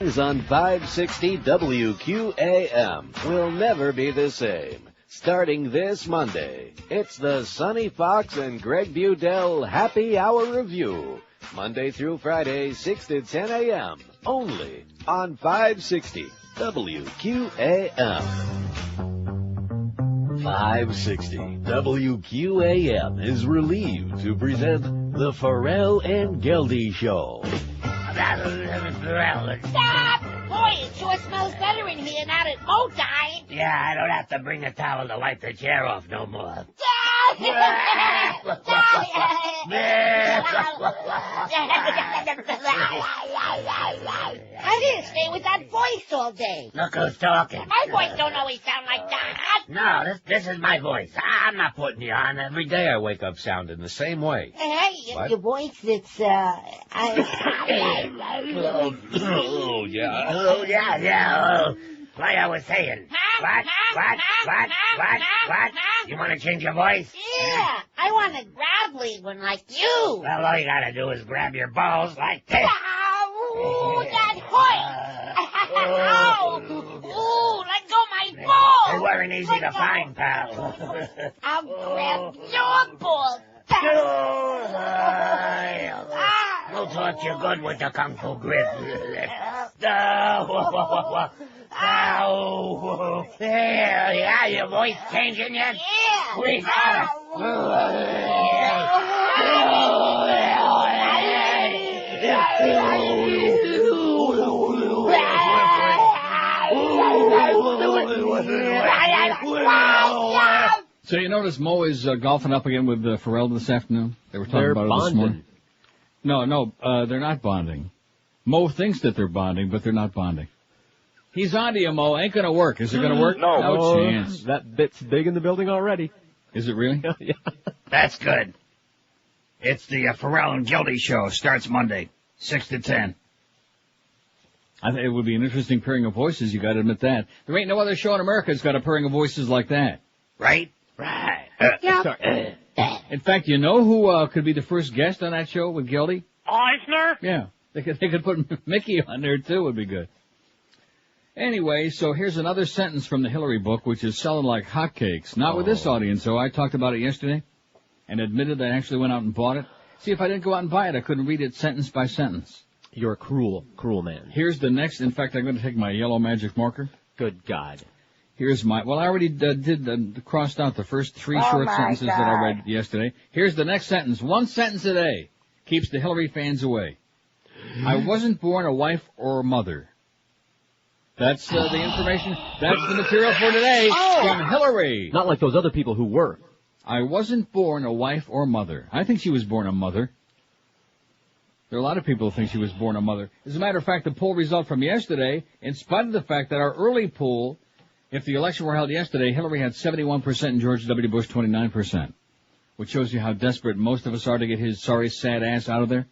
On 560 WQAM will never be the same. Starting this Monday, it's the Sonny Fox and Greg Budell Happy Hour Review. Monday through Friday, 6 to 10 a.m. Only on 560 WQAM. 560 WQAM is relieved to present the Pharrell and Geldy Show. Stop! Boy, it sure smells better in here now that Mo died. Yeah, I don't have to bring a towel to wipe the chair off no more. I didn't stay with that voice all day. Look who's talking. My voice don't always sound like that. No, this is my voice. I'm not putting you on. Every day I wake up sounding the same way. Hey, your voice, it's, Oh, yeah. Yeah. Like I was saying. What? You want to change your voice? Yeah, I want a gravelly one like you. Well, all you gotta do is grab your balls like this. Ooh, that hurt. Ow. Ooh, let go my balls. They weren't easy to find, pal. I'll grab your balls. We'll taught you good with the Kung Fu grip. Ow. Yeah, your voice changing yet? Yeah. We got it. So you notice Mo is golfing up again with Pharrell this afternoon? They were talking about it this morning. No, they're not bonding. Mo thinks that they're bonding, but they're not bonding. He's on to you, Mo. Ain't gonna work. Is it gonna work? No chance. That bit's big in the building already. Is it really? Yeah. That's good. It's the Pharrell and Geldy show. Starts Monday, 6 to 10. I think it would be an interesting pairing of voices. You got to admit that. There ain't no other show in America that's got a pairing of voices like that. Right? Right. Sorry. In fact, you know who could be the first guest on that show with Geldy? Eisner? Yeah. They could put Mickey on there, too. Would be good. Anyway, so here's another sentence from the Hillary book, which is selling like hotcakes. Not with this audience, though. I talked about it yesterday and admitted I actually went out and bought it. See, if I didn't go out and buy it, I couldn't read it sentence by sentence. You're a cruel man. Here's the next. In fact, I'm going to take my yellow magic marker. Good God. Here's my, well, I already crossed out the first three short sentences that I read yesterday. Here's the next sentence. One sentence a day keeps the Hillary fans away. I wasn't born a wife or a mother. That's the information. That's the material for today from Hillary. Not like those other people who were. I wasn't born a wife or mother. I think she was born a mother. There are a lot of people who think she was born a mother. As a matter of fact, the poll result from yesterday, in spite of the fact that our early poll, if the election were held yesterday, Hillary had 71% and George W. Bush 29%, which shows you how desperate most of us are to get his sorry, sad ass out of there.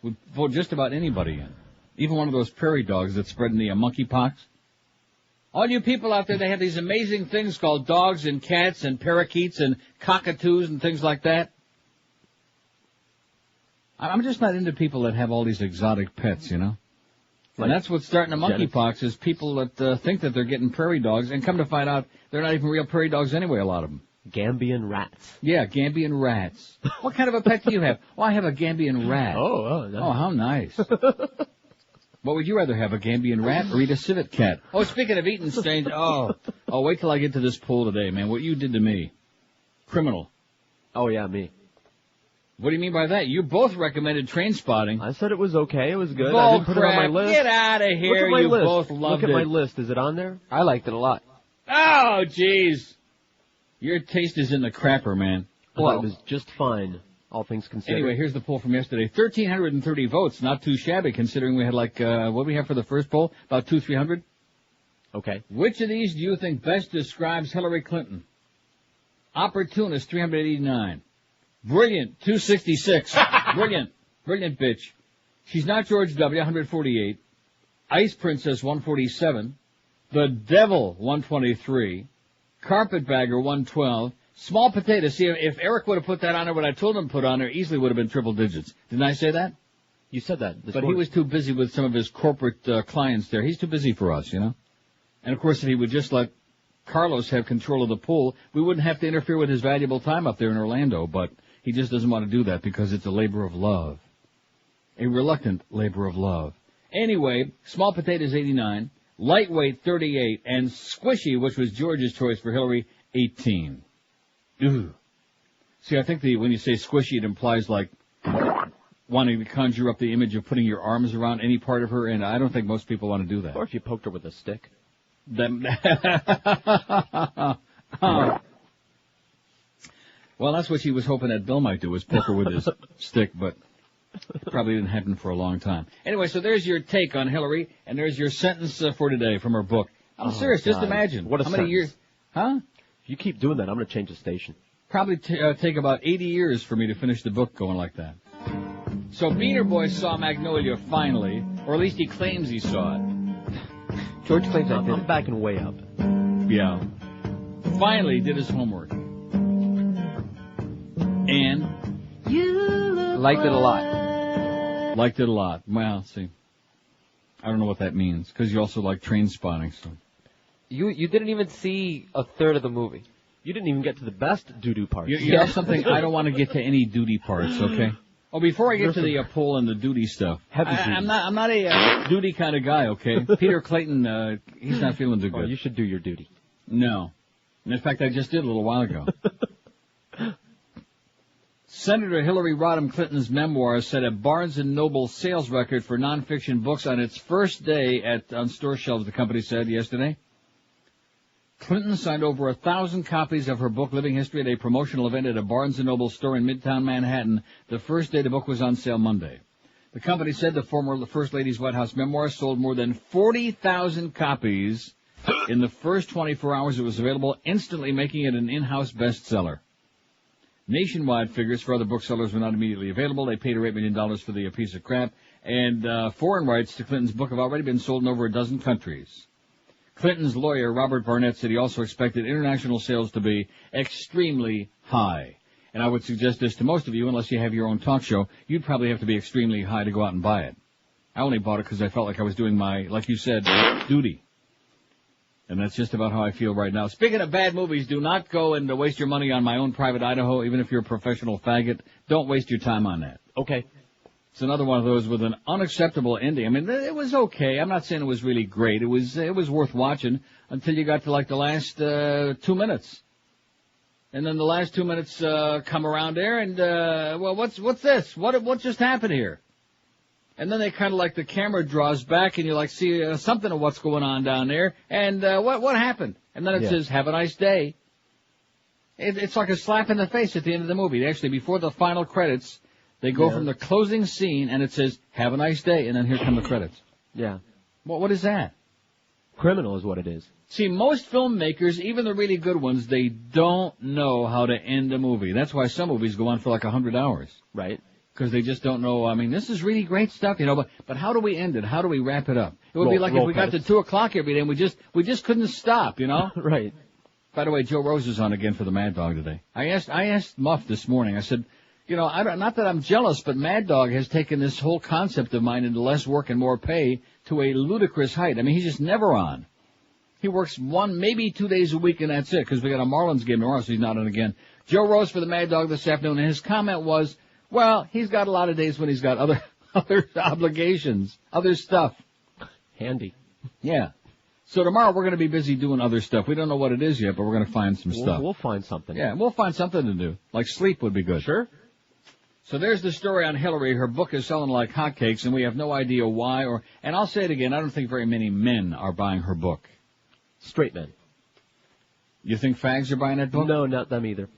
We'd vote just about anybody in. Even one of those prairie dogs that's spreading the monkeypox. All you people out there, they have these amazing things called dogs and cats and parakeets and cockatoos and things like that. I'm just not into people that have all these exotic pets, you know. And that's what's starting the monkeypox is people that think that they're getting prairie dogs and come to find out they're not even real prairie dogs anyway, a lot of them. Gambian rats. Yeah, Gambian rats. What kind of a pet do you have? Well, I have a Gambian rat. Oh, nice. Oh, how nice. What would you rather have, a Gambian rat or eat a civet cat? Oh, speaking of eating strange, wait till I get to this poll today, man. What you did to me. Criminal. Oh, yeah, me. What do you mean by that? You both recommended Trainspotting. I said it was okay. It was good. Bull I didn't put it on my crap. list. Get out of here. Look at my You list. both loved it. Look at my list. Is it on there? I liked it a lot. Oh, jeez. Your taste is in the crapper, man. Well, it was just fine, all things considered. Anyway, here's the poll from yesterday. 1,330 votes. Not too shabby, considering we had what do we have for the first poll? About 200-300? Okay. Which of these do you think best describes Hillary Clinton? Opportunist, 389. Brilliant, 266. Brilliant bitch. She's not George W., 148. Ice Princess, 147. The Devil, 123. Carpetbagger, 112. Small potato. See, if Eric would have put that on there, what I told him to put on there, easily would have been triple digits. Didn't I say that? You said that. But he was too busy with some of his corporate clients there. He's too busy for us, you know. And, of course, if he would just let Carlos have control of the pool, we wouldn't have to interfere with his valuable time up there in Orlando. But he just doesn't want to do that because it's a labor of love. A reluctant labor of love. Anyway, small potatoes 89, lightweight 38, and squishy, which was George's choice for Hillary, 18. Ooh. See, I think when you say squishy, it implies like wanting to conjure up the image of putting your arms around any part of her, and I don't think most people want to do that. Or if you poked her with a stick. Well, that's what she was hoping that Bill might do, was poke her with his stick, but it probably didn't happen for a long time. Anyway, so there's your take on Hillary, and there's your sentence for today from her book. I'm serious, God. Just imagine. What a how many sentence. years? Huh? If you keep doing that, I'm going to change the station. Probably take about 80 years for me to finish the book going like that. So Beaner Boy saw Magnolia finally, or at least he claims he saw it. George claims I'm backing way up. Yeah. Finally did his homework. And? Liked it a lot. Liked it a lot. Well, see. I don't know what that means, because you also like Trainspotting, so. You didn't even see a third of the movie. You didn't even get to the best doo-doo parts. You know something? I don't want to get to any duty parts, okay? Oh, before I get to the poll and the duty stuff, I'm not a duty kind of guy, okay? Peter Clayton, he's not feeling too good. Oh, you should do your duty. No. And in fact, I just did a little while ago. Senator Hillary Rodham Clinton's memoir set a Barnes & Noble sales record for nonfiction books on its first day on store shelves, the company said yesterday. Clinton signed over 1,000 copies of her book, Living History, at a promotional event at a Barnes & Noble store in Midtown Manhattan the first day the book was on sale Monday. The company said the former First Lady's White House memoir sold more than 40,000 copies in the first 24 hours it was available, instantly making it an in-house bestseller. Nationwide figures for other booksellers were not immediately available. They paid her $8 million for the piece of crap, and foreign rights to Clinton's book have already been sold in over a dozen countries. Clinton's lawyer, Robert Barnett, said he also expected international sales to be extremely high. And I would suggest this to most of you, unless you have your own talk show, you'd probably have to be extremely high to go out and buy it. I only bought it because I felt like I was doing my, like you said, duty. And that's just about how I feel right now. Speaking of bad movies, do not go and waste your money on My Own Private Idaho, even if you're a professional faggot. Don't waste your time on that. Okay. It's another one of those with an unacceptable ending. I mean, it was okay. I'm not saying it was really great. It was worth watching until you got to like the last 2 minutes. And then the last 2 minutes come around there and well, what's this? What just happened here? And then they kind of like the camera draws back and you like see something of what's going on down there. And what happened? And then it says, "Have a nice day." It's like a slap in the face at the end of the movie. Actually, before the final credits, they go from the closing scene, and it says, "Have a nice day," and then here come the credits. Yeah. What is that? Criminal is what it is. See, most filmmakers, even the really good ones, they don't know how to end a movie. That's why some movies go on for like 100 hours. Right. Because they just don't know, I mean, this is really great stuff, you know, but how do we end it? How do we wrap it up? It would be like if we got to 2 o'clock every day and we just couldn't stop, you know? Right. By the way, Joe Rose is on again for the Mad Dog today. I asked Muff this morning, I said, you know, not that I'm jealous, but Mad Dog has taken this whole concept of mine into less work and more pay to a ludicrous height. I mean, he's just never on. He works 1, maybe 2 days a week, and that's it, because we got a Marlins game tomorrow, so he's not on again. Joe Rose for the Mad Dog this afternoon, and his comment was, well, he's got a lot of days when he's got other obligations, other stuff. Handy. Yeah. So tomorrow we're going to be busy doing other stuff. We don't know what it is yet, but we're going to find some stuff. We'll find something. Yeah, we'll find something to do. Like sleep would be good. Sure. So there's the story on Hillary. Her book is selling like hotcakes, and we have no idea why. And I'll say it again, I don't think very many men are buying her book. Straight men. You think fags are buying that book? No, not them either.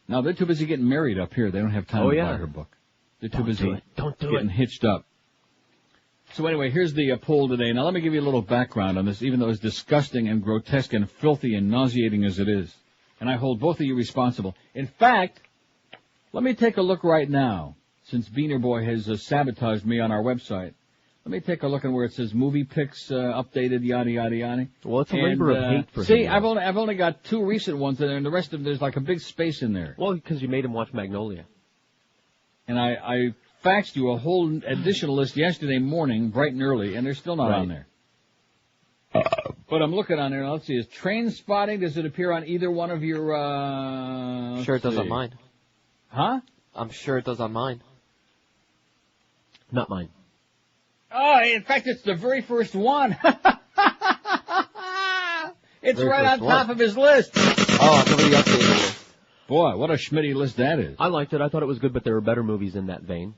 No, they're too busy getting married up here. They don't have time to buy her book. They're too busy getting hitched up. So anyway, here's the poll today. Now let me give you a little background on this, even though it's disgusting and grotesque and filthy and nauseating as it is. And I hold both of you responsible. In fact, let me take a look right now, since Beaner Boy has sabotaged me on our website. Let me take a look at where it says movie picks updated, yada, yada, yada. Well, it's a labor of hate for him. See, I've only got 2 recent ones in there, and the rest of them, there's like a big space in there. Well, because you made him watch Magnolia. And I faxed you a whole additional list yesterday morning, bright and early, and they're still not on there. But I'm looking on there. Let's see. Is Trainspotting, does it appear on either one of your, I'm sure it does on mine. Huh? I'm sure it does on mine. Not mine. Oh, in fact, it's the very first one. It's Very right on first top one. of his list. Oh, nobody updated the list. Boy, what a schmitty list that is. I liked it. I thought it was good, but there were better movies in that vein.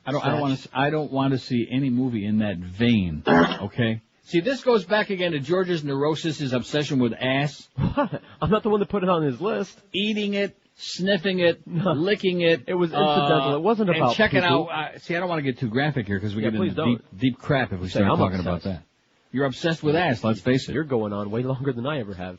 I don't want to see any movie in that vein. Okay? See, this goes back again to George's neurosis, his obsession with ass. I'm not the one that put it on his list. Eating it, sniffing it, licking it. It was incidental. It wasn't about and checking poo-poo. out. See, I don't want to get too graphic here because we get please into don't. deep crap if we start I'm talking obsessed. about that. You're obsessed with ass, let's face it. You're going on way longer than I ever have.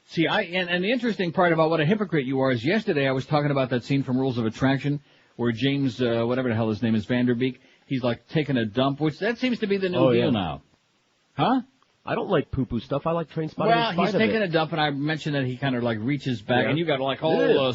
See, and the interesting part about what a hypocrite you are is yesterday I was talking about that scene from Rules of Attraction where James, whatever the hell his name is, Vanderbeek, he's like taking a dump, which that seems to be the new deal now. Huh? I don't like poo-poo stuff. I like Trainspotting. Well, he's taking a dump, and I mentioned that he kind of like reaches back, and you got like all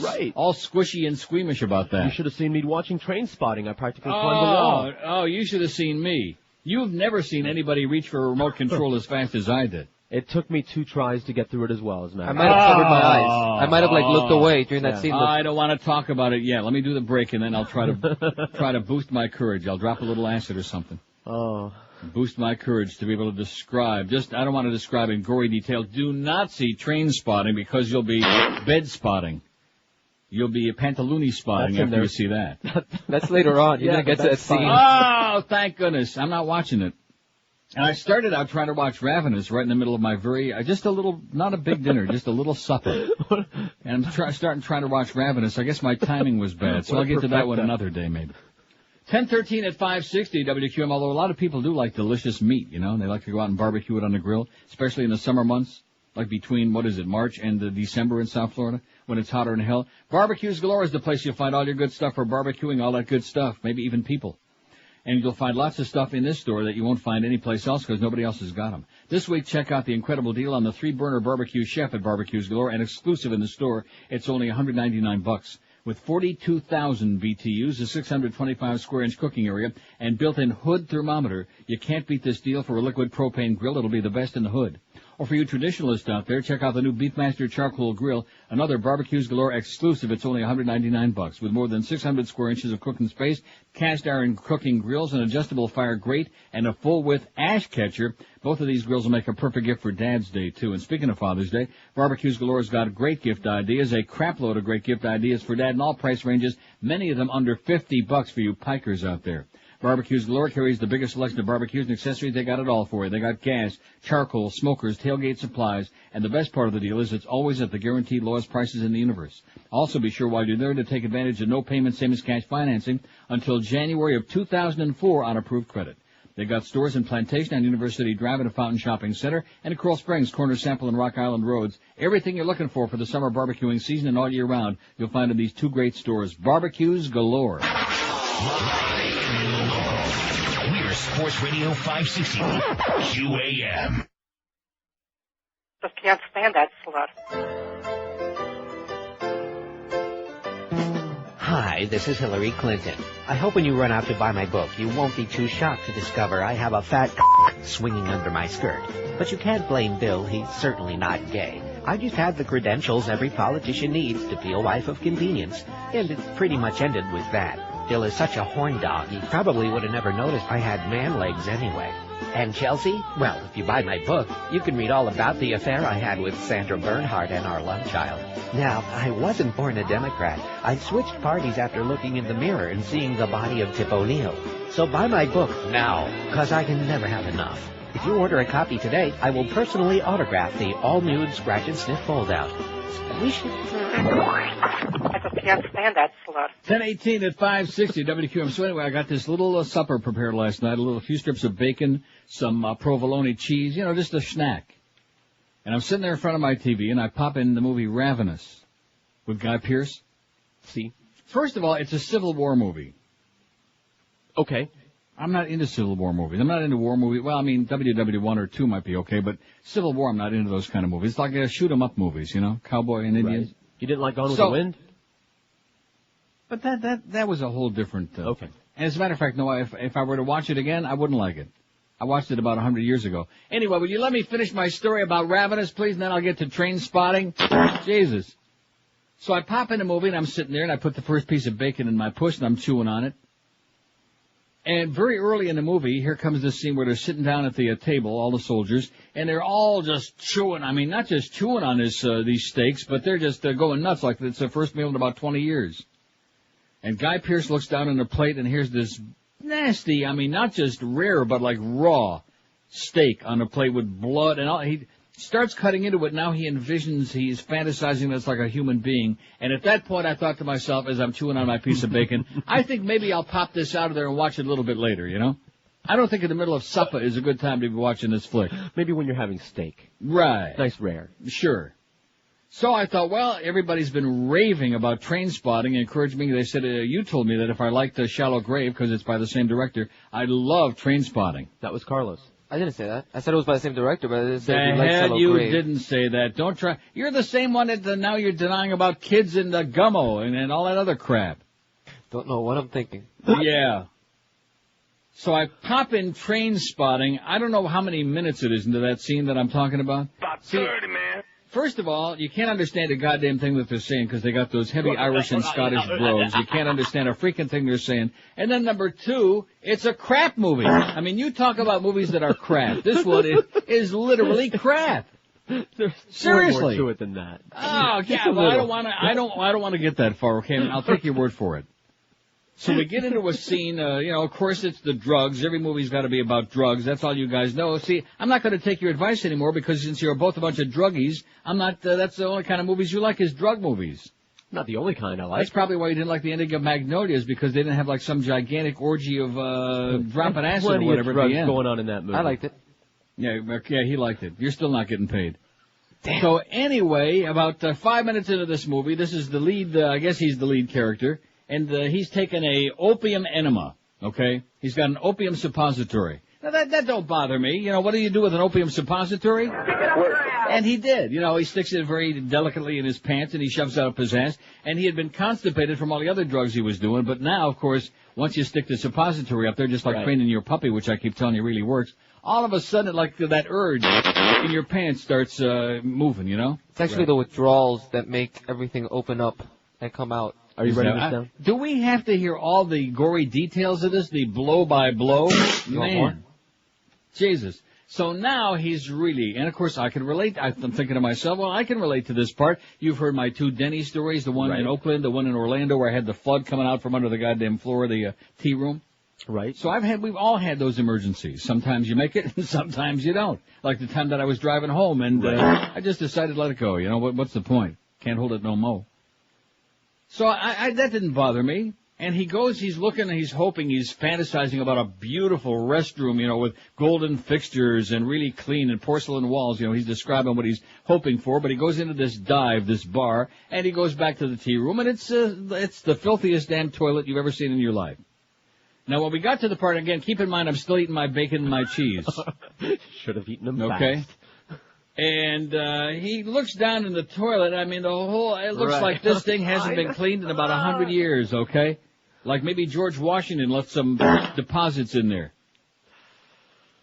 squishy and squeamish about that. You should have seen me watching Trainspotting. I practically climbed the wall. Oh, you should have seen me. You've never seen anybody reach for a remote control as fast as I did. It took me 2 tries to get through it as well, as a matter I of might have covered my eyes. I might have like looked away during that scene. I don't want to talk about it yet. Let me do the break, and then I'll try to boost my courage. I'll drop a little acid or something. Oh. Boost my courage to be able to describe. I don't want to describe in gory detail. Do not see Trainspotting because you'll be bed spotting. You'll be Pantaloonie spotting after you see that. That's later on. You're going to get to that scene. Oh, thank goodness. I'm not watching it. And I started out trying to watch Ravenous right in the middle of my just a little, not a big dinner, just a little supper. And I'm trying to watch Ravenous. I guess my timing was bad, so I'll get to that one another day maybe. 10:13 at 560 WQM, although a lot of people do like delicious meat, you know, and they like to go out and barbecue it on the grill, especially in the summer months, like between, March and December in South Florida, when it's hotter than hell. Barbecues Galore is the place you'll find all your good stuff for barbecuing, all that good stuff, maybe even people. And you'll find lots of stuff in this store that you won't find anyplace else because nobody else has got them. This week, check out the incredible deal on the 3-burner barbecue chef at Barbecues Galore, and exclusive in the store. It's only $199. With 42,000 BTUs, a 625 square inch cooking area, and built-in hood thermometer, you can't beat this deal for a liquid propane grill. It'll be the best in the hood. Or for you traditionalists out there, check out the new Beefmaster Charcoal Grill, another Barbecues Galore exclusive. It's only $199. With more than 600 square inches of cooking space, cast iron cooking grills, an adjustable fire grate, and a full-width ash catcher. Both of these grills will make a perfect gift for Dad's Day, too. And speaking of Father's Day, Barbecues Galore's got great gift ideas, a crapload of great gift ideas for Dad in all price ranges, many of them under $50 for you pikers out there. Barbecues Galore carries the biggest selection of barbecues and accessories. They got it all for you. They got gas, charcoal, smokers, tailgate supplies, and the best part of the deal is it's always at the guaranteed lowest prices in the universe. Also be sure while you're there to take advantage of no payment, same as cash financing, until January of 2004 on approved credit. They've got stores in Plantation on University Drive at a Fountain Shopping Center, and at Coral Springs, Corner Sample, and Rock Island Roads. Everything you're looking for the summer barbecuing season and all year round, you'll find in these 2 great stores. Barbecues Galore. We're Sports Radio 560 QAM. Just can't stand that slut. Hi, this is Hillary Clinton. I hope when you run out to buy my book, you won't be too shocked to discover I have a fat swinging under my skirt. But you can't blame Bill. He's certainly not gay. I just have the credentials every politician needs to be a wife of convenience, and it pretty much ended with that. Bill is such a horn dog, he probably would have never noticed I had man legs anyway. And Chelsea? Well, if you buy my book, you can read all about the affair I had with Sandra Bernhardt and our love child. Now, I wasn't born a Democrat. I switched parties after looking in the mirror and seeing the body of Tip O'Neill. So buy my book now, because I can never have enough. If you order a copy today, I will personally autograph the all-nude scratch and sniff fold-out. Squish it. I just can't stand that slut. 10:18 at 560 WQM. So anyway, I got this little supper prepared last night, a few strips of bacon, some provolone cheese, just a snack. And I'm sitting there in front of my TV, and I pop in the movie Ravenous with Guy Pearce. See? First of all, it's a Civil War movie. Okay. I'm not into Civil War movies. I'm not into war movies. Well, I mean, WW1 or 2 might be okay, but Civil War, I'm not into those kind of movies. It's like shoot-'em-up movies, cowboy and Indians. Right. You didn't like Gone with the Wind? But that was a whole different Okay. thing. And as a matter of fact, no, if I were to watch it again, I wouldn't like it. I watched it about 100 years ago. Anyway, would you let me finish my story about Ravenous, please, and then I'll get to Trainspotting? Jesus. So I pop in a movie, and I'm sitting there, and I put the first piece of bacon in my puss, and I'm chewing on it. And very early in the movie, here comes this scene where they're sitting down at the table, all the soldiers, and they're all just chewing. I mean, not just chewing on these steaks, but they're just going nuts like it's their first meal in about 20 years. And Guy Pearce looks down on the plate, and here's this nasty, I mean, not just rare, but like raw steak on a plate with blood and all. He starts cutting into it. Now he envisions, he's fantasizing that's like a human being. And at that point, I thought to myself, as I'm chewing on my piece of bacon, I think maybe I'll pop this out of there and watch it a little bit later, you know? I don't think in the middle of supper is a good time to be watching this flick. Maybe when you're having steak. Right. Nice rare. Sure. So I thought, well, everybody's been raving about Trainspotting and encouraged me. They said, you told me that if I liked Shallow Grave, because it's by the same director, I love Trainspotting. That was Carlos. I didn't say that. I said it was by the same director, but I didn't say The you liked hell Shallow you Grave. didn't say that. Don't try. You're the same one that now you're denying about kids and Gummo and all that other crap. Don't know what I'm thinking. Yeah. So I pop in Trainspotting. I don't know how many minutes it is into that scene that I'm talking about. About 30, man. First of all, you can't understand a goddamn thing that they're saying because they got those heavy Irish and Scottish brogues. You can't understand a freaking thing they're saying. And then number two, it's a crap movie. I mean, you talk about movies that are crap. This one is literally crap. Seriously. More to it than that. Oh, yeah. Well, I don't want to get that far. Okay, I'll take your word for it. So we get into a scene, of course it's the drugs. Every movie's got to be about drugs. That's all you guys know. See, I'm not going to take your advice anymore because since you're both a bunch of druggies, I'm not, that's the only kind of movies you like is drug movies. Not the only kind I like. That's probably why you didn't like the ending of Magnolias because they didn't have like some gigantic orgy of, dropping acid or whatever at the end. Going on in that movie. I liked it. Yeah, he liked it. You're still not getting paid. Damn. So anyway, about 5 minutes into this movie, this is the lead, I guess he's the lead character. And he's taken a opium enema, okay? He's got an opium suppository. Now, that don't bother me. You know, what do you do with an opium suppository? And he did. You know, he sticks it very delicately in his pants, and he shoves it up his ass. And he had been constipated from all the other drugs he was doing. But now, of course, once you stick the suppository up there, just like training your puppy, which I keep telling you really works, all of a sudden, like that urge in your pants starts moving, you know? It's actually the withdrawals that make everything open up and come out. Are you writing this down? Do we have to hear all the gory details of this, the blow by blow? Man. Jesus. So now he's really, and of course I can relate. I'm thinking to myself, well, I can relate to this part. You've heard my two Denny stories, the one in Oakland, the one in Orlando where I had the flood coming out from under the goddamn floor of the tea room. Right. So we've all had those emergencies. Sometimes you make it, and sometimes you don't. Like the time that I was driving home, and I just decided to let it go. You know, what's the point? Can't hold it no more. So that didn't bother me. And he goes, he's looking, he's hoping, he's fantasizing about a beautiful restroom, you know, with golden fixtures and really clean and porcelain walls. You know, he's describing what he's hoping for, but he goes into this dive, this bar, and he goes back to the tea room, and it's the filthiest damn toilet you've ever seen in your life. Now, when we got to the part, again, keep in mind I'm still eating my bacon and my cheese. Should have eaten them fast. And he looks down in the toilet. I mean, it looks like this thing hasn't been cleaned in about 100 years, okay? Like maybe George Washington left some deposits in there.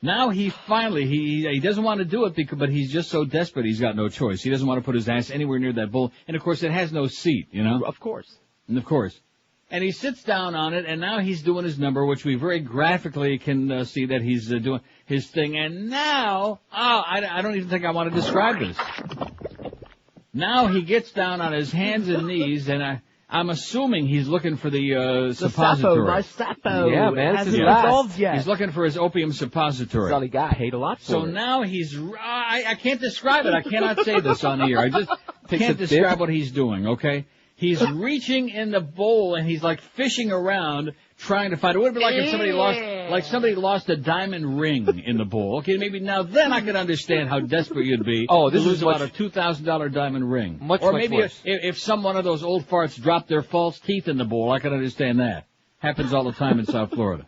Now he finally, he doesn't want to do it, but he's just so desperate he's got no choice. He doesn't want to put his ass anywhere near that bowl. And, of course, it has no seat, you know? Of course. And, of course. And he sits down on it, and now he's doing his number, which we very graphically can see that he's doing his thing. And now, I don't even think I want to describe this. Now he gets down on his hands and knees, and I'm assuming he's looking for the suppository. My Sapo. Yeah, man, Hasn't it's resolved yet. He's looking for his opium suppository. That's all he got. Paid a lot for So it. now he's, I can't describe it. I cannot say this on the air. I just can't describe what he's doing, okay? He's reaching in the bowl and he's like fishing around trying to find it. It would be like if somebody lost a diamond ring in the bowl. Okay, maybe now then I could understand how desperate you'd be to lose about a $2,000 diamond ring. Or maybe if some one of those old farts dropped their false teeth in the bowl, I could understand that. Happens all the time in South Florida.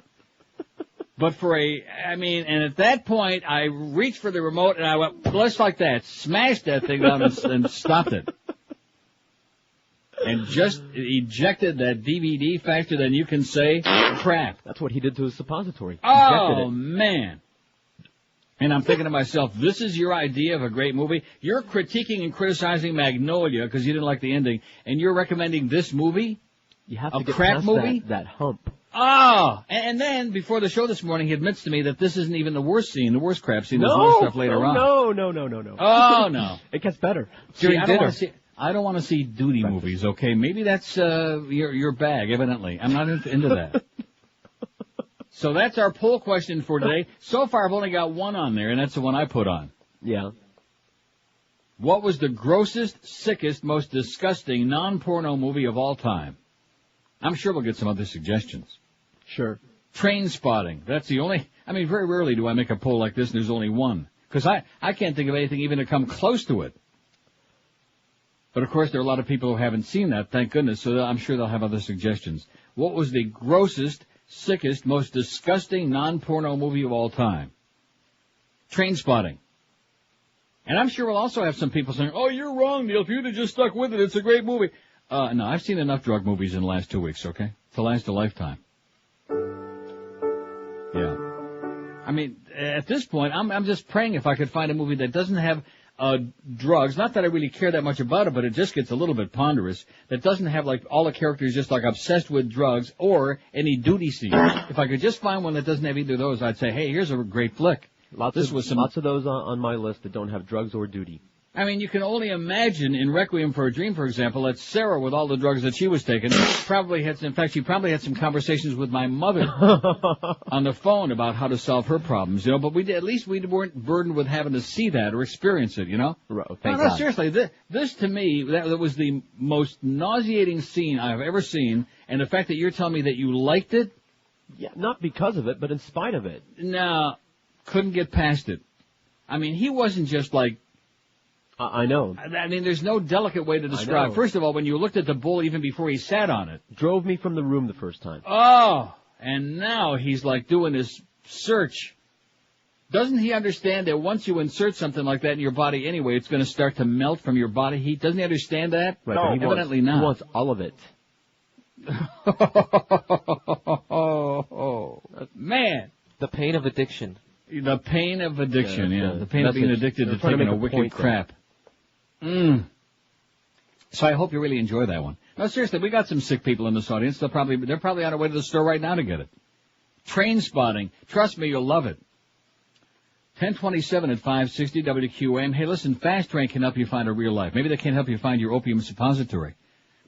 But and at that point, I reached for the remote and I went, just like that, smashed that thing down and stopped it. and just ejected that DVD faster than you can say crap. That's what he did to his suppository. Oh, man. And I'm thinking to myself, this is your idea of a great movie? You're critiquing and criticizing Magnolia because you didn't like the ending, and you're recommending this movie? You have to get crap past movie? that hump. Oh! And then, before the show this morning, he admits to me that this isn't even the worst scene, the worst crap scene. There's more stuff later on. No. Oh, no. It gets better. See, I don't want to see duty movies, okay? Maybe that's your bag, evidently. I'm not into that. So that's our poll question for today. So far, I've only got one on there, and that's the one I put on. Yeah. What was the grossest, sickest, most disgusting non-porno movie of all time? I'm sure we'll get some other suggestions. Sure. Trainspotting. That's the only... I mean, very rarely do I make a poll like this and there's only one. Because I can't think of anything even to come close to it. But, of course, there are a lot of people who haven't seen that, thank goodness, so I'm sure they'll have other suggestions. What was the grossest, sickest, most disgusting non-porno movie of all time? Trainspotting. And I'm sure we'll also have some people saying, oh, you're wrong, Neil. If you'd have just stuck with it, it's a great movie. No, I've seen enough drug movies in the last 2 weeks, okay? To last a lifetime. Yeah. I mean, at this point, I'm just praying if I could find a movie that doesn't have drugs. Not that I really care that much about it, but it just gets a little bit ponderous. That doesn't have, like, all the characters just, like, obsessed with drugs or any duty scenes. If I could just find one that doesn't have either of those, I'd say, hey, here's a great flick. Lots of those on my list that don't have drugs or duty. I mean, you can only imagine in Requiem for a Dream, for example, that Sarah, with all the drugs that she was taking, probably had some conversations with my mother on the phone about how to solve her problems, you know, but at least we weren't burdened with having to see that or experience it, you know? Thank God. Seriously, this to me, that was the most nauseating scene I've ever seen, and the fact that you're telling me that you liked it? Yeah, not because of it, but in spite of it. No, couldn't get past it. I mean, he wasn't just like, I know. I mean, there's no delicate way to describe. First of all, when you looked at the bull even before he sat on it. Drove me from the room the first time. Oh, and now he's like doing this search. Doesn't he understand that once you insert something like that in your body anyway, it's going to start to melt from your body heat? Doesn't he understand that? Right, no, evidently not. He wants all of it. Man. The pain of addiction. The pain of addiction, yeah. The pain of being addicted to taking a wicked crap. So I hope you really enjoy that one. No, seriously, we got some sick people in this audience. They're probably on their way to the store right now to get it. Trainspotting. Trust me, you'll love it. 1027 at 560 WQAM. Hey, listen, Fast Train can help you find a real life. Maybe they can't help you find your opium suppository,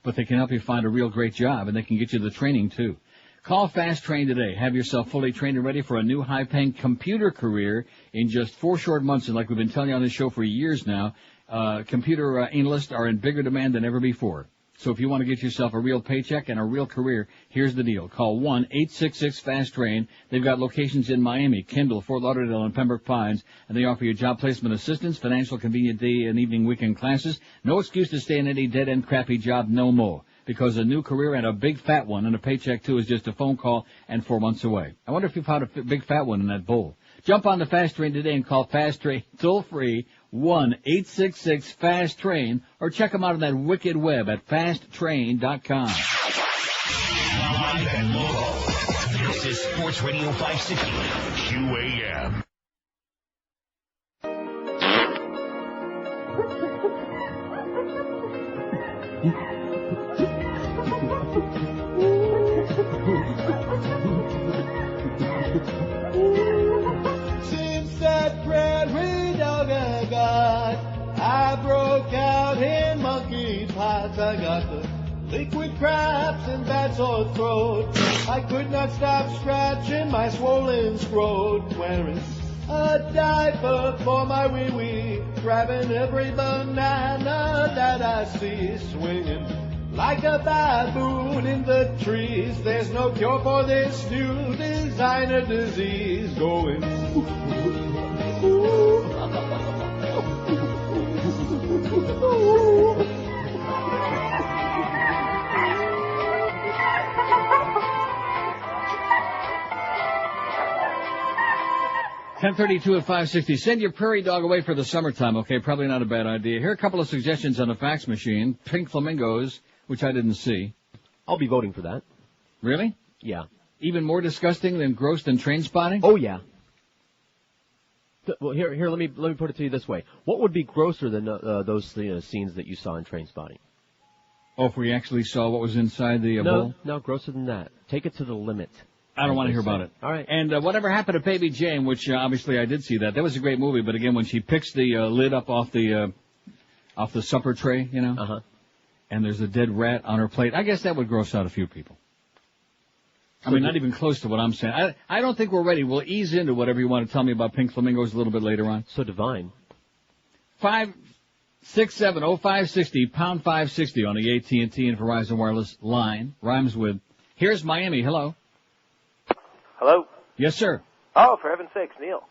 but they can help you find a real great job, and they can get you the training, too. Call Fast Train today. Have yourself fully trained and ready for a new high-paying computer career in just 4 short months. And like we've been telling you on this show for years now, computer analysts are in bigger demand than ever before. So if you want to get yourself a real paycheck and a real career, here's the deal. Call 1-866-FAST-TRAIN. They've got locations in Miami, Kendall, Fort Lauderdale, and Pembroke Pines, and they offer you job placement assistance, financial convenient day and evening weekend classes. No excuse to stay in any dead-end crappy job no more, because a new career and a big fat one and a paycheck, too, is just a phone call and 4 months away. I wonder if you found a big fat one in that bowl. Jump on the Fast Train today and call Fast Train toll-free 1-866-FAST-TRAIN, or check them out on that wicked web at fasttrain.com. Live and local. This is Sports Radio 560 QAM. Since that prairie dog I got, I broke out in monkey pots. I got the liquid craps and bad sore throat. I could not stop scratching my swollen scrot, wearing a diaper for my wee-wee, grabbing every banana that I see, swinging like a baboon in the trees. There's no cure for this new designer disease. Going $10:32 at 560. Send your prairie dog away for the summertime, okay? Probably not a bad idea. Here are a couple of suggestions on the fax machine. Pink Flamingos which I didn't see. I'll be voting for that. Really? Yeah. Even more disgusting than gross than Trainspotting? Oh, yeah. Well, here, let me put it to you this way. What would be grosser than those scenes that you saw in Trainspotting? Oh, if we actually saw what was inside the bowl? No, grosser than that. Take it to the limit. I don't want to hear about it. All right. And whatever happened to Baby Jane, which obviously I did see that. That was a great movie, but again, when she picks the lid up off the supper tray, you know, and there's a dead rat on her plate, I guess that would gross out a few people. I mean, not even close to what I'm saying. I don't think we're ready. We'll ease into whatever you want to tell me about Pink Flamingos a little bit later on. So divine. 567-0560, pound 560 on the AT&T and Verizon Wireless line. Rhymes with, here's Miami. Hello. Hello? Yes, sir. Oh, for heaven's sakes, Neil.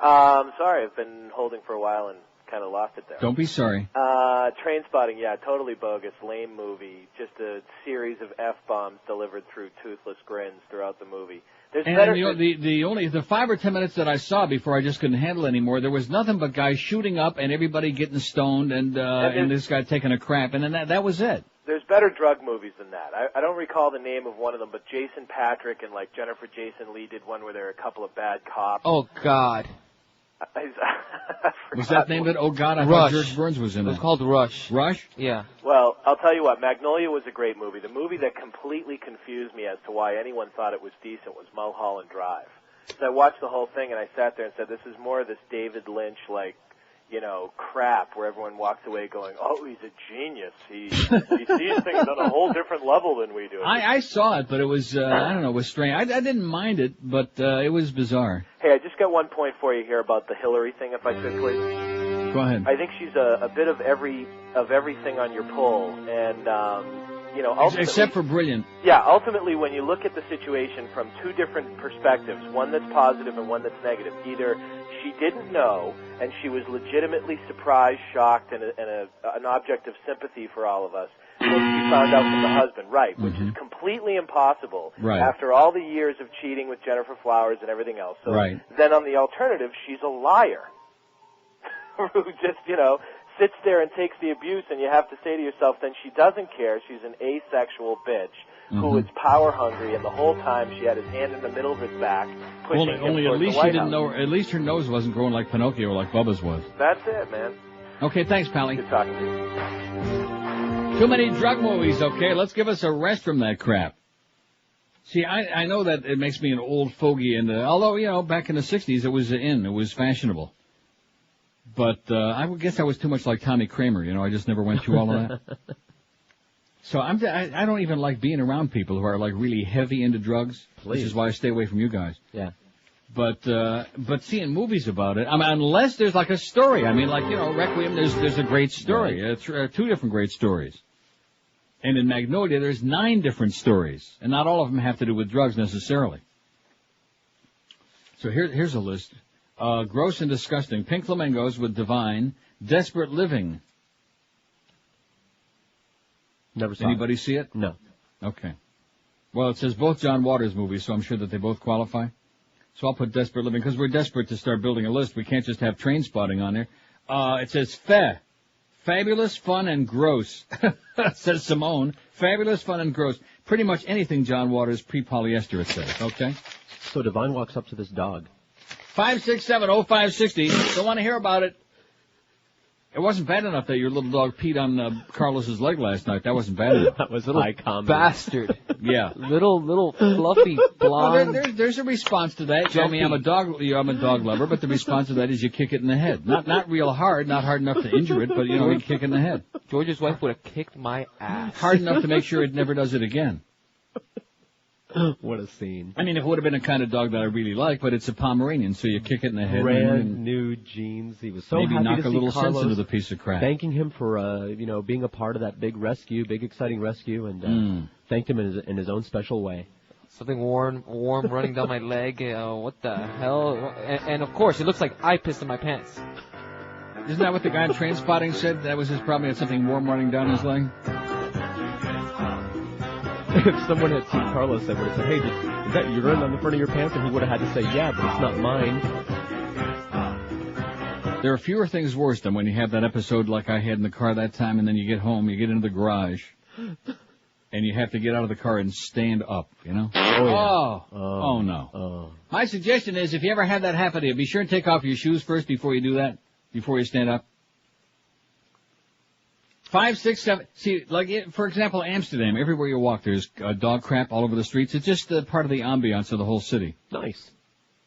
Sorry, I've been holding for a while and kind of lost it there. Don't be sorry. Trainspotting, yeah, totally bogus, lame movie. Just a series of F-bombs delivered through toothless grins throughout the movie. There's the 5 or 10 minutes that I saw before I just couldn't handle it anymore, there was nothing but guys shooting up and everybody getting stoned and this guy taking a crap, and then that was it. There's better drug movies than that. I don't recall the name of one of them, but Jason Patrick and like Jennifer Jason Leigh did one where there were a couple of bad cops. Oh, God. Was that named it? Oh, God, I Rush. thought George Burns was in it. It was called Rush. Rush? Yeah. Well, I'll tell you what, Magnolia was a great movie. The movie that completely confused me as to why anyone thought it was decent was Mulholland Drive. So I watched the whole thing and I sat there and said, this is more of this David Lynch, like, you know, crap where everyone walks away going, oh, he's a genius. He sees things on a whole different level than we do. I saw it, but it was, I don't know, it was strange. I didn't mind it, but it was bizarre. Hey, I just got one point for you here about the Hillary thing, if I could, please. Go ahead. I think she's a bit of everything on your pull, and you know, ultimately, except for brilliant. Yeah, ultimately, when you look at the situation from two different perspectives, one that's positive and one that's negative, either she didn't know and she was legitimately surprised, shocked, and an object of sympathy for all of us when she found out from the husband, right, which is completely impossible after all the years of cheating with Jennifer Flowers and everything else. So then on the alternative, she's a liar who just, you know, sits there and takes the abuse, and you have to say to yourself, then she doesn't care. She's an asexual bitch who is power hungry, and the whole time she had his hand in the middle of his back, pushing him only towards at least the White she didn't House. know. At least her nose wasn't growing like Pinocchio, like Bubba's was. That's it, man. Okay, thanks, Pally. Good talking to you. Too many drug movies. Okay, let's give us a rest from that crap. See, I know that it makes me an old fogey, and although, you know, back in the 60s it was fashionable. But I would guess I was too much like Tommy Kramer, you know, I just never went through all of that. So I don't even like being around people who are like really heavy into drugs, which is why I stay away from you guys. Yeah. But seeing movies about it, I mean, unless there's like a story. I mean, like, you know, Requiem, there's a great story. Two different great stories. And in Magnolia, there's 9 different stories, and not all of them have to do with drugs necessarily. So here's a list. Gross and Disgusting, Pink Flamingos with Divine, Desperate Living. Never saw Anybody see it? No. Okay. Well, it says both John Waters movies, so I'm sure that they both qualify. So I'll put Desperate Living, because we're desperate to start building a list. We can't just have Trainspotting on there. It says Fabulous, Fun, and Gross. Says Simone. Fabulous, Fun, and Gross. Pretty much anything John Waters pre-polyester, it says. Okay? So Divine walks up to this dog. 567-0560. Don't want to hear about it. It wasn't bad enough that your little dog peed on Carlos's leg last night. That wasn't bad enough. That was a little bastard. Yeah. Little fluffy blonde. Well, there's a response to that. I mean, I'm a dog lover, but the response to that is you kick it in the head. Not real hard, not hard enough to injure it, but, you know, you kick it in the head. George's wife would have kicked my ass. Hard enough to make sure it never does it again. What a scene. I mean, if it would have been a kind of dog that I really like, but it's a Pomeranian, so you kick it in the head. Brand new jeans. He was so maybe happy knock to see a little Carlos sense into the piece of crap. Thanking him for, you know, being a part of that big rescue, big exciting rescue, and thanked him in his own special way. Something warm running down my leg. What the hell? And of course, it looks like I pissed in my pants. Isn't that what the guy in Trainspotting said? That was his problem. He had something warm running down his leg. If someone had seen Carlos, they would have said, hey, is that urine on the front of your pants? And he would have had to say, yeah, but it's not mine. There are fewer things worse than when you have that episode like I had in the car that time, and then you get home, you get into the garage, and you have to get out of the car and stand up, you know? Oh, yeah. Oh, no. Oh. My suggestion is if you ever have that happen to you, be sure and take off your shoes first before you do that, before you stand up. 5, 6, 7. See, like, for example, Amsterdam, everywhere you walk, there's dog crap all over the streets. It's just part of the ambiance of the whole city. Nice.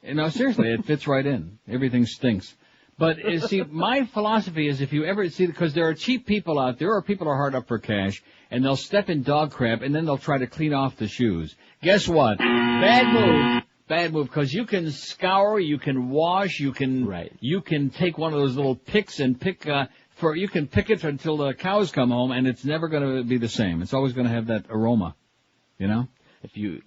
No, seriously, it fits right in. Everything stinks. But, see, my philosophy is if you ever see, because there are cheap people out there, or people are hard up for cash, and they'll step in dog crap, and then they'll try to clean off the shoes. Guess what? Bad move. Bad move, because you can scour, you can wash, you can take one of those little picks and pick, you can pick it until the cows come home, and it's never going to be the same. It's always going to have that aroma, you know? If you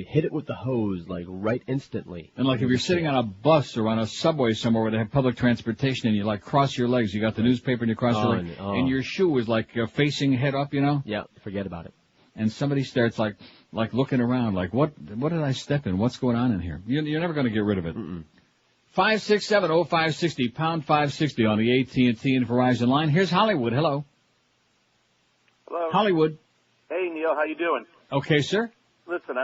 hit it with the hose, like, right instantly. And like if you're sitting on a bus or on a subway somewhere where they have public transportation and you like cross your legs, you got the newspaper and you cross your legs, and your shoe is like facing head up, you know? Yeah, forget about it. And somebody starts like looking around, like, what did I step in? What's going on in here? You're never going to get rid of it. 5670560, pound 560 on the AT&T and Verizon line. Here's Hollywood. Hello. Hello. Hollywood. Hey, Neil, how you doing? Okay, sir. Listen,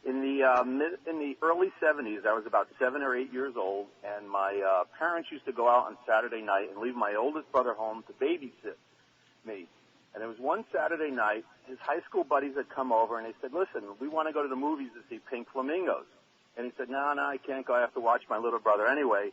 in the early 70s, I was about 7 or 8 years old, and my parents used to go out on Saturday night and leave my oldest brother home to babysit me. And it was one Saturday night, his high school buddies had come over, and they said, listen, we want to go to the movies to see Pink Flamingos. And he said, no, I can't go. I have to watch my little brother. Anyway,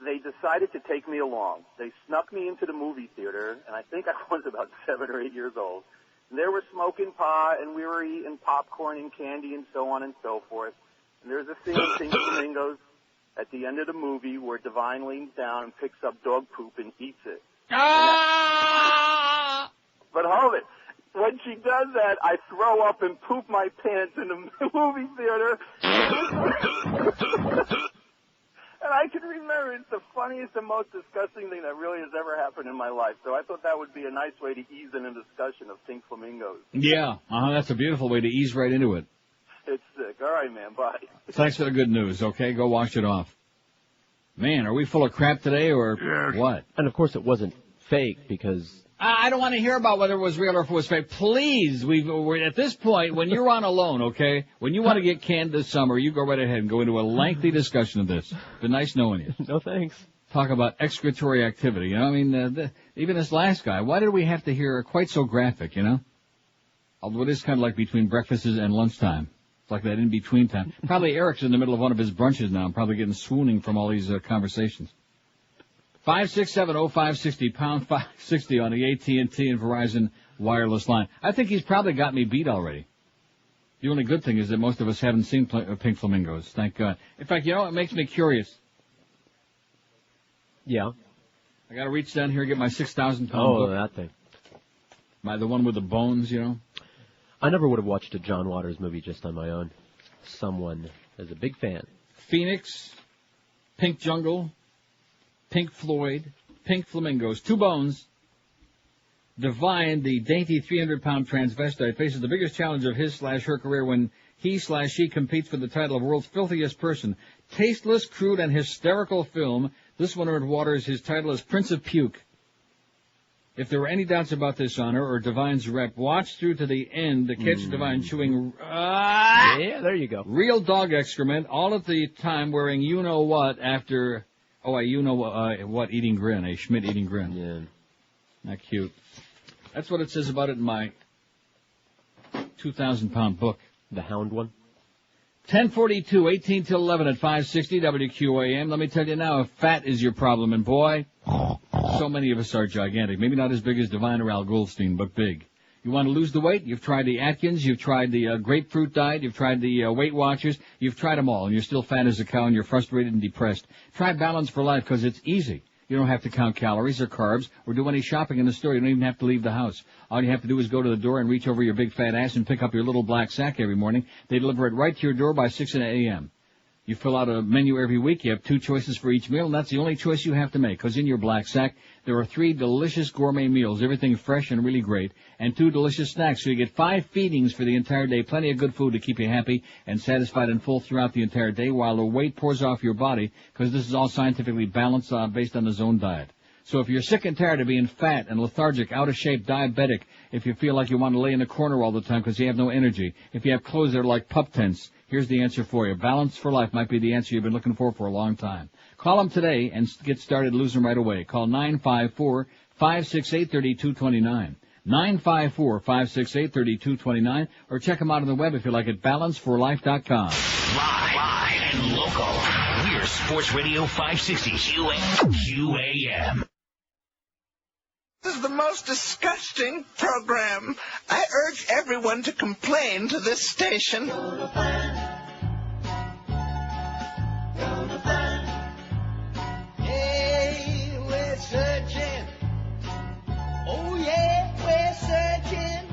they decided to take me along. They snuck me into the movie theater, and I think I was about 7 or 8 years old. They were smoking pot, and we were eating popcorn and candy and so on and so forth. And there's a scene in Pink Flamingos at the end of the movie where Divine leans down and picks up dog poop and eats it. But hold it. When she does that, I throw up and poop my pants in the movie theater. And I can remember it's the funniest and most disgusting thing that really has ever happened in my life. So I thought that would be a nice way to ease in a discussion of Pink Flamingos. Yeah, that's a beautiful way to ease right into it. It's sick. All right, man. Bye. Thanks for the good news, okay? Go wash it off. Man, are we full of crap today or what? And, of course, it wasn't fake because... I don't want to hear about whether it was real or if it was fake. Please, we're at this point, when you're on alone, okay, when you want to get canned this summer, you go right ahead and go into a lengthy discussion of this. Been nice knowing you. No thanks. Talk about excretory activity, you know, I mean, even this last guy, why did we have to hear quite so graphic, you know? Although it is kind of like between breakfasts and lunchtime. It's like that in-between time. Probably Eric's in the middle of one of his brunches now, probably getting swooning from all these conversations. 5670560, pound 560 on the AT&T and Verizon wireless line. I think he's probably got me beat already. The only good thing is that most of us haven't seen Pink Flamingos, thank God. In fact, you know, it makes me curious. Yeah. I gotta reach down here and get my 6,000 pound book. That thing. The one with the bones, you know? I never would have watched a John Waters movie just on my own. Someone is a big fan. Phoenix, Pink Jungle, Pink Floyd, Pink Flamingos, 2 bones. Divine, the dainty 300-pound transvestite, faces the biggest challenge of his/her career when he/she competes for the title of world's filthiest person. Tasteless, crude, and hysterical film. This one earned Waters his title as Prince of Puke. If there were any doubts about this honor or Divine's rep, watch through to the end to catch Divine chewing yeah, there you go. Real dog excrement, all at the time wearing you-know-what after... what eating grin, a Schmidt eating grin. Yeah. Not cute. That's what it says about it in my 2,000-pound book. The Hound one? 1042, 18 till 11 at 560 WQAM. Let me tell you now, if fat is your problem, and boy, so many of us are gigantic. Maybe not as big as Divine or Al Goldstein, but big. You want to lose the weight? You've tried the Atkins, you've tried the grapefruit diet, you've tried the Weight Watchers, you've tried them all, and you're still fat as a cow and you're frustrated and depressed. Try Balance for Life because it's easy. You don't have to count calories or carbs or do any shopping in the store. You don't even have to leave the house. All you have to do is go to the door and reach over your big fat ass and pick up your little black sack every morning. They deliver it right to your door by 6 a.m. You fill out a menu every week. You have 2 choices for each meal, and that's the only choice you have to make, because in your black sack, there are 3 delicious gourmet meals, everything fresh and really great, and 2 delicious snacks. So you get 5 feedings for the entire day, plenty of good food to keep you happy and satisfied and full throughout the entire day while the weight pours off your body, because this is all scientifically balanced based on the zone diet. So if you're sick and tired of being fat and lethargic, out of shape, diabetic, if you feel like you want to lay in the corner all the time because you have no energy, if you have clothes that are like pup tents, here's the answer for you. Balance for Life might be the answer you've been looking for a long time. Call them today and get started losing right away. Call 954-568-3229. 954-568-3229, or check them out on the web if you like at balanceforlife.com. Live and local. We're Sports Radio 560 QAM. This is the most disgusting program. I urge everyone to complain to this station. Hey, we're searching. Oh yeah, we're searching.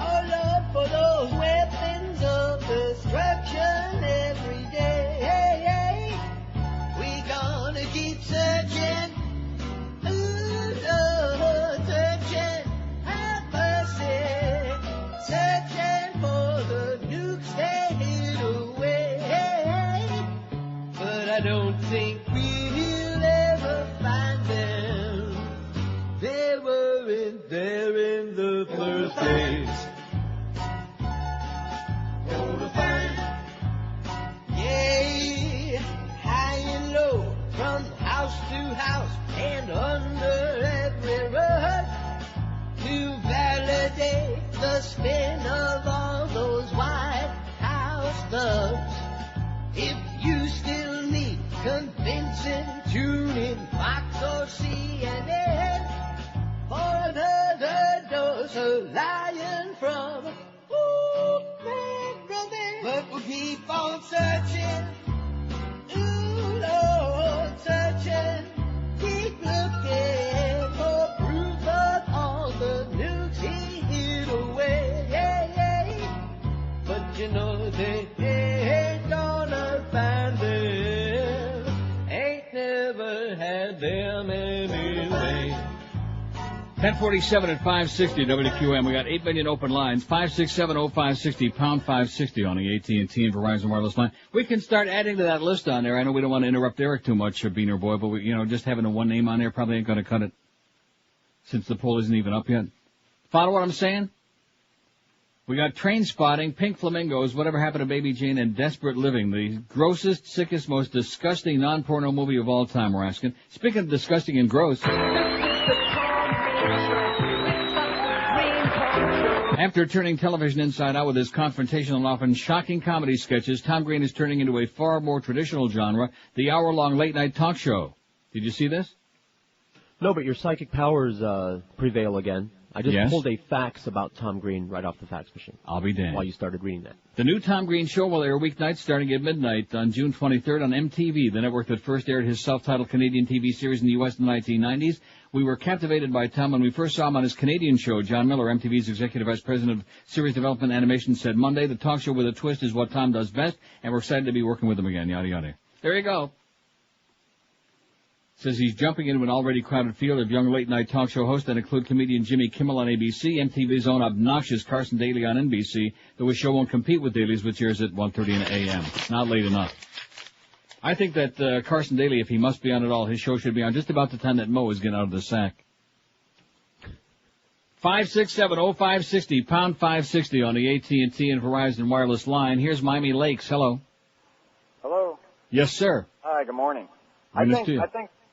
Oh Lord, for those weapons of destruction every day. Hey, hey, we gonna keep searching. Ooh, Lord, searching, have mercy. Searching for the nukes they hid away. But I don't think we'll ever find them. They weren't there in the first place. Gonna find, yeah, high and low, from house to house and under every rug, to validate the spin of all those White House thugs. If you still need convincing, tune in Fox or CNN for another dose of lying from Ravenous. But we'll keep on searching. Ooh, Lord, searching. Keep looking for proof of all the nukes he hid away. But you know they ain't gonna find them. Ain't never had them anyway. 1047 at 560 WQM. We got 8 million open lines. 5670560, pound 560 on the AT&T and Verizon wireless line. We can start adding to that list on there. I know we don't want to interrupt Eric too much, Beaner Boy, but we, just having a one name on there probably ain't going to cut it since the poll isn't even up yet. Follow what I'm saying? We got Trainspotting, Pink Flamingos, Whatever Happened to Baby Jane, and Desperate Living, the grossest, sickest, most disgusting non-porno movie of all time, we're asking. Speaking of disgusting and gross, after turning television inside out with his confrontational and often shocking comedy sketches, Tom Green is turning into a far more traditional genre, the hour-long late-night talk show. Did you see this? No, but your psychic powers prevail again. I just Yes? pulled a fax about Tom Green right off the fax machine. I'll be damned. While you started reading that. The new Tom Green show will air weeknights starting at midnight on June 23rd on MTV, the network that first aired his self-titled Canadian TV series in the U.S. in the 1990s. We were captivated by Tom when we first saw him on his Canadian show. John Miller, MTV's Executive Vice President of Series Development Animation, said Monday, the talk show with a twist is what Tom does best, and we're excited to be working with him again, yada, yada. There you go. Says he's jumping into an already crowded field of young late-night talk show hosts that include comedian Jimmy Kimmel on ABC, MTV's own obnoxious Carson Daly on NBC, though his show won't compete with Daly's, which airs at 1:30 a.m. Not late enough. I think that Carson Daly, if he must be on at all, his show should be on just about the time that Mo is getting out of the sack. 5670560, pound 560 on the AT&T and Verizon wireless line. Here's Miami Lakes. Hello. Hello. Yes, sir. Hi. Good morning.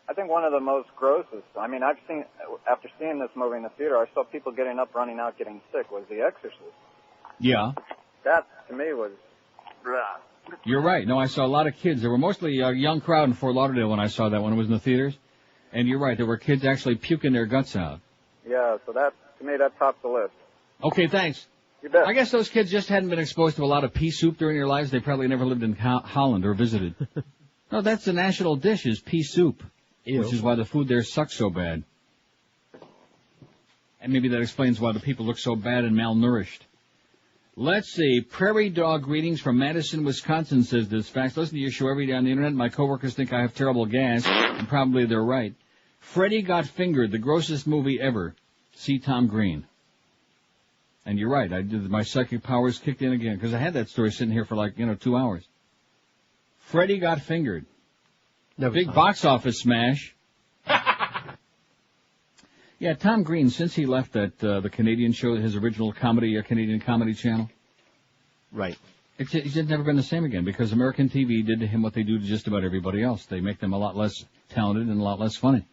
I think one of the most grossest. I mean, after seeing this movie in the theater, I saw people getting up, running out, getting sick. Was The Exorcist? Yeah. That to me was. You're right. No, I saw a lot of kids. There were mostly a young crowd in Fort Lauderdale when I saw that when it was in the theaters. And you're right. There were kids actually puking their guts out. Yeah. So that to me that tops the list. Okay, thanks. You bet. I guess those kids just hadn't been exposed to a lot of pea soup during their lives. They probably never lived in Holland or visited. No, that's the national dish is pea soup. Ew. Which is why the food there sucks so bad. And maybe that explains why the people look so bad and malnourished. Let's see. Prairie Dog Greetings from Madison, Wisconsin says this fact. Listen to your show every day on the internet. My coworkers think I have terrible gas, and probably they're right. Freddy Got Fingered, the grossest movie ever. See Tom Green. And you're right. My psychic powers kicked in again, because I had that story sitting here for 2 hours. Freddy Got Fingered. Big box office smash. Yeah, Tom Green, since he left that the Canadian show, his original comedy, Canadian comedy channel. Right. He's never been the same again because American TV did to him what they do to just about everybody else. They make them a lot less talented and a lot less funny.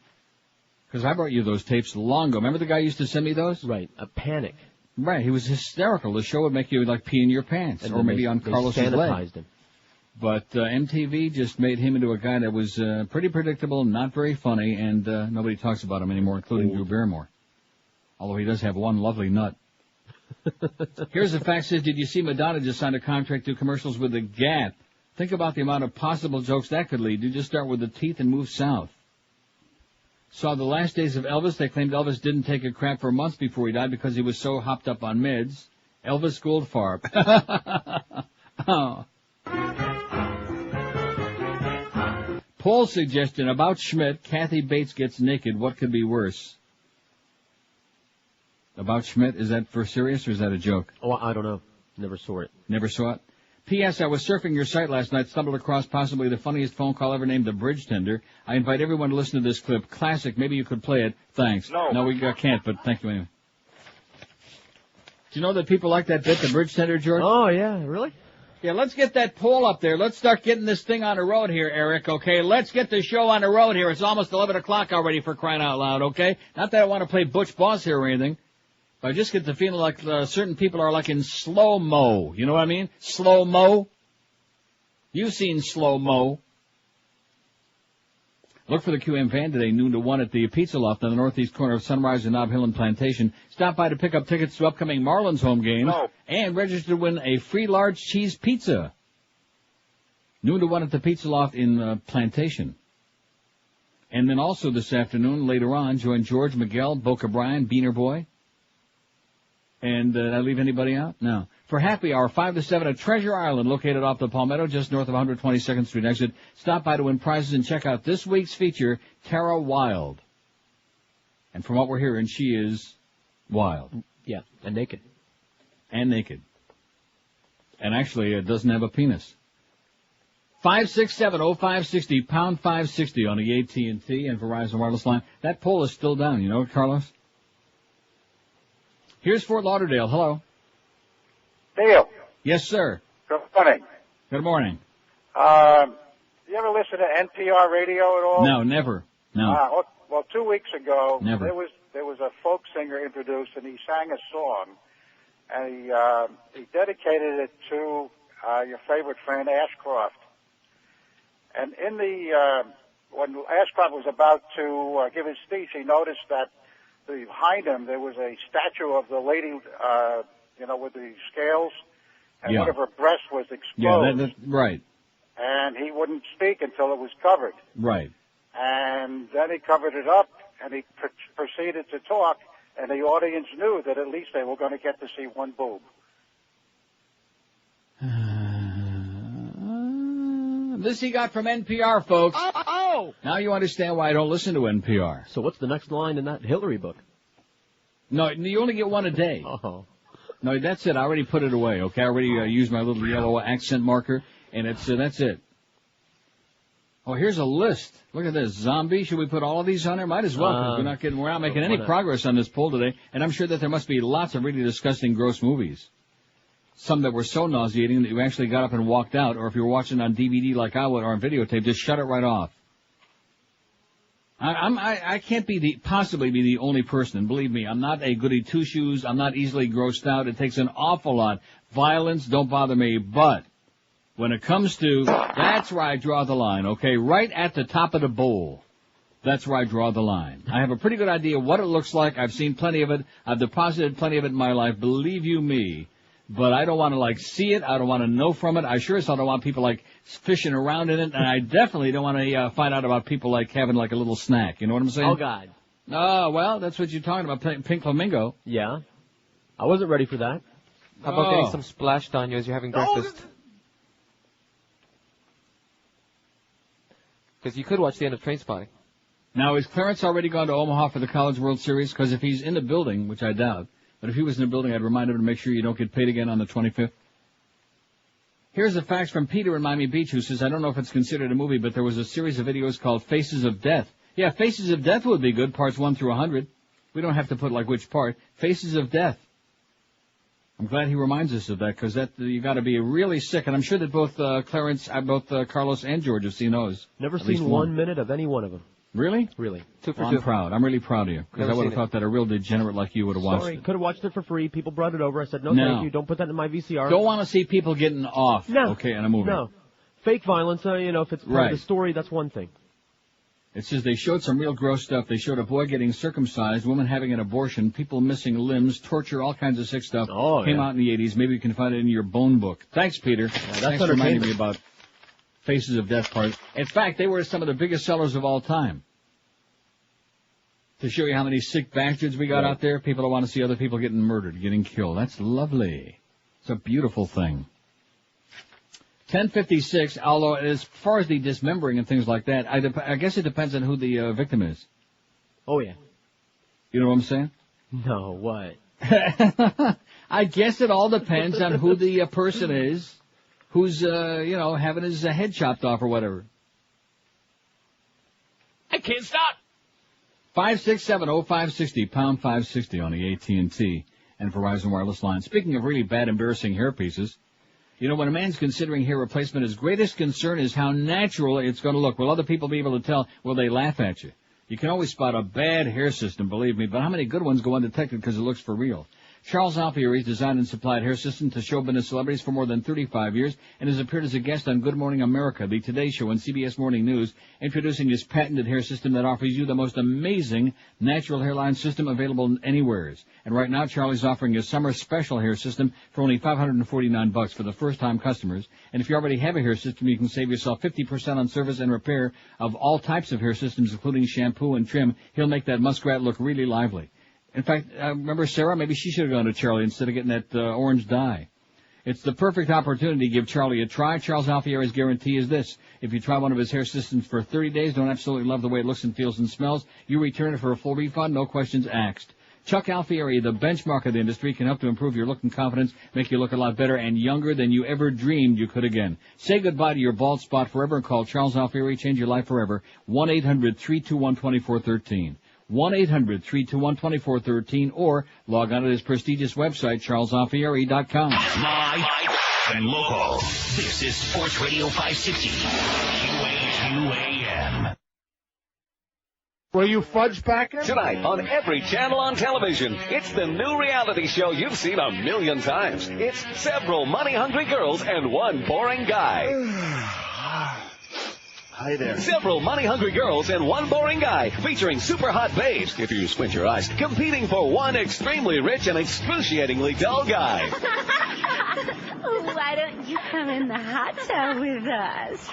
Because I brought you those tapes long ago. Remember the guy used to send me those? Right. A Panic. Right. He was hysterical. The show would make you like pee in your pants, And or maybe on Carlos's leg. sanitized him. But MTV just made him into a guy that was pretty predictable, not very funny, and nobody talks about him anymore, including Drew Barrymore. Although he does have one lovely nut. Here's the fact, says, did you see Madonna just signed a contract to do commercials with the Gap? Think about the amount of possible jokes that could lead. You just start with the teeth and move south. Saw the last days of Elvis. They claimed Elvis didn't take a crap for months before he died because he was so hopped up on meds. Elvis Goldfarb. Oh. Poll suggestion about Schmidt. Kathy Bates gets naked. What could be worse? About Schmidt? Is that for serious or is that a joke? Oh, I don't know. Never saw it. Never saw it? P.S. I was surfing your site last night, stumbled across possibly the funniest phone call ever named the Bridge Tender. I invite everyone to listen to this clip. Classic. Maybe you could play it. Thanks. No, we can't, but thank you anyway. Do you know that people like that bit, the Bridge Tender, George? Oh, yeah. Really? Yeah, let's get that poll up there. Let's start getting this thing on the road here, Eric, okay? Let's get the show on the road here. It's almost 11 o'clock already, for crying out loud, okay? Not that I want to play Butch Boss here or anything. But I just get the feeling like certain people are like in slow-mo. You know what I mean? Slow-mo. You've seen slow-mo. Look for the QM van today, noon to 1 at the Pizza Loft on the northeast corner of Sunrise and Nob Hill and Plantation. Stop by to pick up tickets to upcoming Marlins home games and register to win a free large cheese pizza. Noon to 1 at the Pizza Loft in Plantation. And then also this afternoon, later on, join George, Miguel, Boca Brian, Beaner Boy. And did I leave anybody out? No. For happy hour, 5 to 7 at Treasure Island, located off the Palmetto, just north of 122nd Street exit. Stop by to win prizes and check out this week's feature, Tara Wilde. And from what we're hearing, she is wild. Yeah, and naked. And naked. And actually, it doesn't have a penis. 567-0560, pound 560 on the AT&T and Verizon wireless line. That poll is still down, you know, Carlos? Here's Fort Lauderdale. Hello. Neil. Yes, sir. Good morning. Good morning. You ever listen to NPR radio at all? No, never. No. Well, 2 weeks ago, Never. there was a folk singer introduced, and he sang a song, and he dedicated it to your favorite friend Ashcroft. And in when Ashcroft was about to give his speech, he noticed that behind him there was a statue of the lady, with the scales, and one of her breasts was exposed. Yeah, that's right. And he wouldn't speak until it was covered. Right. And then he covered it up, and he proceeded to talk, and the audience knew that at least they were going to get to see one boob. This he got from NPR, folks. Oh! Now you understand why I don't listen to NPR. So what's the next line in that Hillary book? No, you only get one a day. Oh. No, that's it. I already put it away, okay? I already used my little yellow accent marker, and that's it. Oh, here's a list. Look at this. Zombie. Should we put all of these on there? Might as well, because we're not making any progress on this poll today, and I'm sure that there must be lots of really disgusting, gross movies. Some that were so nauseating that you actually got up and walked out, or if you were watching on DVD like I would, or on videotape, just shut it right off. I can't possibly be the only person, and believe me, I'm not a goody two-shoes, I'm not easily grossed out, it takes an awful lot. Violence, don't bother me, but when it comes to, that's where I draw the line, okay? Right at the top of the bowl. That's where I draw the line. I have a pretty good idea what it looks like, I've seen plenty of it, I've deposited plenty of it in my life, believe you me. But I don't want to, see it. I don't want to know from it. I sure as hell don't want people, fishing around in it. And I definitely don't want to find out about people, having, a little snack. You know what I'm saying? Oh, God. Oh, well, that's what you're talking about, Pink Flamingo. Yeah. I wasn't ready for that. How about getting some splashed on you as you're having breakfast? Because you could watch the end of Trainspotting. Now, is Clarence already gone to Omaha for the College World Series? Because if he's in the building, which I doubt, but if he was in the building, I'd remind him to make sure you don't get paid again on the 25th. Here's a fax from Peter in Miami Beach, who says, I don't know if it's considered a movie, but there was a series of videos called Faces of Death. Yeah, Faces of Death would be good, parts 1 through 100. We don't have to put like which part. Faces of Death. I'm glad he reminds us of that, because that you got to be really sick, and I'm sure that both Carlos and George have seen those. Never seen 1 minute of any one of them. Really? Really. I'm proud. I'm really proud of you, because I would have thought that a real degenerate like you would have watched Sorry, it. could have watched it for free. People brought it over. I said, no, thank you. Don't put that in my VCR. Don't want to see people getting off. No. Okay, in a movie. No. Fake violence, if it's part of the story, that's one thing. It says they showed some real gross stuff. They showed a boy getting circumcised, women having an abortion, people missing limbs, torture, all kinds of sick stuff. Came out in the 80s. Maybe you can find it in your bone book. Thanks, Peter. Thanks for reminding me about Faces of Death part. In fact, they were some of the biggest sellers of all time. To show you how many sick bastards we got out there, people don't want to see other people getting murdered, getting killed. That's lovely. It's a beautiful thing. 10:56, although as far as the dismembering and things like that, I guess it depends on who the victim is. Oh, yeah. You know what I'm saying? No, what? I guess it all depends on who the person is, who's, having his head chopped off or whatever. I can't stop. 5670560, pound 560 on the AT&T and Verizon wireless line. Speaking of really bad, embarrassing hair pieces, when a man's considering hair replacement, his greatest concern is how natural it's going to look. Will other people be able to tell? Will they laugh at you? You can always spot a bad hair system, believe me, but how many good ones go undetected because it looks for real? Charles Alfieri's designed and supplied hair system to show business celebrities for more than 35 years and has appeared as a guest on Good Morning America, the Today Show, and CBS Morning News, introducing his patented hair system that offers you the most amazing natural hairline system available anywhere. And right now, Charlie's offering his summer special hair system for only $549 for the first-time customers. And if you already have a hair system, you can save yourself 50% on service and repair of all types of hair systems, including shampoo and trim. He'll make that muskrat look really lively. In fact, remember Sarah? Maybe she should have gone to Charlie instead of getting that orange dye. It's the perfect opportunity to give Charlie a try. Charles Alfieri's guarantee is this. If you try one of his hair systems for 30 days, don't absolutely love the way it looks and feels and smells, you return it for a full refund, no questions asked. Chuck Alfieri, the benchmark of the industry, can help to improve your look and confidence, make you look a lot better and younger than you ever dreamed you could again. Say goodbye to your bald spot forever and call Charles Alfieri. Change your life forever. 1-800-321-2413. 1-800-321-2413 or log on to his prestigious website, charlesalfieri.com. Live and local. This is Sports Radio 560. QAM. Were you fudge packer? Tonight on every channel on television, it's the new reality show you've seen a million times. It's several money-hungry girls and one boring guy. Hi there. Several money-hungry girls and one boring guy, featuring super hot babes, if you squint your eyes, competing for one extremely rich and excruciatingly dull guy. Why don't you come in the hot tub with us?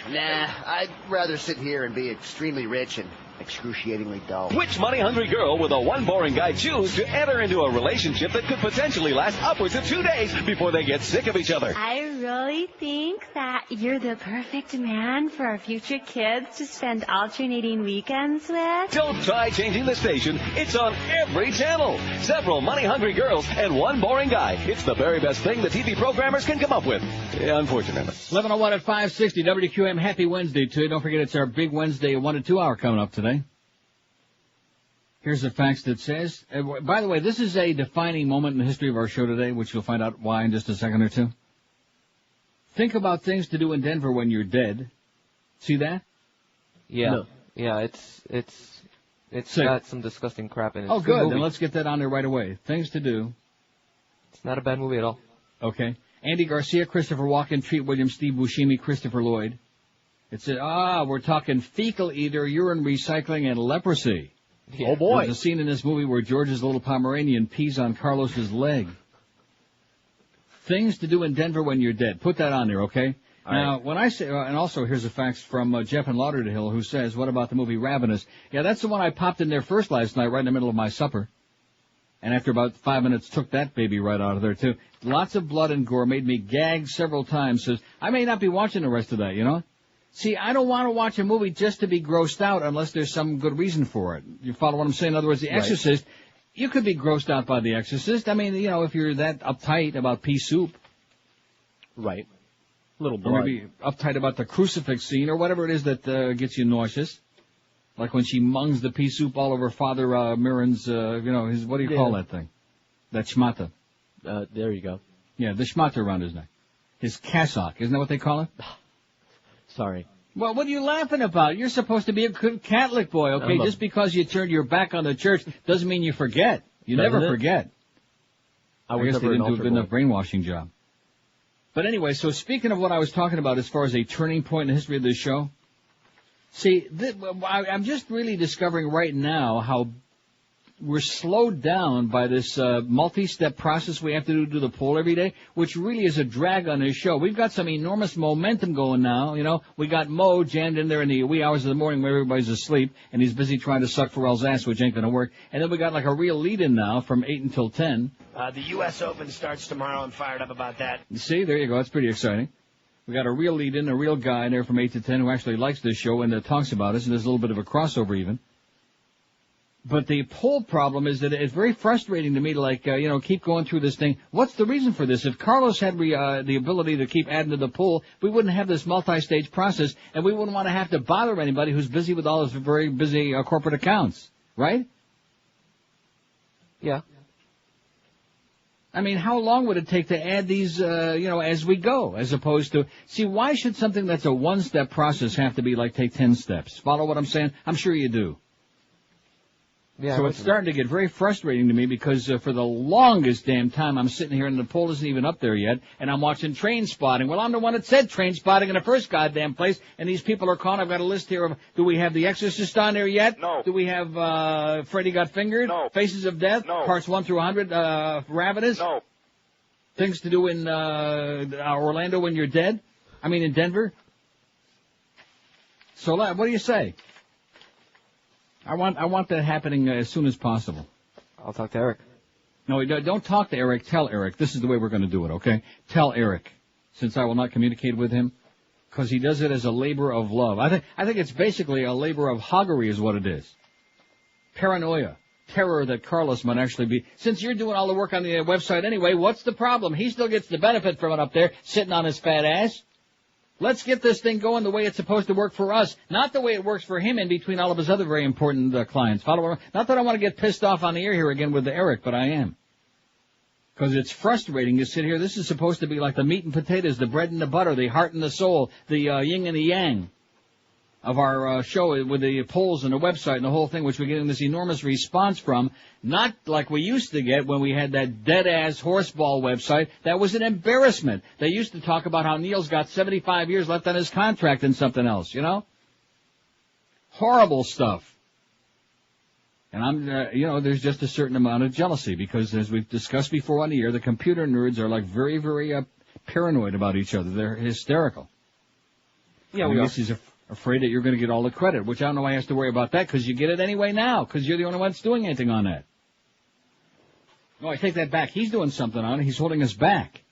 Nah, I'd rather sit here and be extremely rich and excruciatingly dull. Which money-hungry girl will the one boring guy choose to enter into a relationship that could potentially last upwards of 2 days before they get sick of each other? I really think that you're the perfect man for our future kids to spend alternating weekends with. Don't try changing the station. It's on every channel. Several money-hungry girls and one boring guy. It's the very best thing the TV programmers can come up with. Unfortunately. 11:01 at 560 WQM. Happy Wednesday to you. Don't forget it's our big Wednesday 1 to 2 hour coming up today. Here's the facts that says, by the way, this is a defining moment in the history of our show today, which you'll find out why in just a second or two. Think about things to do in Denver when you're dead. See that? Yeah. No. Yeah, it's Sick. got some disgusting crap in it. Oh, It's a good. movie. Then let's get that on there right away. Things to do. It's not a bad movie at all. Okay. Andy Garcia, Christopher Walken, Treat Williams, Steve Buscemi, Christopher Lloyd. It said, we're talking fecal eater, urine recycling, and leprosy. Yeah. Oh, boy. There's a scene in this movie where George's little Pomeranian pees on Carlos's leg. Things to do in Denver when you're dead. Put that on there, okay? All now, right. when I say, and also here's a fax from Jeff in Lauderdale who says, what about the movie Ravenous? Yeah, that's the one I popped in there first last night, right in the middle of my supper. And after about 5 minutes, took that baby right out of there, too. Lots of blood and gore, made me gag several times. Says, I may not be watching the rest of that, you know? See, I don't want to watch a movie just to be grossed out unless there's some good reason for it. You follow what I'm saying? In other words, The Exorcist, you could be grossed out by The Exorcist. I mean, you know, if you're that uptight about pea soup. Right. Little Or blood. maybe uptight about the crucifix scene or whatever it is that gets you nauseous. Like when she mungs the pea soup all over Father Mirren's, his, what do you call that thing? That schmata. There you go. Yeah, the schmata around his neck. His cassock, isn't that what they call it? Sorry. Well, what are you laughing about? You're supposed to be a good Catholic boy, okay? Just because you turned your back on the church doesn't mean you forget. You never forget. I guess they didn't do a good enough brainwashing job. But anyway, so speaking of what I was talking about as far as a turning point in the history of this show, see, I'm just really discovering right now how we're slowed down by this multi-step process we have to do the poll every day, which really is a drag on this show. We've got some enormous momentum going now, you know. We got Mo jammed in there in the wee hours of the morning where everybody's asleep, and he's busy trying to suck Pharrell's ass, which ain't going to work. And then we got like a real lead-in now from 8 until 10. The U.S. Open starts tomorrow. I'm fired up about that. You see, there you go. That's pretty exciting. We got a real lead-in, a real guy there from 8 to 10 who actually likes this show and talks about us, and there's a little bit of a crossover even. But the poll problem is that it's very frustrating to me to, keep going through this thing. What's the reason for this? If Carlos had the ability to keep adding to the poll, we wouldn't have this multi-stage process, and we wouldn't want to have to bother anybody who's busy with all his very busy corporate accounts, right? Yeah. I mean, how long would it take to add these, as we go, as opposed to... See, why should something that's a one-step process have to be take 10 steps? Follow what I'm saying? I'm sure you do. Yeah, so it's starting to get very frustrating to me because for the longest damn time I'm sitting here and the poll isn't even up there yet, and I'm watching Trainspotting. Well, I'm the one that said Trainspotting in the first goddamn place, and these people are calling. I've got a list here of, do we have The Exorcist on there yet? No. Do we have Freddy Got Fingered? No. Faces of Death? No. Parts 1 through 100? Ravenous? No. Things to do in Orlando when you're dead? I mean in Denver? So what do you say? I want that happening as soon as possible. I'll talk to Eric. No, don't talk to Eric. Tell Eric. This is the way we're going to do it, okay? Tell Eric, since I will not communicate with him, because he does it as a labor of love. I think it's basically a labor of hoggery is what it is. Paranoia. Terror that Carlos might actually be. Since you're doing all the work on the website anyway, what's the problem? He still gets the benefit from it up there, sitting on his fat ass. Let's get this thing going the way it's supposed to work for us, not the way it works for him in between all of his other very important clients. Not that I want to get pissed off on the air here again with Eric, but I am. Because it's frustrating to sit here. This is supposed to be like the meat and potatoes, the bread and the butter, the heart and the soul, the yin and the yang of our show with the polls and the website and the whole thing, which we're getting this enormous response from, not like we used to get when we had that dead-ass horseball website. That was an embarrassment. They used to talk about how Neil's got 75 years left on his contract and something else, you know? Horrible stuff. And I'm, there's just a certain amount of jealousy because, as we've discussed before on the air, the computer nerds are very, very paranoid about each other. They're hysterical. Yeah, we are. He's afraid that you're going to get all the credit, which I don't know why he has to worry about that, because you get it anyway now, because you're the only one that's doing anything on that. No, I take that back. He's doing something on it. He's holding us back.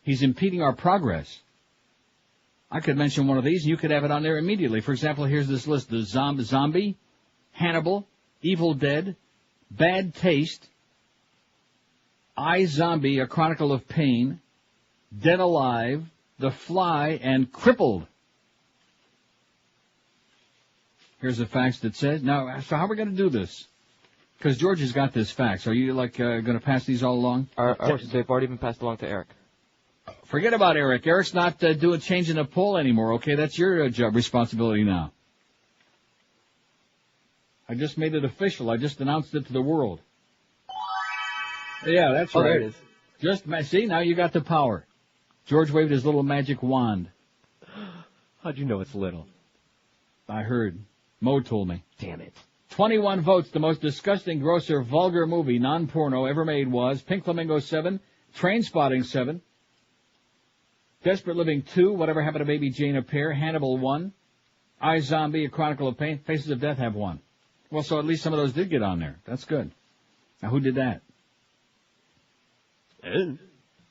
He's impeding our progress. I could mention one of these, and you could have it on there immediately. For example, here's this list. The Zombie, Hannibal, Evil Dead, Bad Taste, iZombie, A Chronicle of Pain, Dead Alive, The Fly, and Crippled. Here's the fax that says, now, so how are we going to do this? Because George has got this fax. Are you, going to pass these all along? They've already been passed along to Eric. Forget about Eric. Eric's not changing the poll anymore, okay? That's your job responsibility now. I just made it official. I just announced it to the world. Yeah, that's right. There it is. See, now you got the power. George waved his little magic wand. How'd you know it's little? I heard. Mo told me. Damn it. 21 votes. The most disgusting, grosser, vulgar movie, non-porno, ever made was Pink Flamingos 7, Trainspotting 7, Desperate Living 2, Whatever Happened to Baby Jane a pair, Hannibal 1, iZombie, A Chronicle of Pain, Faces of Death have 1. Well, so at least some of those did get on there. That's good. Now, who did that?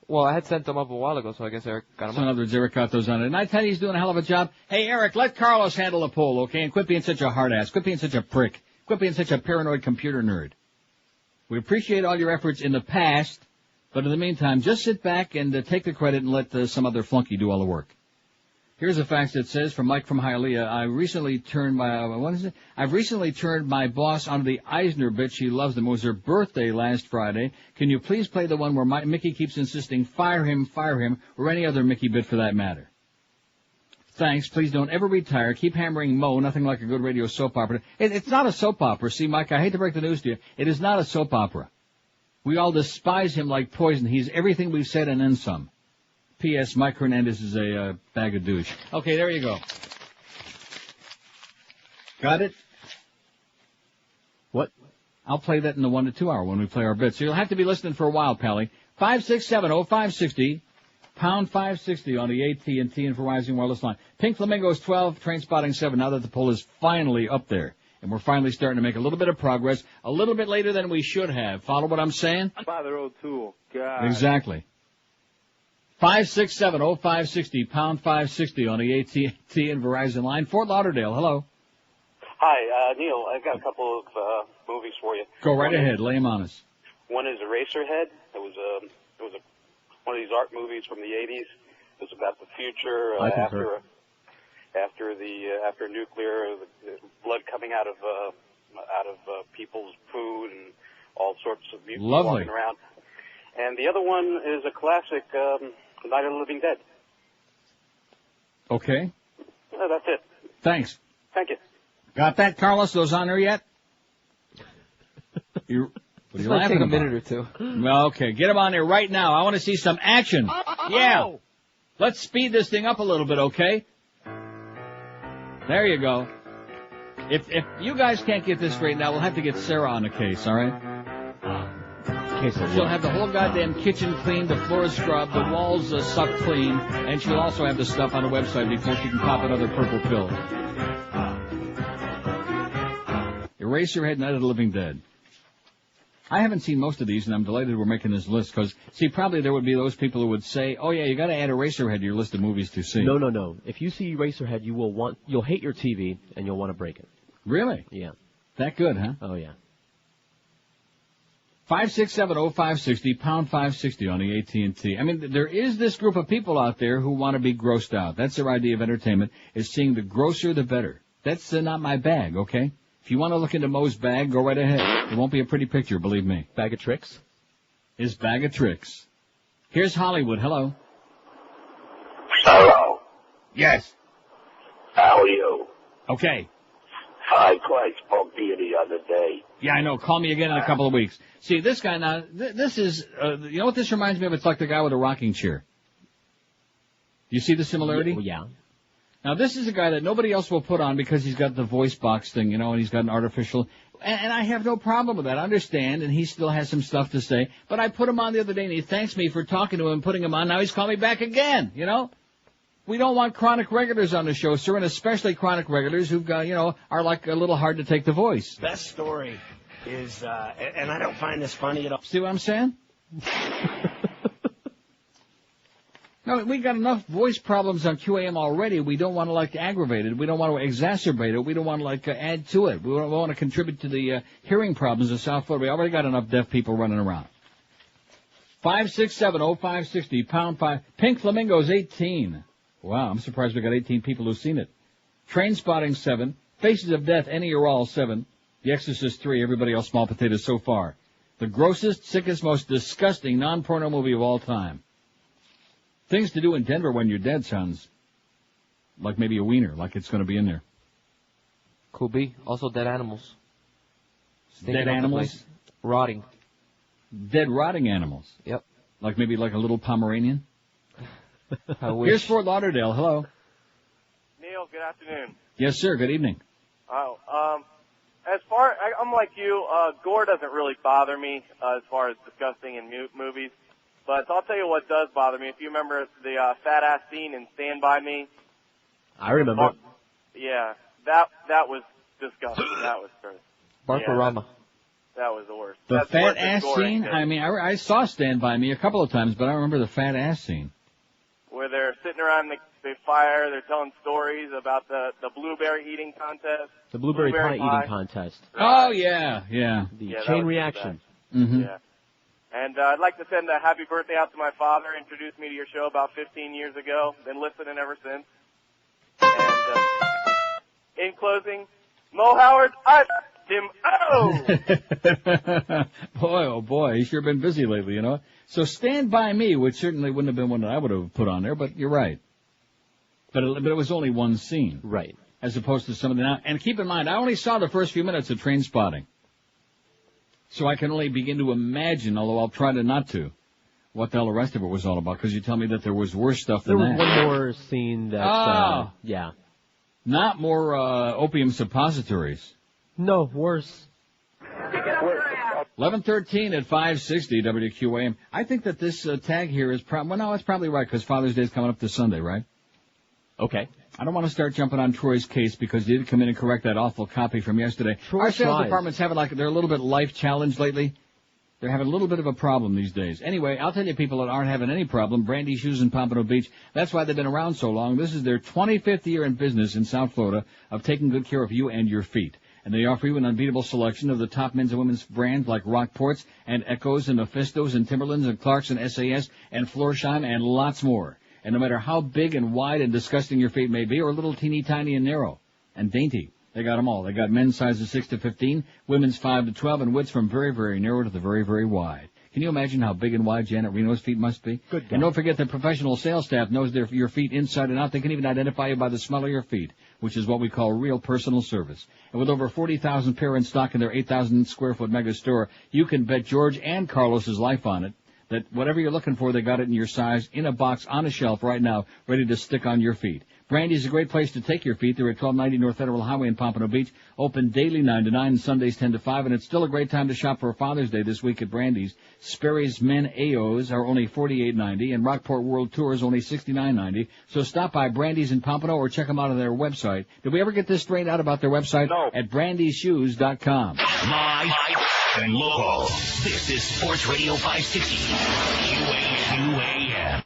Well, I had sent them up a while ago, so I guess Eric got them So in other words, Eric got those on it. And I tell you, he's doing a hell of a job. Hey, Eric, let Carlos handle the poll, okay? And quit being such a hard ass. Quit being such a prick. Quit being such a paranoid computer nerd. We appreciate all your efforts in the past, but in the meantime, just sit back and take the credit and let some other flunky do all the work. Here's a fax that says from Mike from Hialeah, I've recently turned my boss onto the Eisner bit. She loves them. It was her birthday last Friday. Can you please play the one where Mickey keeps insisting, fire him, or any other Mickey bit for that matter? Thanks. Please don't ever retire. Keep hammering Mo. Nothing like a good radio soap opera. It's not a soap opera. See, Mike, I hate to break the news to you. It is not a soap opera. We all despise him like poison. He's everything we've said and then some. P.S. Mike Hernandez is a bag of douche. Okay, there you go. Got it? What? I'll play that in the 1 to 2 hour when we play our bits. So you'll have to be listening for a while, Pally. 567-0560, pound 560 on the AT&T and Verizon wireless line. Pink Flamingos 12, Trainspotting 7, now that the poll is finally up there. And we're finally starting to make a little bit of progress, a little bit later than we should have. Follow what I'm saying? Father O'Toole. God. Exactly. 567-0560, pound 560 on the AT&T and Verizon line. Fort Lauderdale, hello. Hi, Neil. I've got a couple of movies for you. Go right ahead. Lay them on us. One is Eraserhead. It was one of these art movies from the 80s. It was about the future after nuclear, the blood coming out of people's food and all sorts of mutants walking around. And the other one is a classic, Night of the Living Dead. Okay. That's it. Thanks. Thank you. Got that, Carlos? Those on there yet? What are you laughing take a about? minute or two. Okay, get them on there right now. I want to see some action. Yeah. Let's speed this thing up a little bit, okay? There you go. If you guys can't get this straightened out, we'll have to get Sarah on the case, all right? She'll have the whole goddamn kitchen cleaned, the floors scrubbed, the walls sucked clean, and she'll also have the stuff on the website before she can pop another purple pill. Eraserhead, Night of the Living Dead. I haven't seen most of these, and I'm delighted we're making this list, because, see, probably there would be those people who would say, oh, yeah, you got to add Eraserhead to your list of movies to see. No. If you see Eraserhead, you'll hate your TV, and you'll want to break it. Really? Yeah. That good, huh? Oh, yeah. 567-0560, pound 560 on the AT&T. I mean, there is this group of people out there who want to be grossed out. That's their idea of entertainment, is seeing the grosser the better. That's not my bag, okay? If you want to look into Mo's bag, go right ahead. It won't be a pretty picture, believe me. Bag of tricks? His bag of tricks. Here's Hollywood. Hello. Hello. Yes. How are you? Okay. I quite spoke to you the other day. Yeah, I know. Call me again in a couple of weeks. See, this guy now, this is, you know what this reminds me of? It's like the guy with a rocking chair. You see the similarity? Yeah. Now, this is a guy that nobody else will put on because he's got the voice box thing, you know, and he's got an artificial, and I have no problem with that. I understand, and he still has some stuff to say, but I put him on the other day, and he thanks me for talking to him and putting him on. Now he's calling me back again, you know? We don't want chronic regulars on the show, sir, and especially chronic regulars who've got, you know, are like a little hard to take the voice. Best story is, and I don't find this funny at all. See what I'm saying? No, we got enough voice problems on QAM already. We don't want to, like, aggravate it. We don't want to exacerbate it. We don't want to, like, add to it. We don't want to contribute to the hearing problems of South Florida. We already got enough deaf people running around. 567-0560, pound 5. Pink Flamingos, 18. Wow, I'm surprised we got 18 people who've seen it. Trainspotting, 7. Faces of Death, any or all, 7. The Exorcist, 3. Everybody else small potatoes so far. The grossest, sickest, most disgusting non-porno movie of all time. Things to do in Denver when you're dead sounds like maybe a wiener, like it's going to be in there. Could be. Also dead animals. Dead animals? Rotting. Dead rotting animals? Yep. Like maybe like a little Pomeranian? I wish. Here's Fort Lauderdale. Hello. Neil, good afternoon. Yes, sir. Good evening. I'm like you, gore doesn't really bother me as far as disgusting in movies. But I'll tell you what does bother me. If you remember the fat ass scene in Stand By Me. I remember. Yeah, that was disgusting. That was gross. Barbarama. That was the worst. The That's fat worse than ass goring, scene? I mean, I saw Stand By Me a couple of times, but I don't remember the fat ass scene. Where they're sitting around the fire, they're telling stories about the blueberry eating contest. The blueberry pie eating contest. Oh, yeah. The chain reaction. Mm-hmm. Yeah. And I'd like to send a happy birthday out to my father. Introduced me to your show about 15 years ago. Been listening ever since. In closing, Mo Howard, I him. Oh! Boy, oh boy, he's sure been busy lately, you know. So Stand By Me, which certainly wouldn't have been one that I would have put on there, but you're right. But it was only one scene. Right. As opposed to some of the... And keep in mind, I only saw the first few minutes of Trainspotting. So I can only begin to imagine, although I'll try to not to, what the hell the rest of it was all about, because you tell me that there was worse stuff than that. There was one more scene that, yeah. Not more opium suppositories. No, worse. 11:13 at 560 WQAM. I think that this tag here is well, no, it's probably right, because Father's Day is coming up this Sunday, right? Okay. I don't want to start jumping on Troy's case because he did come in and correct that awful copy from yesterday. Our sales department's having they're a little bit life challenged lately. They're having a little bit of a problem these days. Anyway, I'll tell you people that aren't having any problem. Brandy Shoes in Pompano Beach. That's why they've been around so long. This is their 25th year in business in South Florida of taking good care of you and your feet. And they offer you an unbeatable selection of the top men's and women's brands like Rockports and Echoes and Mephistos and Timberlands and Clarks and SAS and Florsheim and lots more. And no matter how big and wide and disgusting your feet may be, or little teeny tiny and narrow and dainty, they got them all. They got men's sizes 6 to 15, women's 5 to 12, and widths from very, very narrow to the very, very wide. Can you imagine how big and wide Janet Reno's feet must be? Good God. And don't forget that professional sales staff knows your feet inside and out. They can even identify you by the smell of your feet, which is what we call real personal service. And with over 40,000 pair in stock in their 8,000 square foot mega store, you can bet George and Carlos's life on it that whatever you're looking for, they got it in your size, in a box, on a shelf right now, ready to stick on your feet. Brandy's a great place to take your feet. They're at 1290 North Federal Highway in Pompano Beach, open daily 9 to 9 and Sundays 10 to 5, and it's still a great time to shop for Father's Day this week at Brandy's. Sperry's Men AOs are only $48.90, and Rockport World Tour is only $69.90. So stop by Brandy's in Pompano or check them out on their website. Did we ever get this straightened out about their website? No. At brandyshoes.com. Live and local. This is Sports Radio 560. QAM.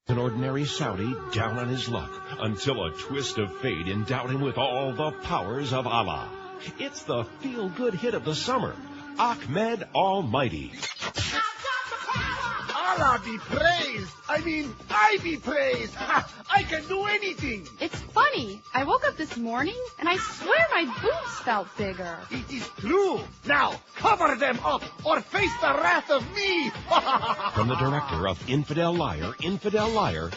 An ordinary Saudi down on his luck until a twist of fate endowed him with all the powers of Allah. It's the feel-good hit of the summer, Ahmed Almighty. Allah be praised. I be praised. I can do anything. It's funny. I woke up this morning, and I swear my boobs felt bigger. It is true. Now, cover them up or face the wrath of me. From the director of Infidel Liar,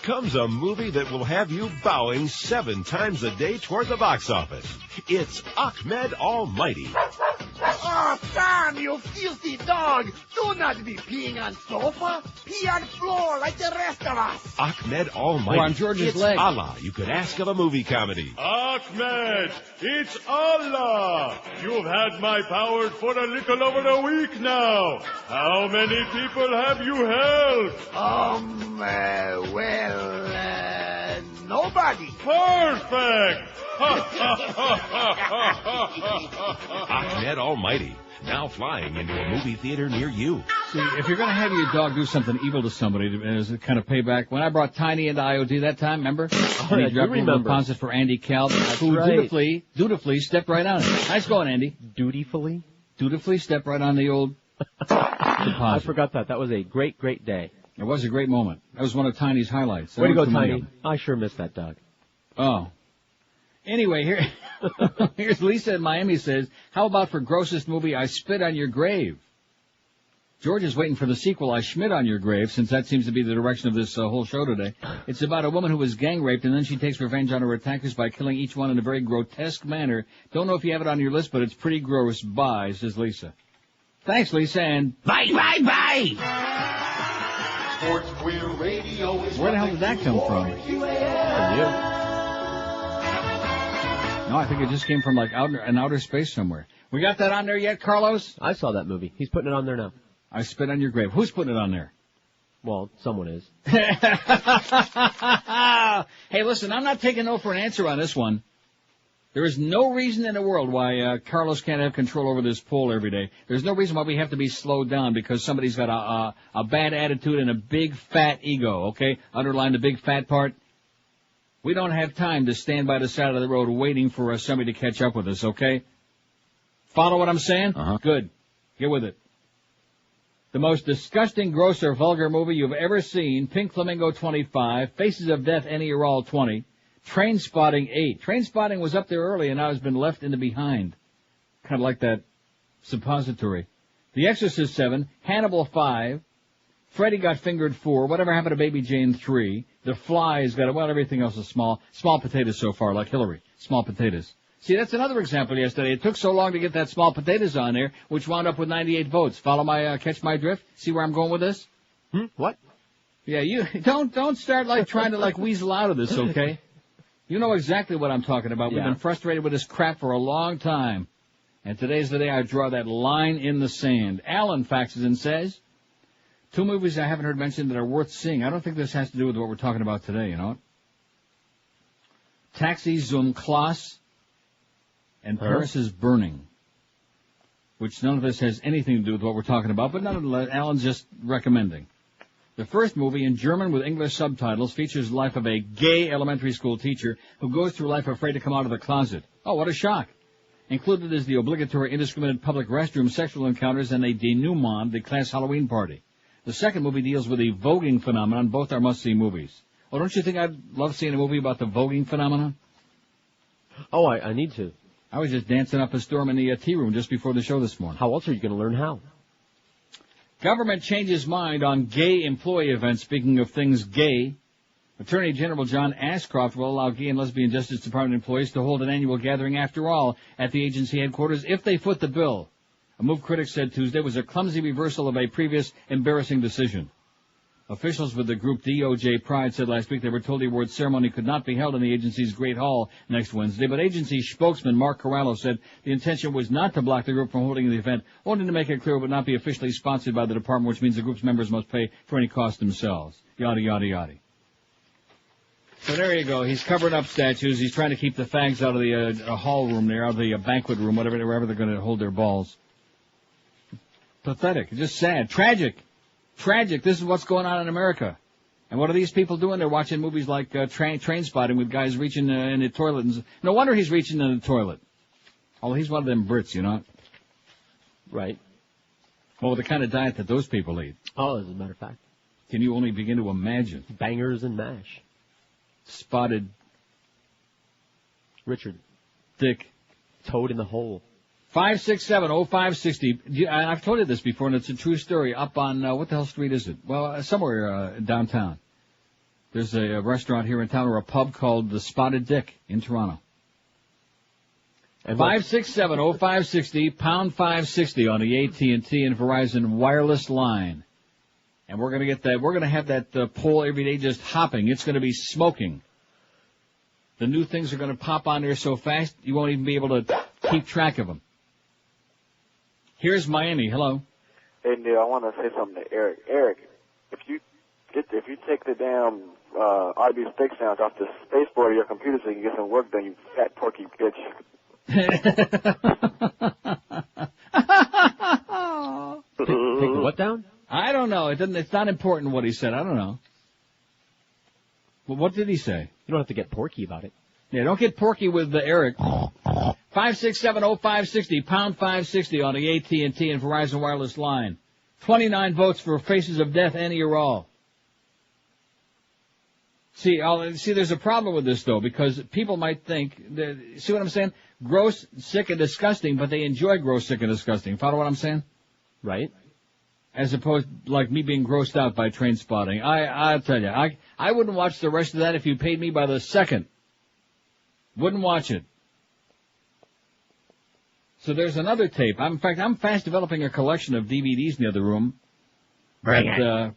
comes a movie that will have you bowing 7 times a day toward the box office. It's Ahmed Almighty. Oh, damn, you filthy dog. Do not be peeing on sofa. Pee on floor like the rest of us. Ahmed Almighty. Or on George's it's leg. Allah you could ask of a movie comedy. Ahmed, it's Allah. You've had my powers for a little over a week now. How many people have you helped? Nobody. Perfect. Ahmed Almighty, now flying into a movie theater near you. See, if you're going to have your dog do something evil to somebody as a kind of payback, when I brought Tiny into IOD that time, remember? Oh, yeah, he dropped little deposit for Andy Calp, who right. dutifully stepped right on it. Nice going, Andy. Dutifully? Dutifully stepped right on the old deposit. I forgot that. That was a great, great day. It was a great moment. That was one of Tiny's highlights. Way to go, Tiny. I sure miss that dog. Oh. Anyway, here's Lisa in Miami says, how about for grossest movie, I Spit on Your Grave? George is waiting for the sequel, I Schmit on Your Grave, since that seems to be the direction of this whole show today. It's about a woman who was gang raped, and then she takes revenge on her attackers by killing each one in a very grotesque manner. Don't know if you have it on your list, but it's pretty gross. Bye, says Lisa. Thanks, Lisa, and bye. Sports Queer Radio is where the hell did that come from? No, I think it just came from like an outer space somewhere. We got that on there yet, Carlos? I saw that movie. He's putting it on there now. I Spit on Your Grave. Who's putting it on there? Well, someone is. Hey, listen, I'm not taking no for an answer on this one. There is no reason in the world why Carlos can't have control over this poll every day. There's no reason why we have to be slowed down because somebody's got a bad attitude and a big fat ego, okay? Underline the big fat part. We don't have time to stand by the side of the road waiting for somebody to catch up with us, okay? Follow what I'm saying? Good. Get with it. The most disgusting, gross, or vulgar movie you've ever seen, Pink Flamingo 25, Faces of Death, Any or All 20, Trainspotting 8. Trainspotting was up there early and now has been left in the behind. Kind of like that suppository. The Exorcist 7. Hannibal 5. Freddy Got Fingered 4. Whatever Happened to Baby Jane 3. The Fly's got, well, everything else is small. Small potatoes so far, like Hillary. Small potatoes. See, that's another example yesterday. It took so long to get that small potatoes on there, which wound up with 98 votes. Follow my, catch my drift? See where I'm going with this? What? Yeah, you, don't start like trying to like weasel out of this, okay? You know exactly what I'm talking about. We've been frustrated with this crap for a long time. And today's the day I draw that line in the sand. Alan faxes and says, 2 movies I haven't heard mentioned that are worth seeing. I don't think this has to do with what we're talking about today, you know? Taxi zum Klaus and Paris is Burning, which none of this has anything to do with what we're talking about, but nonetheless, Alan's just recommending. The first movie, in German with English subtitles, features the life of a gay elementary school teacher who goes through life afraid to come out of the closet. Oh, what a shock. Included is the obligatory indiscriminate public restroom sexual encounters and a denouement, the class Halloween party. The second movie deals with the voguing phenomenon. Both are must-see movies. Oh, don't you think I'd love seeing a movie about the voguing phenomenon? Oh, I need to. I was just dancing up a storm in the tea room just before the show this morning. How else are you going to learn how? Government changes mind on gay employee events. Speaking of things gay, Attorney General John Ashcroft will allow gay and lesbian Justice Department employees to hold an annual gathering after all at the agency headquarters if they foot the bill. A move critics said Tuesday was a clumsy reversal of a previous embarrassing decision. Officials with the group DOJ Pride said last week they were told the award ceremony could not be held in the agency's Great Hall next Wednesday, but agency spokesman Mark Corallo said the intention was not to block the group from holding the event, only to make it clear it would not be officially sponsored by the department, which means the group's members must pay for any cost themselves. Yada, yada, yada. So there you go. He's covering up statues. He's trying to keep the fags out of the hall room there, out of the banquet room, wherever they're going to hold their balls. Pathetic. Just sad. Tragic. Tragic. This is what's going on in America. And what are these people doing? They're watching movies like Trainspotting with guys reaching in the toilet. No wonder he's reaching in the toilet. Oh, he's one of them Brits, you know. Right. Well, the kind of diet that those people eat. Oh, as a matter of fact. Can you only begin to imagine? Bangers and mash. Spotted. Richard. Dick. Toad in the hole. 567-0560. I've told you this before, and it's a true story. Up on, what the hell street is it? Well, somewhere downtown. There's a restaurant here in town, or a pub called the Spotted Dick in Toronto. 567-0560, pound 560 on the AT&T and Verizon wireless line. And we're going to get that, we're going to have that poll every day just hopping. It's going to be smoking. The new things are going to pop on there so fast, you won't even be able to keep track of them. Here's Miami. Hello. Hey Neil, I want to say something to Eric. Eric, if you take the damn RB steak sandwich off the spacebar of your computer so you can get some work done, you fat porky bitch. Take the what down? I don't know. It's not important what he said. I don't know. Well, what did he say? You don't have to get porky about it. Yeah, don't get porky with Eric. 567-0560, pound 560 on the AT&T and Verizon wireless line. 29 votes for Faces of Death, any or all. See, there's a problem with this, though, because people might think, see what I'm saying? Gross, sick, and disgusting, but they enjoy gross, sick, and disgusting. Follow what I'm saying? Right. As opposed, like me being grossed out by Trainspotting. I'll tell you, I wouldn't watch the rest of that if you paid me by the second. Wouldn't watch it. So there's another tape. In fact, I'm fast developing a collection of DVDs in the other room. Bring it.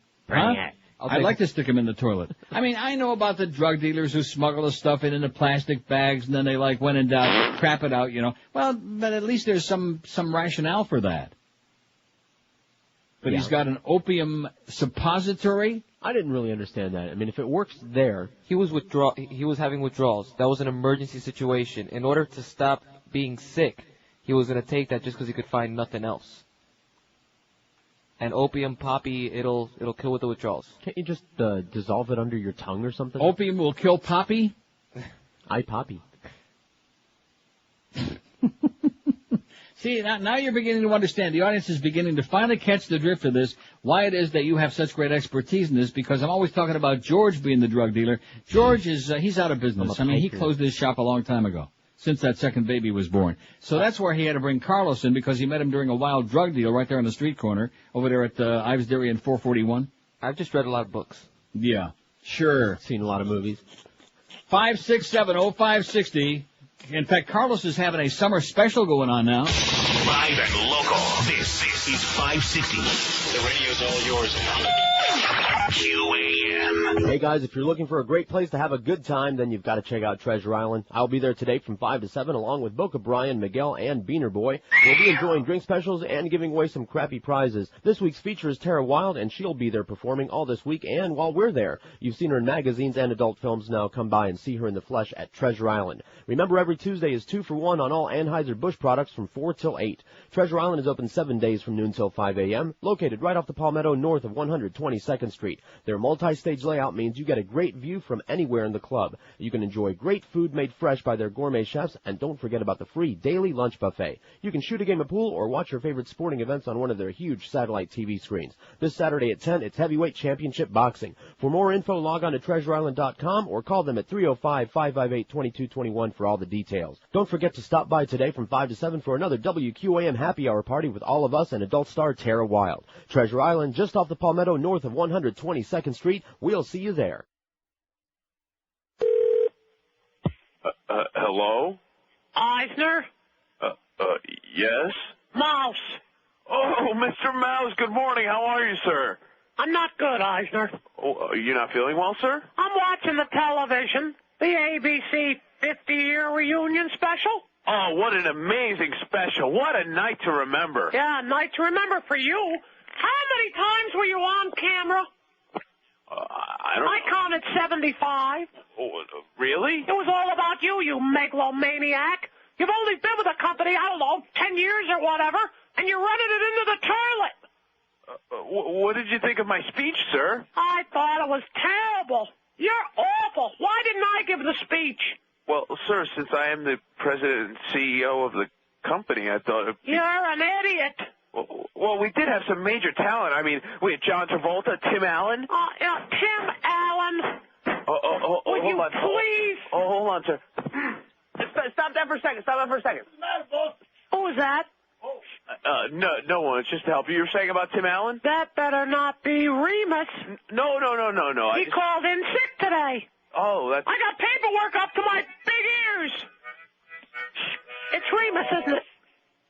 I'd like to stick them in the toilet. I mean, I know about the drug dealers who smuggle the stuff into plastic bags and then they when in doubt, crap it out, you know. Well, but at least there's some rationale for that. But he's got an opium suppository? I didn't really understand that. I mean, if it works there. He was having withdrawals. That was an emergency situation. In order to stop being sick, he was going to take that just because he could find nothing else. And opium, poppy, it'll kill with the withdrawals. Can't you just dissolve it under your tongue or something? Opium will kill poppy? I poppy. See, now you're beginning to understand. The audience is beginning to finally catch the drift of this, why it is that you have such great expertise in this, because I'm always talking about George being the drug dealer. George is, he's out of business. I mean, he closed his shop a long time ago, since that second baby was born. So that's where he had to bring Carlos in, because he met him during a wild drug deal right there on the street corner, over there at Ives Dairy and 441. I've just read a lot of books. Yeah, sure. Seen a lot of movies. 567-0560. In fact, Carlos is having a summer special going on now. Live and local. This is 560. The radio's all yours now. QAM. Hey guys, if you're looking for a great place to have a good time, then you've got to check out Treasure Island. I'll be there today from 5 to 7 along with Boca Brian, Miguel, and Beaner Boy. We'll be enjoying drink specials and giving away some crappy prizes. This week's feature is Tara Wilde, and she'll be there performing all this week and while we're there. You've seen her in magazines and adult films. Now come by and see her in the flesh at Treasure Island. Remember, every Tuesday is 2 for 1 on all Anheuser-Busch products from 4 till 8. Treasure Island is open 7 days from noon till 5 a.m., located right off the Palmetto north of 122nd Street. Their multi-stage layout means you get a great view from anywhere in the club. You can enjoy great food made fresh by their gourmet chefs, and don't forget about the free daily lunch buffet. You can shoot a game of pool or watch your favorite sporting events on one of their huge satellite TV screens. This Saturday at 10, it's Heavyweight Championship Boxing. For more info, log on to TreasureIsland.com or call them at 305-558-2221 for all the details. Don't forget to stop by today from 5 to 7 for another WQAM happy hour party with all of us and adult star Tara Wilde. Treasure Island, just off the Palmetto north of 122nd Street. We'll see you there. Hello? Eisner? Yes? Mouse. Oh, Mr. Mouse, good morning. How are you, sir? I'm not good, Eisner. Oh, you're not feeling well, sir? I'm watching the television, the ABC 50-year reunion special. Oh, what an amazing special. What a night to remember. Yeah, a night to remember for you. How many times were you on camera? I counted 75. Oh, really? It was all about you, you megalomaniac. You've only been with the company, I don't know, 10 years or whatever, and you're running it into the toilet. What did you think of my speech, sir? I thought it was terrible. You're awful. Why didn't I give the speech? Well, sir, since I am the president and CEO of the company, I thought it'd be... You're an idiot. Well, we did have some major talent. I mean, we had John Travolta, Tim Allen. Tim Allen. Would you please? Hold on, sir. Stop that for a second. Who was that? No one. It's just to help you. You were saying about Tim Allen? That better not be Remus. No. He called in sick today. Oh, that's... I got paperwork up to my big ears. It's Remus, isn't it?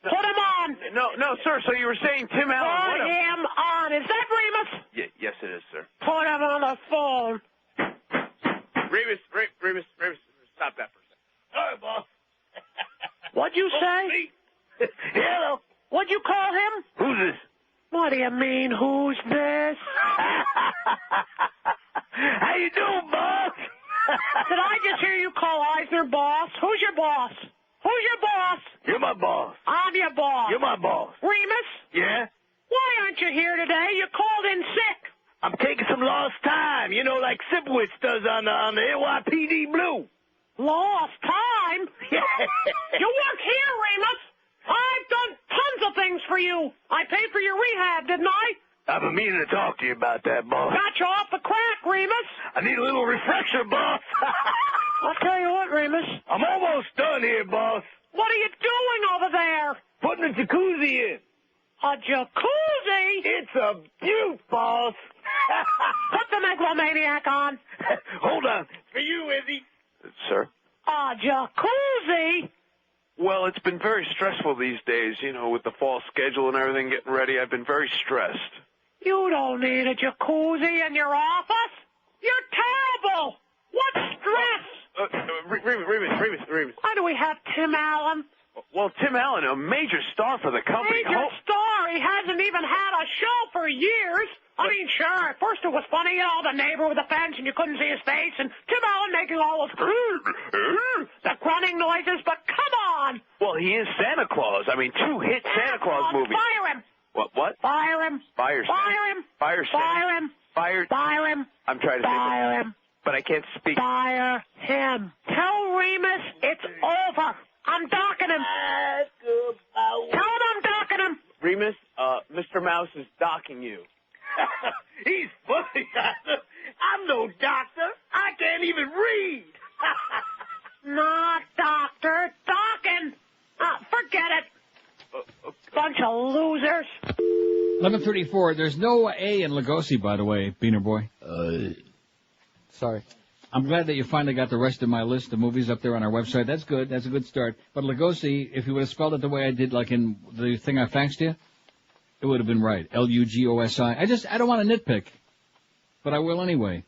Put him on. No, sir. So you were saying Tim Allen. Put him on. Is that Remus? Yes, it is, sir. Put him on the phone. Remus, stop that for a second. Sorry, boss. What'd you say? Hello. What'd you call him? Who's this? What do you mean, who's this? How you doing, boss? Did I just hear you call Eisner boss? Who's your boss? Who's your boss? You're my boss. I'm your boss. You're my boss. Remus? Yeah? Why aren't you here today? You called in sick. I'm taking some lost time, like Sipowicz does on the NYPD Blue. Lost time? Yeah. You work here, Remus. I've done tons of things for you. I paid for your rehab, didn't I? I've been meaning to talk to you about that, boss. Got you off the crack, Remus. I need a little refresher, boss. I'll tell you what, Remus. I'm almost done here, boss. What are you doing over there? Putting a jacuzzi in. A jacuzzi? It's a beaut, boss. Put the megalomaniac on. Hold on. For you, Izzy. Sir? A jacuzzi? Well, it's been very stressful these days, with the fall schedule and everything getting ready. I've been very stressed. You don't need a jacuzzi in your office. You're terrible. What stress? Remus. Why do we have Tim Allen? Well, Tim Allen, a major star for the company. Major star? He hasn't even had a show for years. I mean, sure, at first it was funny, the neighbor with the fence and you couldn't see his face, and Tim Allen making all those the grunting noises, but come on! Well, he is Santa Claus. I mean, 2 hit Santa Claus movies. Fire him! What? Fire him! Fire him! Fire him! Fire him! I'm trying to fire him! But I can't speak. Fire him! Tell Remus it's over! I'm docking him! Tell Remus, Mr. Mouse is docking you. He's funny. I'm no doctor. I can't even read. Not doctor, docking. Forget it. Bunch of losers. 11:34. There's no A in Lugosi, by the way, Beaner Boy. Sorry. I'm glad that you finally got the rest of my list of movies up there on our website. That's good. That's a good start. But Lugosi, if you would have spelled it the way I did, like in the thing I faxed you, it would have been right. Lugosi. I don't want to nitpick, but I will anyway.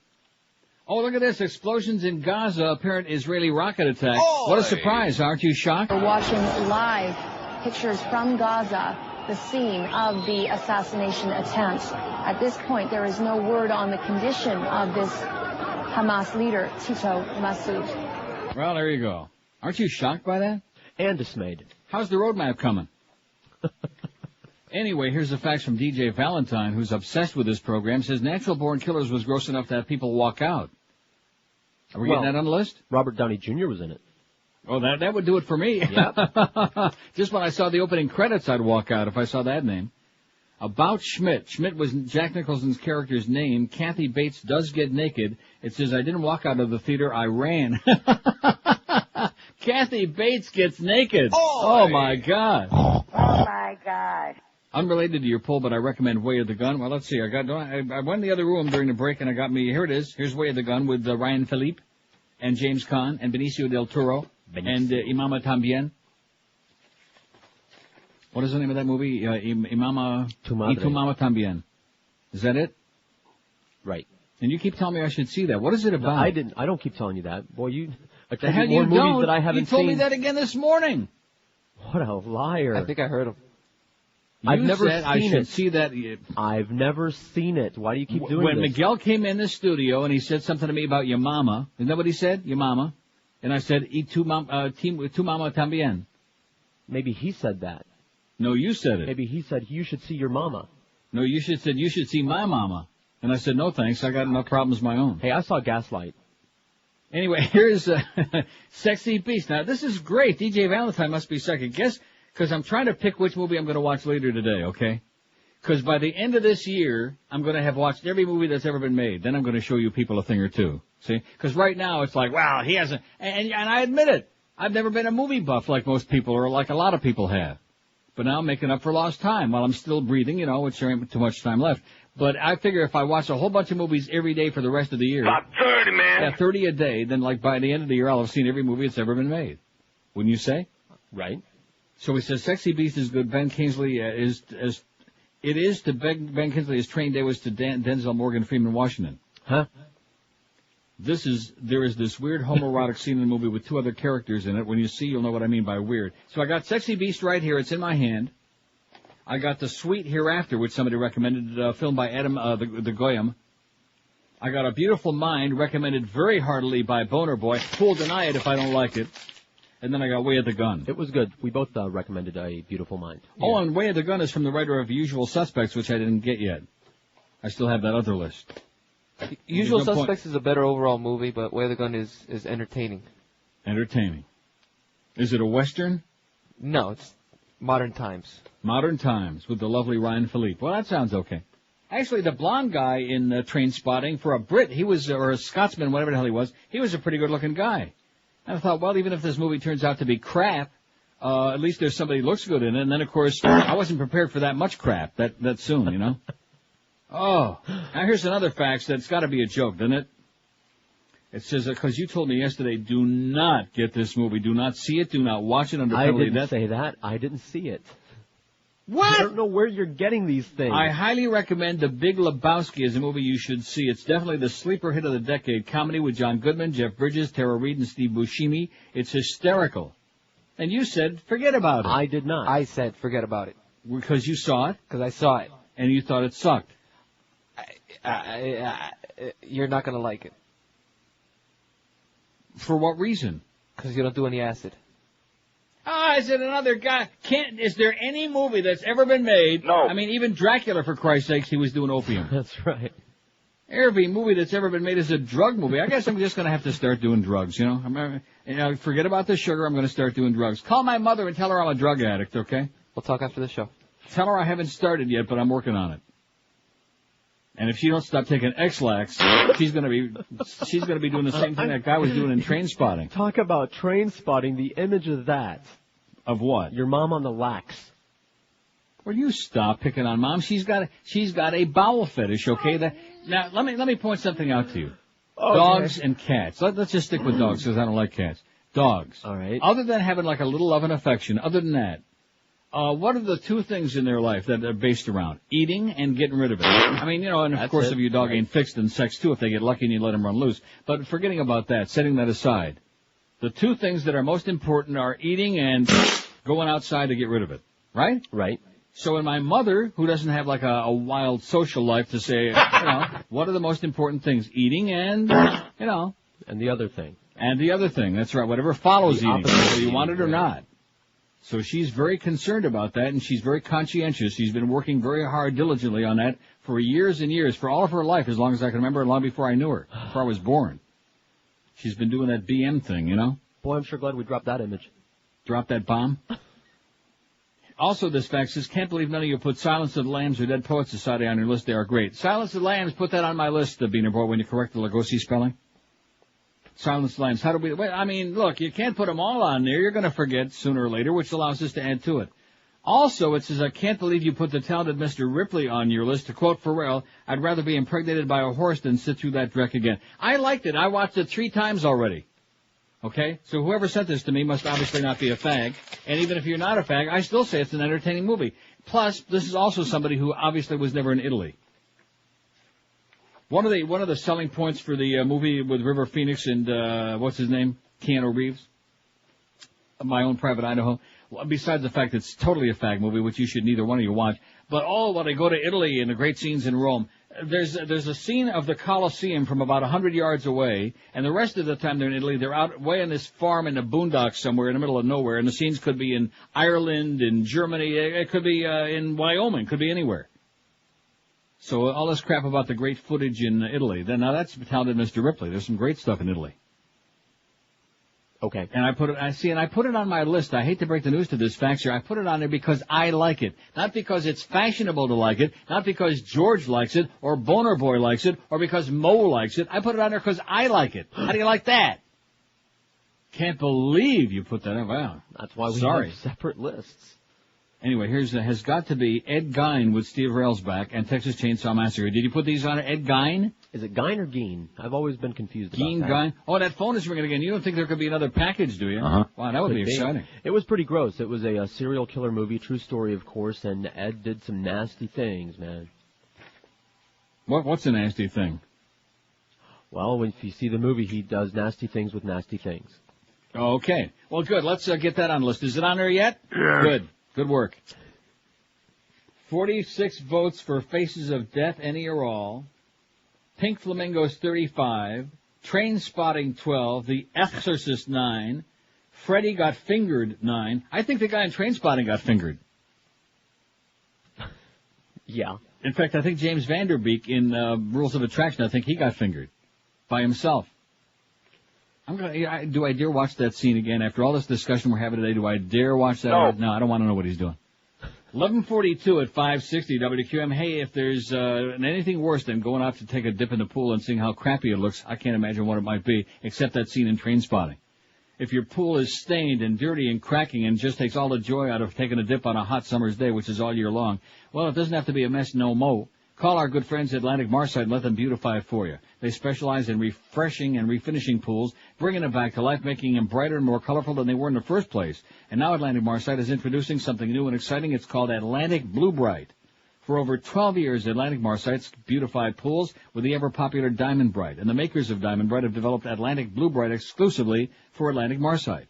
Oh, look at this. Explosions in Gaza. Apparent Israeli rocket attack. Oy! What a surprise. Aren't you shocked? We're watching live pictures from Gaza, the scene of the assassination attempt. At this point, there is no word on the condition of this Hamas leader, Tito Massoud. Well, there you go. Aren't you shocked by that? And dismayed. How's the roadmap coming? Anyway, here's a fax from DJ Valentine, who's obsessed with this program. Says Natural Born Killers was gross enough to have people walk out. Are we getting that on the list? Robert Downey Jr. was in it. Oh, that would do it for me. Yep. Just when I saw the opening credits, I'd walk out if I saw that name. About Schmidt. Schmidt was Jack Nicholson's character's name. Kathy Bates does get naked. It says, I didn't walk out of the theater, I ran. Kathy Bates gets naked. Oh, my God. Oh, my God. Unrelated to your poll, but I recommend Way of the Gun. Well, let's see. I went in the other room during the break, and I got me, here it is. Here's Way of the Gun with Ryan Philippe and James Caan and Benicio del Toro and Imama Tambien. What is the name of that movie? Imama Tu Madre. Tambien. Is that it? Right. And you keep telling me I should see that. What is it about? No, I don't keep telling you that. Boy, you... The hell more you movies don't? that I haven't You told seen. me that again this morning. What a liar. I think I heard him. I've never said seen I should it. see that. I've never seen it. Why do you keep doing When this? Miguel came in the studio and he said something to me about your mama, isn't that what he said? Your mama. And I said, tu mama tambien. Maybe he said that. No, you said it. Maybe he said, you should see your mama. No, you should see my mama. And I said, no thanks, I got enough problems of my own. Hey, I saw Gaslight. Anyway, here's Sexy Beast. Now, this is great. DJ Valentine must be second guess, because I'm trying to pick which movie I'm going to watch later today, okay? Because by the end of this year, I'm going to have watched every movie that's ever been made. Then I'm going to show you people a thing or two. See? Because right now, it's like, wow, he hasn't... And I admit it. I've never been a movie buff like most people, or like a lot of people have. But now I'm making up for lost time while I'm still breathing, which there ain't too much time left. But I figure if I watch a whole bunch of movies every day for the rest of the year... About 30, man. Yeah, 30 a day, then like by the end of the year, I'll have seen every movie that's ever been made. Wouldn't you say? Right. So he says Sexy Beast is good. Ben Kingsley Ben Kingsley as Train Day was to Denzel Morgan Freeman Washington. Huh? There is this weird homoerotic scene in the movie with two other characters in it. When you see, you'll know what I mean by weird. So I got Sexy Beast right here. It's in my hand. I got The Sweet Hereafter, which somebody recommended, filmed by Adam the Goyam. I got A Beautiful Mind, recommended very heartily by Boner Boy. Who'll deny it if I don't like it. And then I got Way of the Gun. It was good. We both recommended A Beautiful Mind. Oh, and Way of the Gun is from the writer of Usual Suspects, which I didn't get yet. I still have that other list. Usual Suspects is a better overall movie, but Way of the Gun is entertaining. Entertaining. Is it a Western? No, it's Modern Times. Modern Times with the lovely Ryan Philippe. Well, that sounds okay. Actually, the blonde guy in Trainspotting, for a Brit, he was, or a Scotsman, whatever the hell he was a pretty good-looking guy. And I thought, well, even if this movie turns out to be crap, at least there's somebody who looks good in it. And then, of course, I wasn't prepared for that much crap that soon, Oh, now here's another fact that's got to be a joke, doesn't it? It says, because you told me yesterday, do not get this movie. Do not see it. Do not watch it under penalty of death. I didn't say that. I didn't see it. What? I don't know where you're getting these things. I highly recommend The Big Lebowski as a movie you should see. It's definitely the sleeper hit of the decade. Comedy with John Goodman, Jeff Bridges, Tara Reid, and Steve Buscemi. It's hysterical. And you said, forget about it. I did not. I said, forget about it. Because you saw it? Because I saw it. And you thought it sucked? You're not going to like it. For what reason? Because you don't do any acid. Is it another guy? Is there any movie that's ever been made? No. I mean, even Dracula, for Christ's sakes, he was doing opium. That's right. Every movie that's ever been made is a drug movie. I guess I'm just going to have to start doing drugs, Forget about the sugar. I'm going to start doing drugs. Call my mother and tell her I'm a drug addict, okay? We'll talk after the show. Tell her I haven't started yet, but I'm working on it. And if she don't stop taking X-Lax, she's gonna be doing the same thing that guy was doing in Trainspotting. Talk about Trainspotting, the image of that. Of what? Your mom on the lax. Well, you stop picking on Mom. She's got a bowel fetish, okay? Now, let me point something out to you. Okay. Dogs and cats. Let's just stick with dogs because I don't like cats. Dogs. All right. Other than having like a little love and affection, other than that, what are the two things in their life that are based around? Eating and getting rid of it. I mean, and of course if your dog ain't fixed, then sex too if they get lucky and you let them run loose. But forgetting about that, setting that aside, the two things that are most important are eating and going outside to get rid of it. Right? Right. So in my mother, who doesn't have like a wild social life to say, what are the most important things? Eating and, And the other thing. And the other thing, that's right, whatever follows eating, whether you want it or not. So she's very concerned about that, and she's very conscientious. She's been working very hard, diligently on that for years and years, for all of her life, as long as I can remember, and long before I knew her, before I was born. She's been doing that BM thing, Boy, I'm sure glad we dropped that image. Drop that bomb? Also, this fact says, can't believe none of you put Silence of the Lambs or Dead Poets Society on your list. They are great. Silence of the Lambs, put that on my list, Beaner Boy, when you correct the Lugosi spelling. Silence of the Lambs. How do we... look, you can't put them all on there. You're going to forget sooner or later, which allows us to add to it. Also, it says, I can't believe you put the talented Mr. Ripley on your list. To quote Pharrell, I'd rather be impregnated by a horse than sit through that dreck again. I liked it. I watched it 3 times already. Okay? So whoever sent this to me must obviously not be a fag. And even if you're not a fag, I still say it's an entertaining movie. Plus, this is also somebody who obviously was never in Italy. One of the selling points for the movie with River Phoenix and what's his name? Keanu Reeves. My Own Private Idaho. Well, besides the fact it's totally a fag movie, which you should neither one of you watch. But when they go to Italy and the great scenes in Rome, there's a scene of the Colosseum from about 100 yards away, and the rest of the time they're in Italy, they're out way on this farm in the boondocks somewhere in the middle of nowhere, and the scenes could be in Ireland, in Germany, it could be in Wyoming, could be anywhere. So all this crap about the great footage in Italy, now that's talented Mr. Ripley. There's some great stuff in Italy. Okay. And I put it on my list. I hate to break the news to this fax here. I put it on there because I like it. Not because it's fashionable to like it. Not because George likes it, or Boner Boy likes it, or because Mo likes it. I put it on there because I like it. How do you like that? Can't believe you put that in. Wow. That's why we have separate lists. Anyway, has got to be Ed Gein with Steve Railsback and Texas Chainsaw Massacre. Did you put these on there? Ed Gein? Is it Gein or Geen? I've always been confused about that. Gein? Oh, that phone is ringing again. You don't think there could be another package, do you? Uh-huh. Wow, that would be exciting. It was pretty gross. It was a serial killer movie, true story, of course, and Ed did some nasty things, man. What's a nasty thing? Well, if you see the movie, he does nasty things with nasty things. Okay. Well, good. Let's get that on the list. Is it on there yet? Yeah. Good. Good work. 46 votes for Faces of Death, any or all. Pink Flamingos 35. Trainspotting 12. The Exorcist 9. Freddy got fingered 9. I think the guy in Trainspotting got fingered. Yeah. In fact, I think James Vanderbeek in Rules of Attraction, I think he got fingered by himself. Do I dare watch that scene again? After all this discussion we're having today, do I dare watch that? No, I don't want to know what he's doing. 11:42 at 560 WQM. Hey, if there's anything worse than going out to take a dip in the pool and seeing how crappy it looks, I can't imagine what it might be, except that scene in Trainspotting. If your pool is stained and dirty and cracking and just takes all the joy out of taking a dip on a hot summer's day, which is all year long, well, it doesn't have to be a mess no mo. Call our good friends at Atlantic Marcite and let them beautify it for you. They specialize in refreshing and refinishing pools, bringing them back to life, making them brighter and more colorful than they were in the first place. And now Atlantic Marcite is introducing something new and exciting. It's called Atlantic Blue Bright. For over 12 years, Atlantic Marcite's beautified pools with the ever-popular Diamond Bright. And the makers of Diamond Bright have developed Atlantic Blue Bright exclusively for Atlantic Marcite.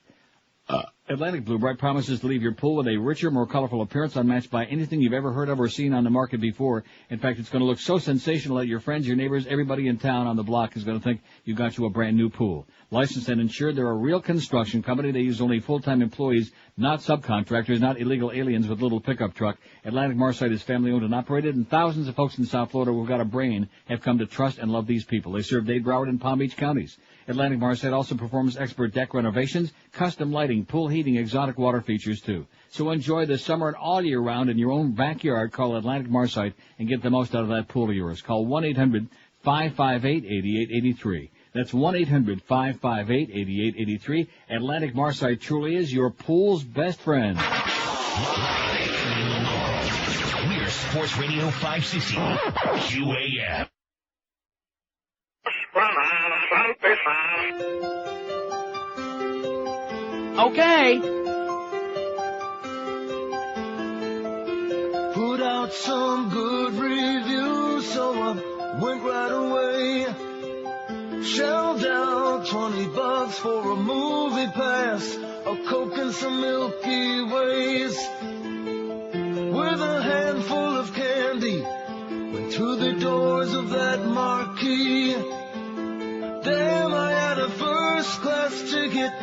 Atlantic Blue Bright promises to leave your pool with a richer, more colorful appearance unmatched by anything you've ever heard of or seen on the market before. In fact, it's going to look so sensational that your friends, your neighbors, everybody in town on the block is going to think you got you a brand new pool. Licensed and insured, they're a real construction company. They use only full-time employees, not subcontractors, not illegal aliens with a little pickup truck. Atlantic Marcite is family-owned and operated, and thousands of folks in South Florida who've got a brain have come to trust and love these people. They serve Dade, Broward, and Palm Beach counties. Atlantic Marcite also performs expert deck renovations, custom lighting, pool heating, exotic water features, too. So enjoy the summer and all year round in your own backyard. Call Atlantic Marcite and get the most out of that pool of yours. Call 1-800-558-8883. That's 1-800-558-8883. Atlantic Marcite truly is your pool's best friend. We're Sports Radio 560 QAM. Okay. Put out some good reviews, so I went right away. Shelled out $20 for a movie pass, a Coke and some Milky Ways. With a handful of candy, went through the doors of that marquee. Damn, I had a first-class ticket,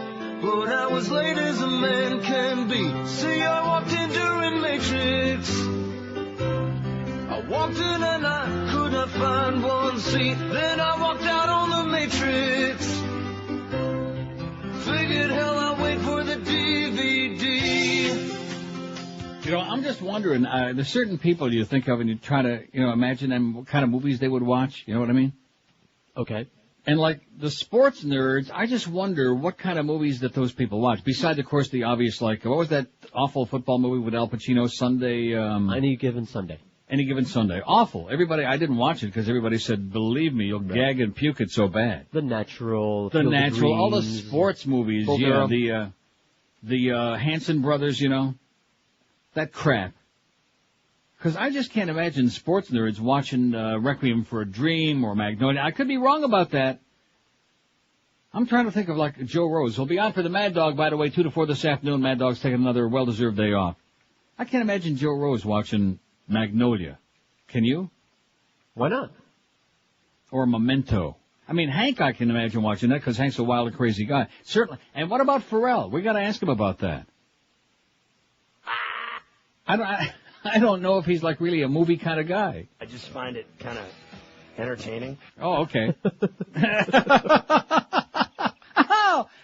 but I was late as a man can be. See, I walked in during Matrix. I walked in and I could not find one seat. Then I walked out on the Matrix. Figured, hell, I'll wait for the DVD. You know, I'm just wondering, there's certain people you think of and you try to, imagine them, what kind of movies they would watch. You know what I mean? Okay. And like the sports nerds, I just wonder what kind of movies that those people watch. Besides, of course, the obvious, like, what was that awful football movie with Al Pacino, Sunday? Any Given Sunday. Any Given Sunday. Awful. Everybody, I didn't watch it because everybody said, believe me, you'll gag and puke, it's so bad. The Natural. All the sports movies. The Hanson brothers, that crap. Because I just can't imagine sports nerds watching Requiem for a Dream or Magnolia. I could be wrong about that. I'm trying to think of, like, Joe Rose. He'll be on for the Mad Dog, by the way, 2 to 4 this afternoon. Mad Dog's taking another well-deserved day off. I can't imagine Joe Rose watching Magnolia. Can you? Why not? Or Memento. I mean, Hank I can imagine watching that because Hank's a wild and crazy guy. Certainly. And what about Pharrell? We got to ask him about that. I don't know if he's like really a movie kind of guy. I just find it kind of entertaining. Oh, okay.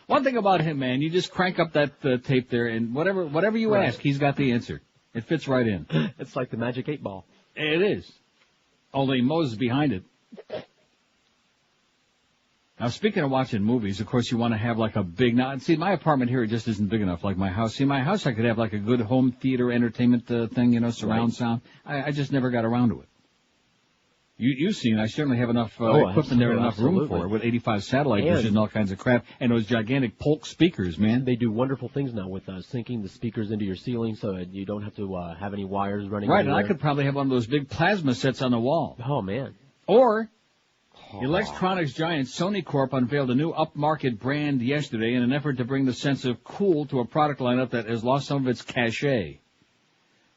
One thing about him, man, you just crank up that tape there, and whatever you ask, he's got the answer. It fits right in. It's like the Magic 8 Ball. It is. Only Moe's behind it. Now, speaking of watching movies, of course, you want to have like a big... Now, see, my apartment here just isn't big enough like my house. See, my house, I could have like a good home theater entertainment thing, surround sound. I just never got around to it. You've seen, I certainly have enough equipment there and enough room for it with 85 satellite dishes and all kinds of crap and those gigantic Polk speakers, man. They do wonderful things now with syncing the speakers into your ceiling so that you don't have to have any wires running Right, anywhere. And I could probably have one of those big plasma sets on the wall. Oh, man. Or... Electronics giant Sony Corp unveiled a new upmarket brand yesterday in an effort to bring the sense of cool to a product lineup that has lost some of its cachet.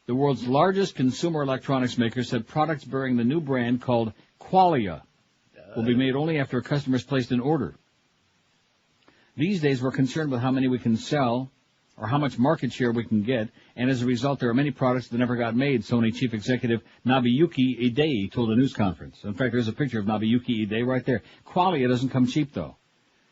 The world's largest consumer electronics maker said products bearing the new brand called Qualia will be made only after a customer's placed an order. These days we're concerned with how many we can sell or how much market share we can get, and as a result there are many products that never got made, Sony chief executive Nobuyuki Idei told a news conference. In fact, there's a picture of Nobuyuki Idei right there. Qualia doesn't come cheap, though.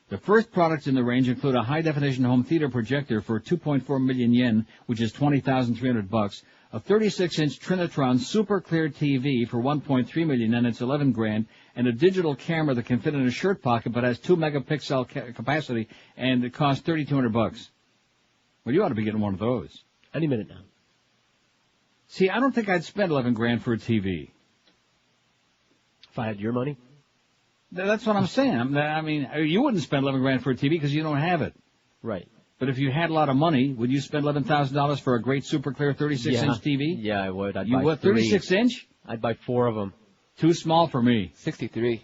The first products in the range include a high-definition home theater projector for 2.4 million yen, which is $20,300, a 36-inch Trinitron super clear TV for 1.3 million yen, it's $11,000, and a digital camera that can fit in a shirt pocket but has 2 megapixel capacity, and it costs $3,200. Well, you ought to be getting one of those. Any minute now. See, I don't think I'd spend $11,000 for a TV. If I had your money? That's what I'm saying. I mean, you wouldn't spend $11,000 for a TV because you don't have it. Right. But if you had a lot of money, would you spend $11,000 for a great super clear 36-inch TV? Yeah, I would. You would? 36-inch? I'd buy 4 of them. Too small for me. 63.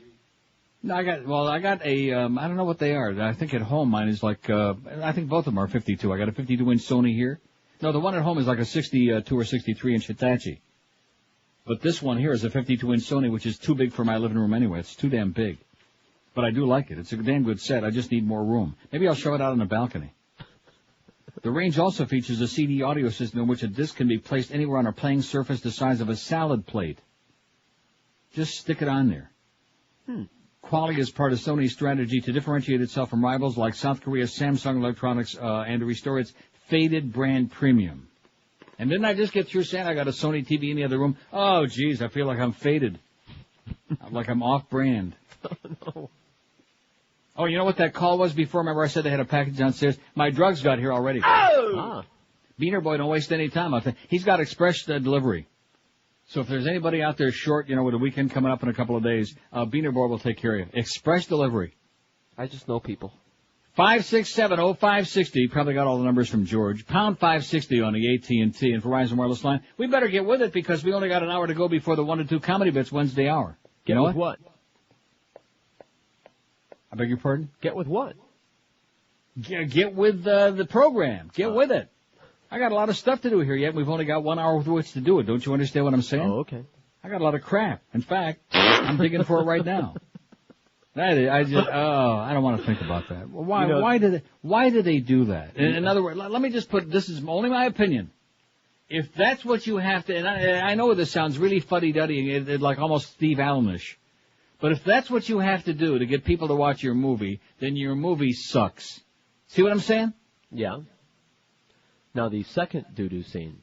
No, I got a, I don't know what they are. I think at home mine is like, I think both of them are 52. I got a 52-inch Sony here. No, the one at home is like a 62 or 63-inch Hitachi. But this one here is a 52-inch Sony, which is too big for my living room anyway. It's too damn big. But I do like it. It's a damn good set. I just need more room. Maybe I'll show it out on the balcony. The range also features a CD audio system in which a disc can be placed anywhere on a playing surface the size of a salad plate. Just stick it on there. Qualia is part of Sony's strategy to differentiate itself from rivals like South Korea's Samsung Electronics and to restore its faded brand premium. And didn't I just get through saying I got a Sony TV in the other room? Oh, geez, I feel like I'm faded. Like I'm off-brand. Oh, no. Oh, you know what that call was before? Remember I said they had a package downstairs? My drugs got here already. Oh! Beaner Boy, don't waste any time out there. He's got express delivery. So if there's anybody out there short, with a weekend coming up in a couple of days, Beaner Boy will take care of you. Express delivery. I just know people. 567-0560. Probably got all the numbers from George. Pound 560 on the AT&T and Verizon wireless line. We better get with it because we only got an hour to go before the 1 to 2 comedy bits Wednesday hour. Get with what? I beg your pardon? Get with what? Get with the program. Get with it. I got a lot of stuff to do here yet. We've only got 1 hour with which to do it. Don't you understand what I'm saying? Oh, okay. I got a lot of crap. In fact, I'm digging for it right now. I don't want to think about that. Why did they do that? In other words, let me just put, this is only my opinion. If that's what you have to, and I know this sounds really fuddy-duddy, like almost Steve Allen-ish, but if that's what you have to do to get people to watch your movie, then your movie sucks. See what I'm saying? Yeah. Now the second doo-doo scene.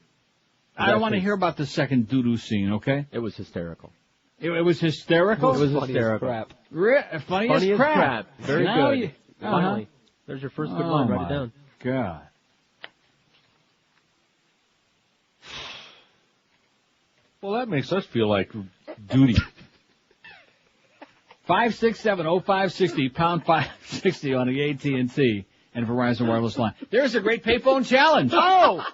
I don't want to hear about the second doo-doo scene, okay? It was hysterical. It was hysterical? It was hysterical. Crap. Funny as crap. Very now good. Finally. There's your first good line. Write it down. God. Well, that makes us feel like duty. 567-0560, pound 560 on the AT&T and Verizon wireless line. There's a great payphone challenge. Oh!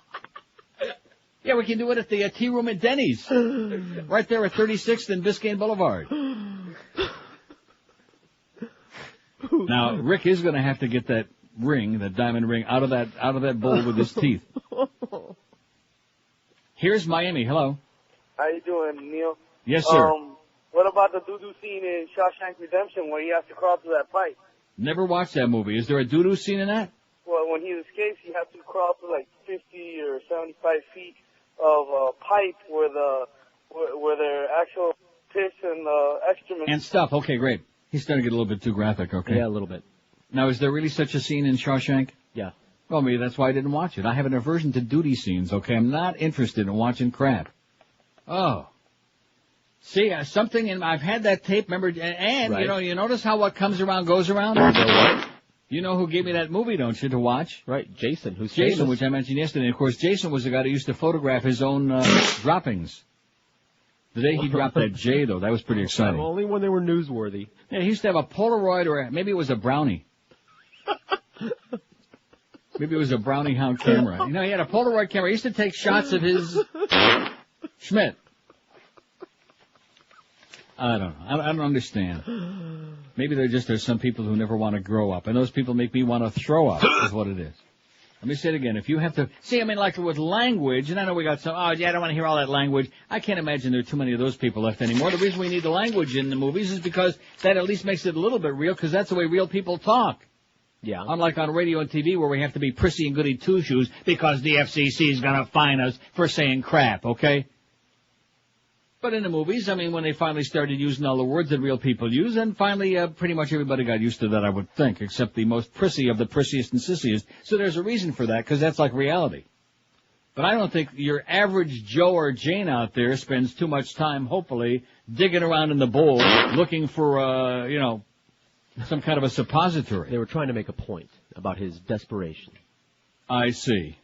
Yeah, we can do it at the tea room at Denny's. Right there at 36th and Biscayne Boulevard. Now, Rick is going to have to get that ring, that diamond ring, out of that bowl with his teeth. Here's Miami. Hello. How you doing, Neil? Yes, sir. What about the doo-doo scene in Shawshank Redemption where he has to crawl through that pipe? Never watched that movie. Is there a doo-doo scene in that? Well, when he escapes, he has to crawl through like 50 or 75 feet of pipe where their actual piss and excrement and stuff. Okay, great. He's starting to get a little bit too graphic, okay? Yeah, a little bit. Now, is there really such a scene in Shawshank? Yeah. Well, maybe that's why I didn't watch it. I have an aversion to duty scenes, okay? I'm not interested in watching crap. Oh. See, something in, I've had that tape, remember, and right. You notice how what comes around goes around? You know who gave me that movie, don't you, to watch? Right, Jason, who's Jason, famous. Which I mentioned yesterday. And of course, Jason was the guy who used to photograph his own droppings. The day he dropped that J, though, that was pretty exciting. Only when they were newsworthy. Yeah, he used to have a Polaroid, or maybe it was a Brownie. Maybe it was a Brownie Hound camera. He had a Polaroid camera. He used to take shots of his Schmidt. I don't know. I don't understand. Maybe there's some people who never want to grow up, and those people make me want to throw up, is what it is. Let me say it again. If you have to, see, I mean, like with language, and I know we got some, I don't want to hear all that language. I can't imagine there are too many of those people left anymore. The reason we need the language in the movies is because that at least makes it a little bit real, because that's the way real people talk. Yeah. Unlike on radio and TV where we have to be prissy and goody two-shoes because the FCC is going to fine us for saying crap, okay? But in the movies, I mean, when they finally started using all the words that real people use, and finally pretty much everybody got used to that, I would think, except the most prissy of the prissiest and sissiest. So there's a reason for that, because that's like reality. But I don't think your average Joe or Jane out there spends too much time, hopefully, digging around in the bowl, looking for, some kind of a suppository. They were trying to make a point about his desperation. I see.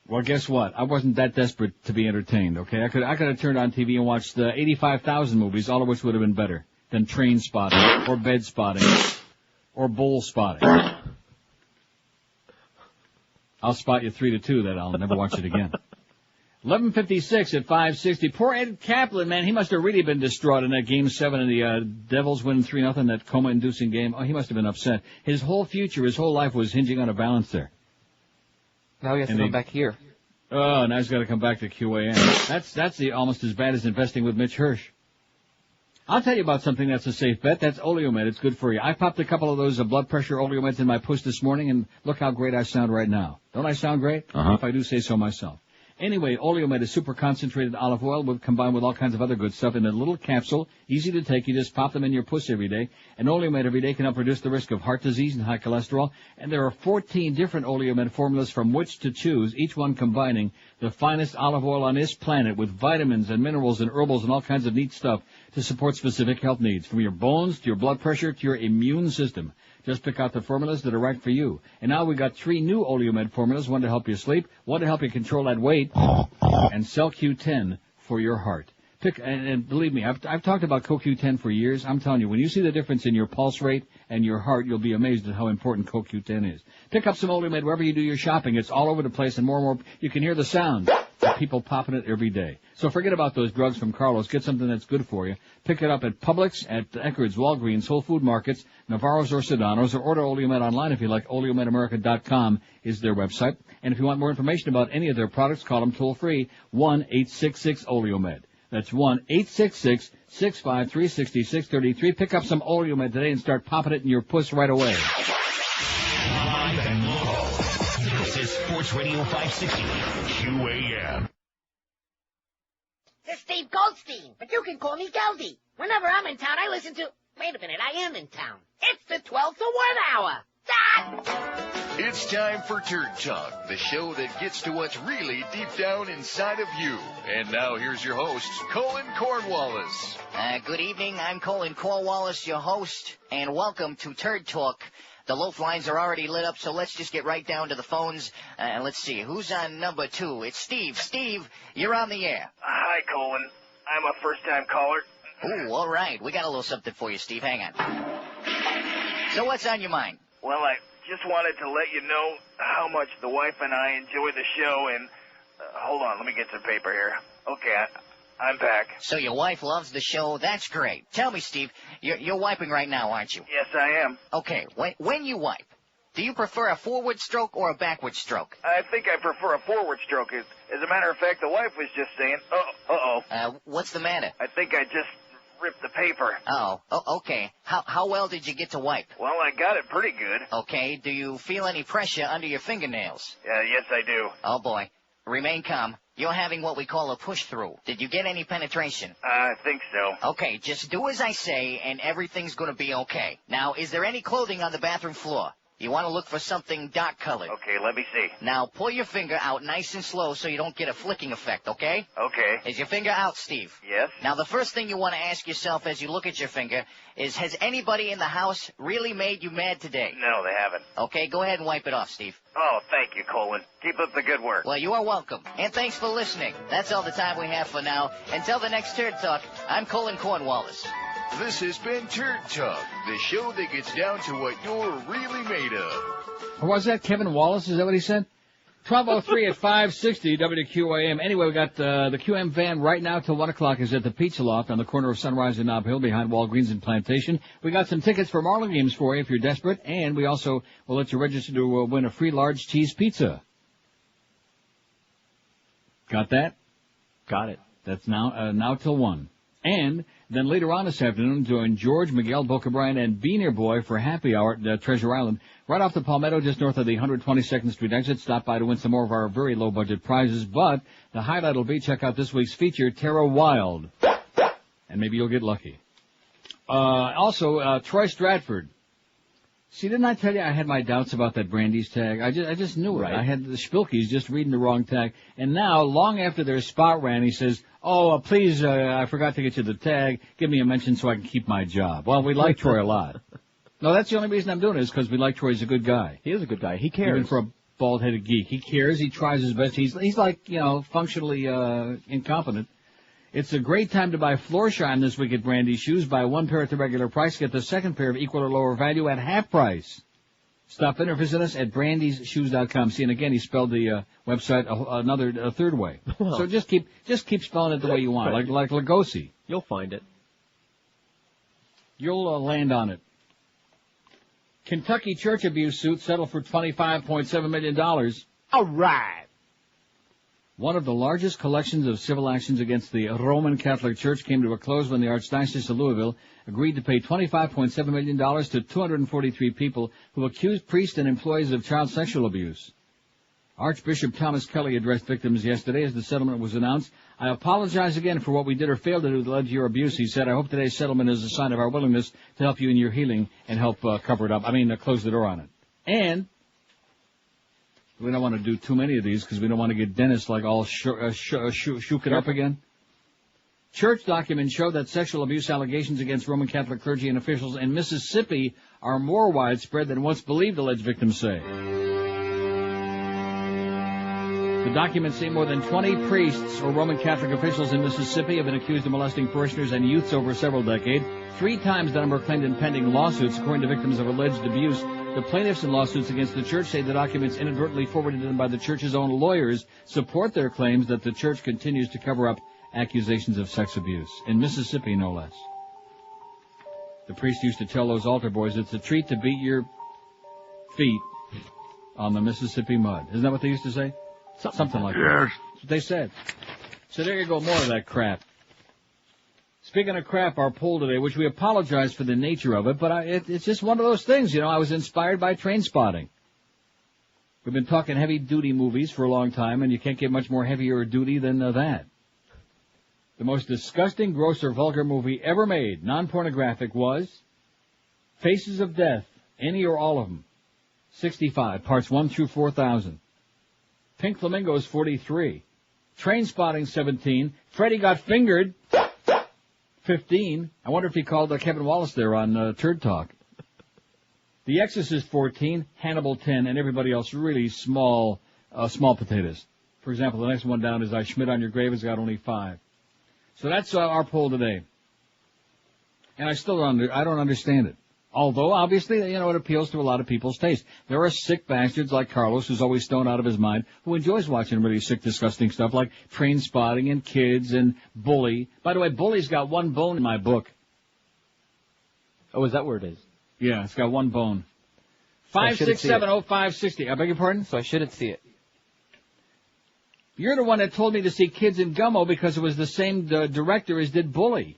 Well, guess what? I wasn't that desperate to be entertained, okay? I could have turned on TV and watched 85,000 movies, all of which would have been better than Trainspotting or Bed Spotting or Bull Spotting. I'll spot you 3-2 that I'll never watch it again. 11:56 at 560. Poor Ed Kaplan, man, he must have really been distraught in that Game 7 and the Devils winning 3-0, that coma-inducing game. Oh, he must have been upset. His whole future, his whole life was hinging on a balance there. Now he has to come back here. Oh, now he's got to come back to QAM. That's almost as bad as investing with Mitch Hirsch. I'll tell you about something that's a safe bet. That's Oleomed. It's good for you. I popped a couple of those blood pressure Oleomeds in my push this morning, and look how great I sound right now. Don't I sound great? If I do say so myself. Anyway, Oleomed is super concentrated olive oil combined with all kinds of other good stuff in a little capsule, easy to take. You just pop them in your puss every day. And Oleomed every day can help reduce the risk of heart disease and high cholesterol. And there are 14 different Oleomed formulas from which to choose, each one combining the finest olive oil on this planet with vitamins and minerals and herbals and all kinds of neat stuff to support specific health needs, from your bones to your blood pressure to your immune system. Just pick out the formulas that are right for you. And now we got 3 new Oleomed formulas, one to help you sleep, one to help you control that weight, and CellQ10 for your heart. And believe me, I've talked about CoQ10 for years. I'm telling you, when you see the difference in your pulse rate and your heart, you'll be amazed at how important CoQ10 is. Pick up some Oleomed wherever you do your shopping. It's all over the place, and more, you can hear the sound of people popping it every day. So forget about those drugs from Carlos. Get something that's good for you. Pick it up at Publix, at Eckerd's, Walgreens, Whole Food Markets, Navarro's or Sedano's, or order Oleomed online if you like. OleomedAmerica.com is their website. And if you want more information about any of their products, call them toll-free, 1-866-OLEOMED. That's 1-866-653-6633. Pick up some Oleomed today and start popping it in your puss right away. Live and local. This is Sports Radio 560 QAM. This is Steve Goldstein, but you can call me Geldy. Whenever I'm in town, I listen to... Wait a minute, I am in town. It's the 12 to 1 hour. It's time for Turd Talk, the show that gets to what's really deep down inside of you. And now here's your host, Colin Cornwallis. Good evening. I'm Colin Cornwallis, your host, and welcome to Turd Talk. The loaf lines are already lit up, so let's just get right down to the phones. Let's see, who's on number 2? It's Steve. Steve, you're on the air. Hi, Colin. I'm a first-time caller. Ooh, all right. We got a little something for you, Steve. Hang on. So what's on your mind? Well, I just wanted to let you know how much the wife and I enjoy the show, and hold on, let me get some paper here. Okay, I'm back. So your wife loves the show. That's great. Tell me, Steve, you're wiping right now, aren't you? Yes, I am. Okay, when you wipe, do you prefer a forward stroke or a backward stroke? I think I prefer a forward stroke. As a matter of fact, the wife was just saying, what's the matter? I think I just ripped the paper. Oh, okay. How well did you get to wipe? Well, I got it pretty good. Okay, do you feel any pressure under your fingernails? Yes, I do. Oh, boy. Remain calm. You're having what we call a push-through. Did you get any penetration? I think so. Okay, just do as I say, and everything's going to be okay. Now, is there any clothing on the bathroom floor? You want to look for something dark-colored. Okay, let me see. Now, pull your finger out nice and slow so you don't get a flicking effect, okay? Okay. Is your finger out, Steve? Yes. Now, the first thing you want to ask yourself as you look at your finger is, has anybody in the house really made you mad today? No, they haven't. Okay, go ahead and wipe it off, Steve. Oh, thank you, Colin. Keep up the good work. Well, you are welcome. And thanks for listening. That's all the time we have for now. Until the next Turd Talk, I'm Colin Cornwallis. This has been Turd Talk, the show that gets down to what you're really made of. Or was that Kevin Wallace? Is that what he said? 12:03 at 560 WQAM. Anyway, we got the QM van right now till 1 o'clock is at the Pizza Loft on the corner of Sunrise and Nob Hill behind Walgreens and Plantation. We got some tickets for Marlin games for you if you're desperate, and we also will let you register to win a free large cheese pizza. Got that? Got it. That's now till 1. And then later on this afternoon, join George, Miguel, Boca Brian, and Beaner Boy for happy hour at Treasure Island, right off the Palmetto, just north of the 122nd Street exit. Stop by to win some more of our very low-budget prizes. But the highlight will be, check out this week's feature, Tara Wild. And maybe you'll get lucky. Also, Troy Stratford. See, didn't I tell you I had my doubts about that Brandy's tag? I just knew it. Right. I had the Spilkies just reading the wrong tag. And now, long after their spot ran, he says, please, I forgot to get you the tag. Give me a mention so I can keep my job. Well, we like Troy a lot. No, that's the only reason I'm doing it is because we like Troy. He's a good guy. He is a good guy. He cares. Even for a bald-headed geek. He cares. He tries his best. He's like, functionally incompetent. It's a great time to buy floor shine this week at Brandy's Shoes. Buy one pair at the regular price. Get the second pair of equal or lower value at half price. Stop in or visit us at brandysshoes.com. See, and again, he spelled the website a third way. Well, so just keep spelling it the way you want, like Lugosi. You'll find it. You'll land on it. Kentucky church abuse suit settled for $25.7 million. All right. One of the largest collections of civil actions against the Roman Catholic Church came to a close when the Archdiocese of Louisville agreed to pay $25.7 million to 243 people who accused priests and employees of child sexual abuse. Archbishop Thomas Kelly addressed victims yesterday as the settlement was announced. I apologize again for what we did or failed to do that led to your abuse, he said. I hope today's settlement is a sign of our willingness to help you in your healing and help cover it up. Close the door on it. And we don't want to do too many of these because we don't want to get Dennis like all shook it up again. Church documents show that sexual abuse allegations against Roman Catholic clergy and officials in Mississippi are more widespread than once believed, alleged victims say. The documents say more than 20 priests or Roman Catholic officials in Mississippi have been accused of molesting parishioners and youths over several decades, 3 times the number claimed in pending lawsuits, according to victims of alleged abuse. The plaintiffs in lawsuits against the church say the documents inadvertently forwarded to them by the church's own lawyers support their claims that the church continues to cover up accusations of sex abuse. In Mississippi, no less. The priest used to tell those altar boys it's a treat to beat your feet on the Mississippi mud. Isn't that what they used to say? Something like that. That's what they said. So there you go, more of that crap. Speaking of crap, our poll today, which we apologize for the nature of it, but it's just one of those things, I was inspired by Trainspotting. We've been talking heavy-duty movies for a long time, and you can't get much more heavier duty than that. The most disgusting, gross, or vulgar movie ever made, non-pornographic, was Faces of Death, any or all of them. 65, parts 1 through 4,000. Pink Flamingos, 43. Trainspotting, 17. Freddy Got Fingered, 15. I wonder if he called Kevin Wallace there on Turd Talk. The Exorcist, 14. Hannibal, 10. And everybody else really small potatoes. For example, the next one down is I Schmidt on Your Grave has got only 5. So that's our poll today. And I don't understand it. Although, obviously, it appeals to a lot of people's taste. There are sick bastards like Carlos, who's always stoned out of his mind, who enjoys watching really sick, disgusting stuff like Trainspotting and Kids and Bully. By the way, Bully's got 1 bone in my book. Oh, is that where it is? Yeah, it's got 1 bone. 5670560. I beg your pardon? So I shouldn't see it. You're the one that told me to see Kids in Gummo because it was the same director as did Bully.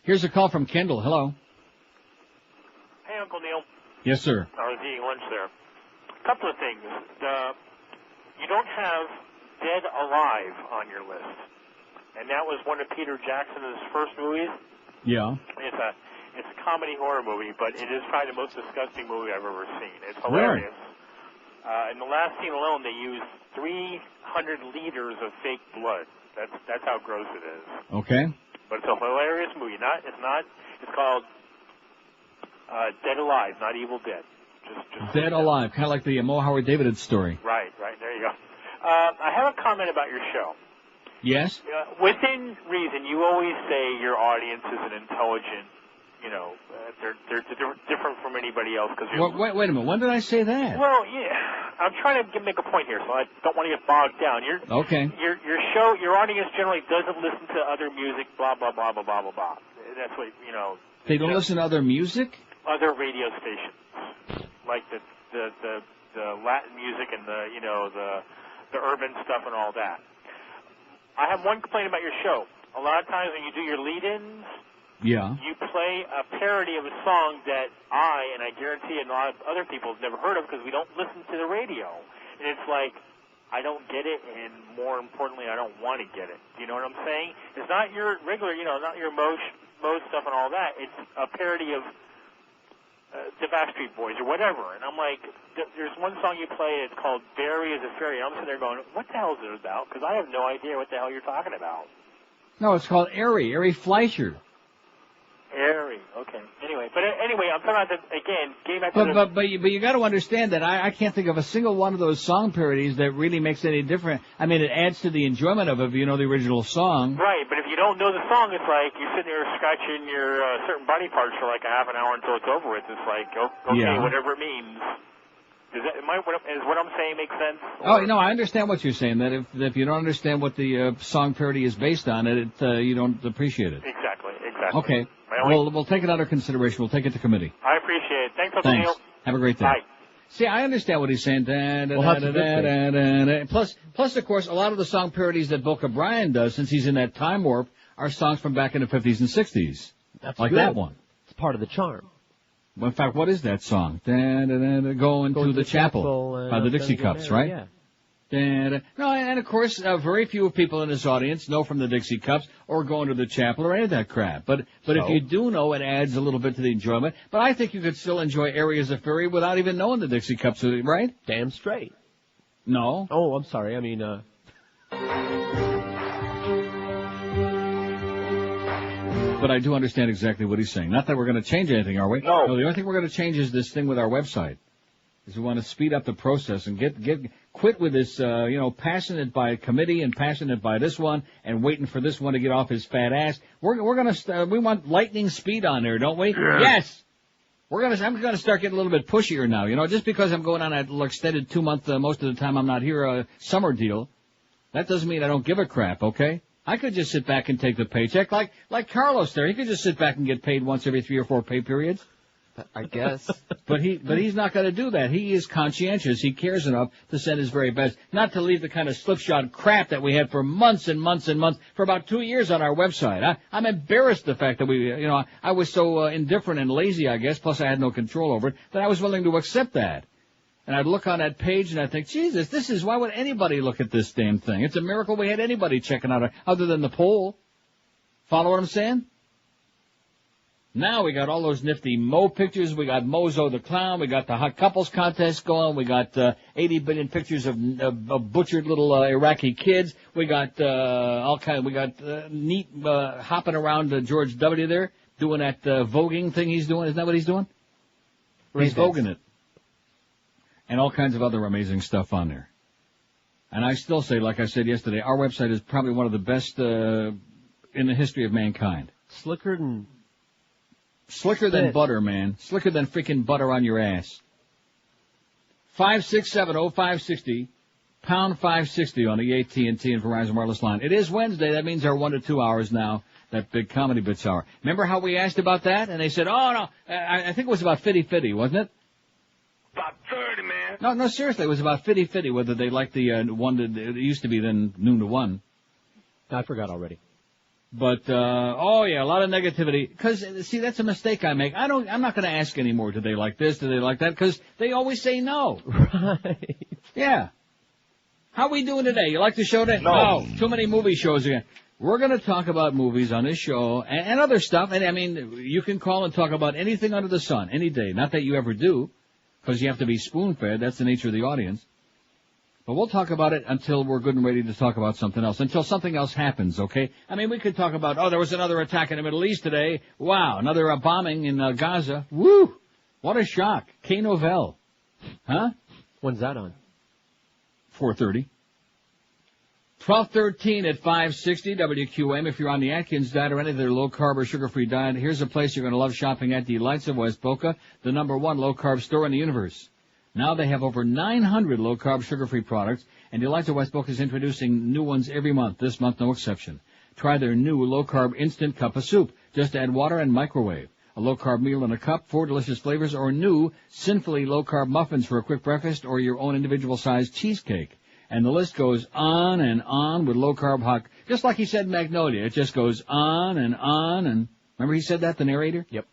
Here's a call from Kendall. Hello. Hey, Uncle Neil. Yes, sir. I was eating lunch there. A couple of things. You don't have Dead Alive on your list. And that was one of Peter Jackson's first movies. Yeah. It's a comedy horror movie, but it is probably the most disgusting movie I've ever seen. It's hilarious. Really? In the last scene alone, they used 300 liters of fake blood. That's how gross it is. Okay. But it's a hilarious movie. It's called Dead Alive, not Evil Dead. Just Dead Alive, kind of like the Mo Howard David story. Right. There you go. I have a comment about your show. Yes? Within reason, you always say your audience is an intelligent, they're different from anybody else. Wait a minute. When did I say that? Well, yeah. I'm trying to make a point here, so I don't want to get bogged down. Okay. Your show, your audience generally doesn't listen to other music, blah, blah, blah, blah, blah, blah, blah. That's what, They don't listen to other music? Other radio stations. Like the Latin music and the urban stuff and all that. I have one complaint about your show. A lot of times when you do your lead-ins, you play a parody of a song that I guarantee a lot of other people have never heard of because we don't listen to the radio. And it's like, I don't get it, and more importantly, I don't want to get it. Do you know what I'm saying? It's not your regular, not your Mo stuff and all that. It's a parody of the Backstreet Boys or whatever. And I'm like, there's one song you play, it's called Barry is a Fairy. I'm sitting there going, what the hell is it about? Because I have no idea what the hell you're talking about. No, it's called Ari Fleischer. Airy, okay. Anyway, I'm talking about getting back to But you got to understand that I can't think of a single one of those song parodies that really makes any difference. I mean, it adds to the enjoyment of it if you know the original song. Right, but if you don't know the song, it's like you're sitting there scratching your certain body parts for like a half an hour until it's over with. It's like, okay, whatever it means. Is what I'm saying make sense? Oh, no, I understand what you're saying. That if you don't understand what the song parody is based on, you don't appreciate it. Exactly. Okay. We'll take it under consideration. We'll take it to committee. I appreciate it. Thanks. Neil. Have a great day. Bye. See, I understand what he's saying. Plus, of course, a lot of the song parodies that Boca Brian does, since he's in that time warp, are songs from back in the 50s and 60s. That's like good. that one. It's part of the charm. Well, in fact, what is that song? Going to the Chapel by the Dixie Cups, right? Yeah. No, and of course, very few people in this audience know from the Dixie Cups or Going to the Chapel or any of that crap. But if you do know, it adds a little bit to the enjoyment. But I think you could still enjoy Areas of Fury without even knowing the Dixie Cups, right? Damn straight. No. Oh, I'm sorry. I mean, But I do understand exactly what he's saying. Not that we're going to change anything, are we? No. The only thing we're going to change is this thing with our website. Is we want to speed up the process and quit with this, passionate by committee and passionate by this one and waiting for this one to get off his fat ass. We want lightning speed on there, don't we? Yeah. Yes. I'm gonna start getting a little bit pushier now. Just because I'm going on that extended 2-month, most of the time I'm not here, summer deal, that doesn't mean I don't give a crap. Okay. I could just sit back and take the paycheck like Carlos there. He could just sit back and get paid once every 3 or 4 pay periods. I guess. But he's not going to do that. He is conscientious. He cares enough to send his very best, not to leave the kind of slipshod crap that we had for months and months and months, for about 2 years on our website. I'm embarrassed the fact that I was so indifferent and lazy, I guess, plus I had no control over it, that I was willing to accept that. And I'd look on that page and I'd think, Jesus, why would anybody look at this damn thing? It's a miracle we had anybody checking out other than the poll. Follow what I'm saying? Now we got all those nifty Mo pictures. We got Mozo the Clown. We got the Hot Couples contest going. We got 80 billion pictures of butchered little Iraqi kids. We got all kind. We got neat hopping around George W. there doing that voguing thing he's doing. Isn't that what he's doing? He's voguing it. And all kinds of other amazing stuff on there. And I still say, like I said yesterday, our website is probably one of the best in the history of mankind. Slicker than butter, man. Slicker than freaking butter on your ass. 5670560, pound 560 on the AT&T and Verizon wireless line. It is Wednesday. That means our 1 to 2 hours now, that big comedy bits hour. Remember how we asked about that? And they said, oh, no, I think it was about 50-50, wasn't it? About 30, man. No, seriously, it was about 50-50, whether they liked the one that it used to be then noon to 1. I forgot already. But, a lot of negativity. Because, see, that's a mistake I make. I'm not going to ask anymore, do they like this, do they like that? Because they always say no. Right. Yeah. How we doing today? You like the show today? No. Too many movie shows again. We're going to talk about movies on this show and other stuff. And, I mean, you can call and talk about anything under the sun, any day. Not that you ever do, because you have to be spoon-fed. That's the nature of the audience. But we'll talk about it until we're good and ready to talk about something else, until something else happens, okay? I mean, we could talk about, there was another attack in the Middle East today. Wow, another bombing in Gaza. Woo! What a shock. K. Novell. Huh? When's that on? 4:30. 12:13 at 560 WQM. If you're on the Atkins diet or any of their low-carb or sugar-free diet, here's a place you're going to love shopping at, Delights of West Boca, the #1 low-carb store in the universe. Now they have over 900 low-carb, sugar-free products, and Delights of West Boca is introducing new ones every month, this month no exception. Try their new low-carb instant cup of soup. Just add water and microwave. A low-carb meal in a cup, 4 delicious flavors, or new, sinfully low-carb muffins for a quick breakfast, or your own individual-sized cheesecake. And the list goes on and on with low-carb hot, just like he said in Magnolia. It just goes on and on, and remember he said that, the narrator? Yep.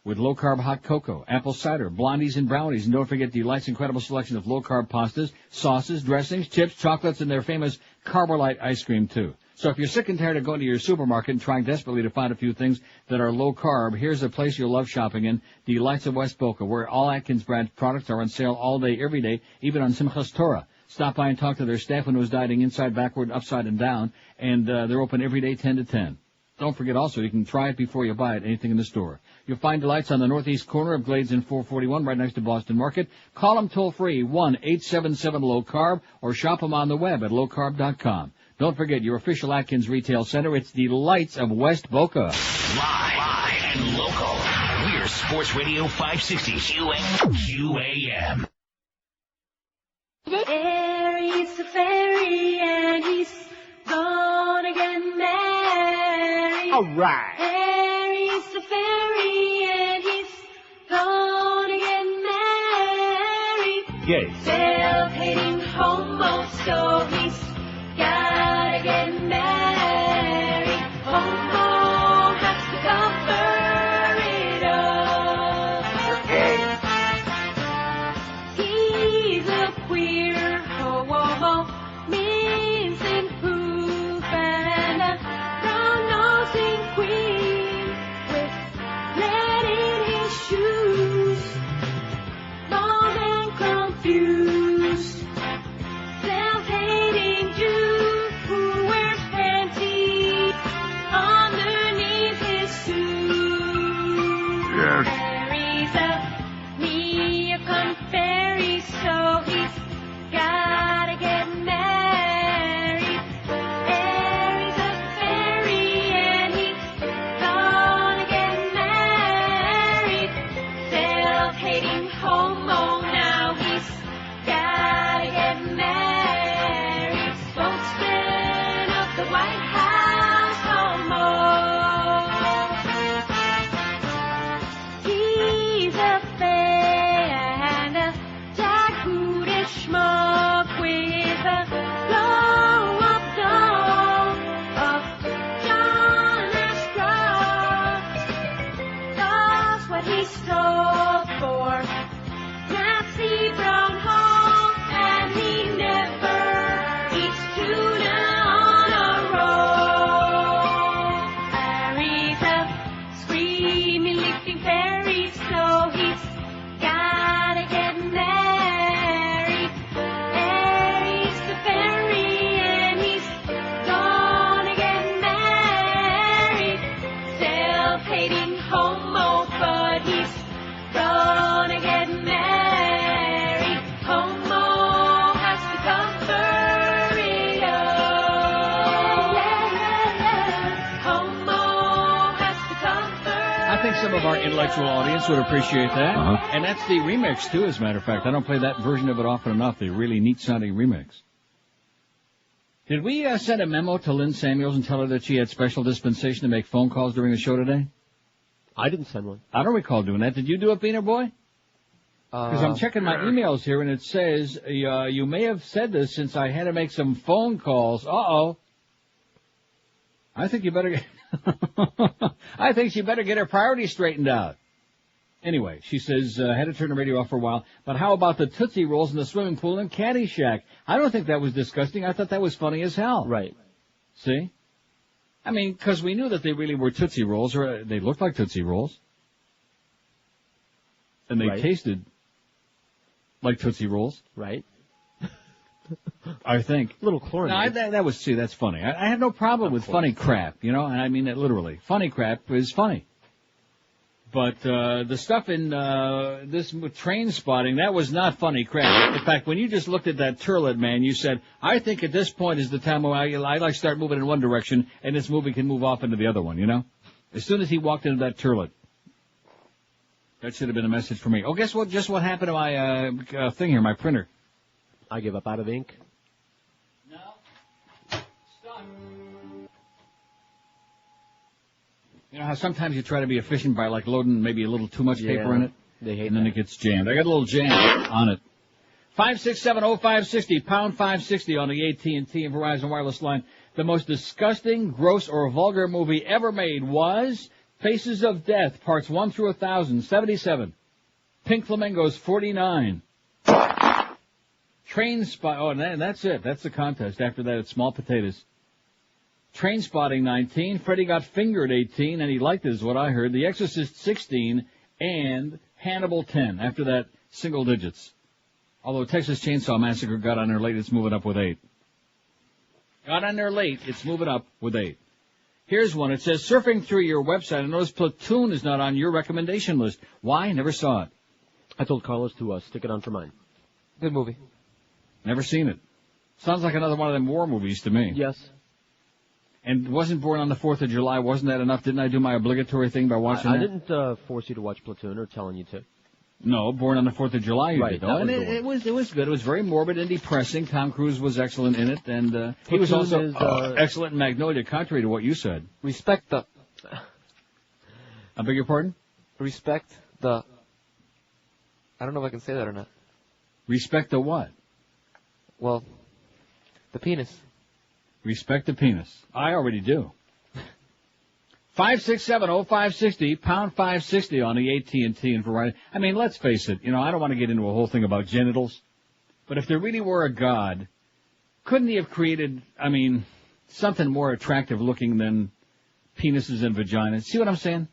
With low-carb hot cocoa, apple cider, blondies and brownies, and don't forget Delight's incredible selection of low-carb pastas, sauces, dressings, chips, chocolates, and their famous Carbolite ice cream, too. So if you're sick and tired of going to your supermarket and trying desperately to find a few things that are low-carb, here's a place you'll love shopping in, Delights of West Boca, where all Atkins brand products are on sale all day, every day, even on Simchas Torah. Stop by and talk to their staff who knows dieting inside, backward, upside, and down, and they're open every day 10 to 10. Don't forget also, you can try it before you buy it, anything in the store. You'll find Delights on the northeast corner of Glades and 441, right next to Boston Market. Call them toll-free, 1-877-LOW-CARB, or shop them on the web at lowcarb.com. Don't forget, your official Atkins retail center, it's Delights of West Boca. Live and local. We're Sports Radio 560 QAM. Harry's a fairy and he's gonna get married. All right. Harry's a fairy and he's gonna get gay. Self-hating homo, so he's gotta get married. Homo has to cover it up. He's a queer homo, mincing poop and a brown-nosing queen with lead in his shoes. Long and confused, self-hating Jew who wears panties underneath his suit. Yes. Mary's a neocon fairy, so he's gotta get married. Mary's a fairy and he's gonna get married. Self-hating homo, now he's gotta get married. Spokesman of the White House homo. He's a fan, a jackbooted schmuck with a blow-up doll of John Ashcroft. That's what he stole for Nazi brown hole, and he never eats tuna on a roll. Harry's a screaming, leaping fairy, so he's gotta get married. Harry's the fairy, and he's gonna get married. Self-hating homo, but he's gonna get married. Homo has to cover it up. Homo has to cover. I think some of our intellectual audience would appreciate that. And that's the remix, too, as a matter of fact. I don't play that version of it often enough, the really neat-sounding remix. Did we send a memo to Lynn Samuels and tell her that she had special dispensation to make phone calls during the show today? I didn't send one. I don't recall doing that. Did you do it, Beaner Boy? Because I'm checking my emails here, and it says, you may have said this since I had to make some phone calls. Uh-oh. I think you better get... I think she better get her priorities straightened out. Anyway, she says, had to turn the radio off for a while, but how about the Tootsie Rolls in the swimming pool in Caddyshack? I don't think that was disgusting. I thought that was funny as hell. Right. See? I mean, because we knew that they really were Tootsie Rolls, or they looked like Tootsie Rolls. And they tasted like Tootsie Rolls. Right. I think. A little chlorinated. No, that was, see, that's funny. I have no problem with funny crap, you know, and I mean that literally. Funny crap is funny. But the stuff in this Trainspotting, that was not funny crap. In fact, when you just looked at that turlet, man, you said, I think at this point is the time where I like start moving in one direction, and this movie can move off into the other one, you know? As soon as he walked into that turlet. That should have been a message for me. Oh, guess what? Just what happened to my thing here, my printer. I give up out of ink. No. Stop. You know how sometimes you try to be efficient by like loading maybe a little too much paper in it? They hate and then it gets jammed. I got a little jam on it. 5670560, pound 560 on the AT&T and Verizon wireless line. The most disgusting, gross, or vulgar movie ever made was Faces of Death, parts 1 through 1,000, 77. Pink Flamingos, 49. Oh, and that's it. That's the contest. After that, it's Small Potatoes. Trainspotting, 19. Freddie Got Fingered, 18, and he liked it, is what I heard. The Exorcist, 16, and Hannibal, 10. After that, single digits. Although Texas Chainsaw Massacre got on there late, it's moving up with 8. Got on there late, it's moving up with 8. Here's one. It says, surfing through your website, I noticed Platoon is not on your recommendation list. Why? Never saw it. I told Carlos to stick it on for mine. Good movie. Never seen it. Sounds like another one of them war movies to me. Yes. And wasn't Born on the 4th of July, wasn't that enough? Didn't I do my obligatory thing by watching I that? didn't force you to watch Platoon or telling you to. No, Born on the 4th of July you Right, did. that Oh, was and the it was good. It was very morbid and depressing. Tom Cruise was excellent in it, and he was Platoon also is, excellent in Magnolia, contrary to what you said. Respect the... I beg your pardon? Respect the... I don't know if I can say that or not. Respect the what? Well, the penis. Respect the penis. I already do. 5670560, pound 560 on the AT&T and Verizon. I mean, let's face it. You know, I don't want to get into a whole thing about genitals. But if there really were a God, couldn't he have created, I mean, something more attractive looking than penises and vaginas? See what I'm saying?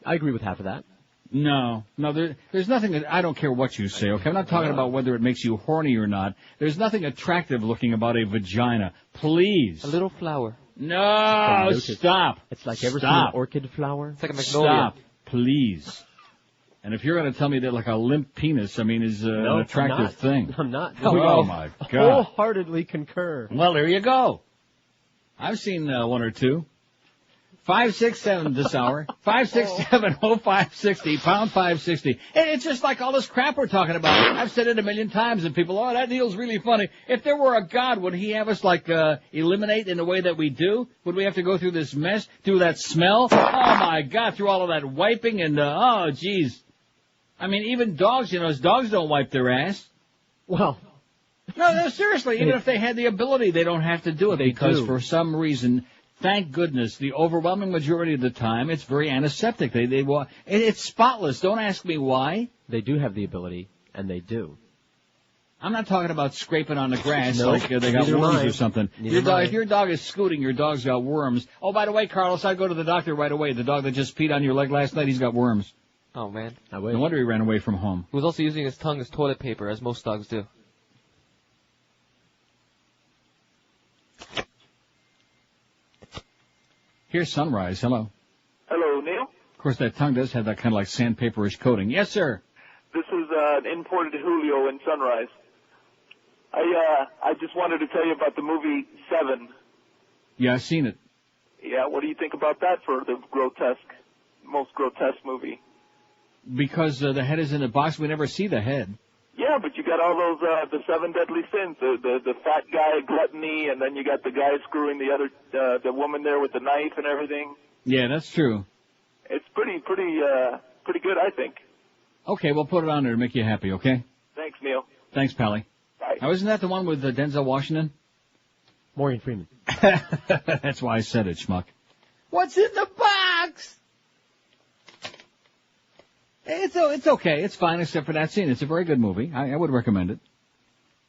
I agree with half of that. No, there's nothing that, I don't care what you say, okay? I'm not talking about whether it makes you horny or not. There's nothing attractive looking about a vagina. Please. A little flower. No, stop. It's like ever seen an orchid flower? It's like a magnolia. Stop, please. And if you're going to tell me that like a limp penis, I mean, is an attractive thing. I'm not. Oh, my God. Wholeheartedly concur. Well, there you go. I've seen one or two. 567 this hour. 5670560, pound 560. And it's just like all this crap we're talking about. I've said it a million times, and people, that deal's really funny. If there were a God, would he have us like eliminate in the way that we do? Would we have to go through this mess, through that smell? Oh my God, through all of that wiping and oh geez. I mean, even dogs, dogs don't wipe their ass. Well, no, seriously. Even if they had the ability, they don't have to do it because for some reason. Thank goodness, the overwhelming majority of the time, it's very antiseptic. It's spotless. Don't ask me why. They do have the ability, and they do. I'm not talking about scraping on the grass like they got worms or something. If your dog is scooting, your dog's got worms. Oh, by the way, Carlos, I'd go to the doctor right away. The dog that just peed on your leg last night, he's got worms. Oh, man. No wonder he ran away from home. He was also using his tongue as toilet paper, as most dogs do. Here's Sunrise. Hello. Hello, Neil. Of course, that tongue does have that kind of like sandpaperish coating. Yes, sir. This is an imported Julio in Sunrise. I just wanted to tell you about the movie Seven. Yeah, I've seen it. Yeah, what do you think about that for the most grotesque movie? Because the head is in a box, we never see the head. Yeah, but you got all those the seven deadly sins, the fat guy, gluttony, and then you got the guy screwing the other the woman there with the knife and everything. Yeah, that's true. It's pretty good, I think. Okay, we'll put it on there to make you happy, okay? Thanks, Neil. Thanks, Pally. Bye. Now, isn't that the one with Denzel Washington? Morgan Freeman. That's why I said it, schmuck. What's in the box? It's okay. It's fine except for that scene. It's a very good movie. I would recommend it.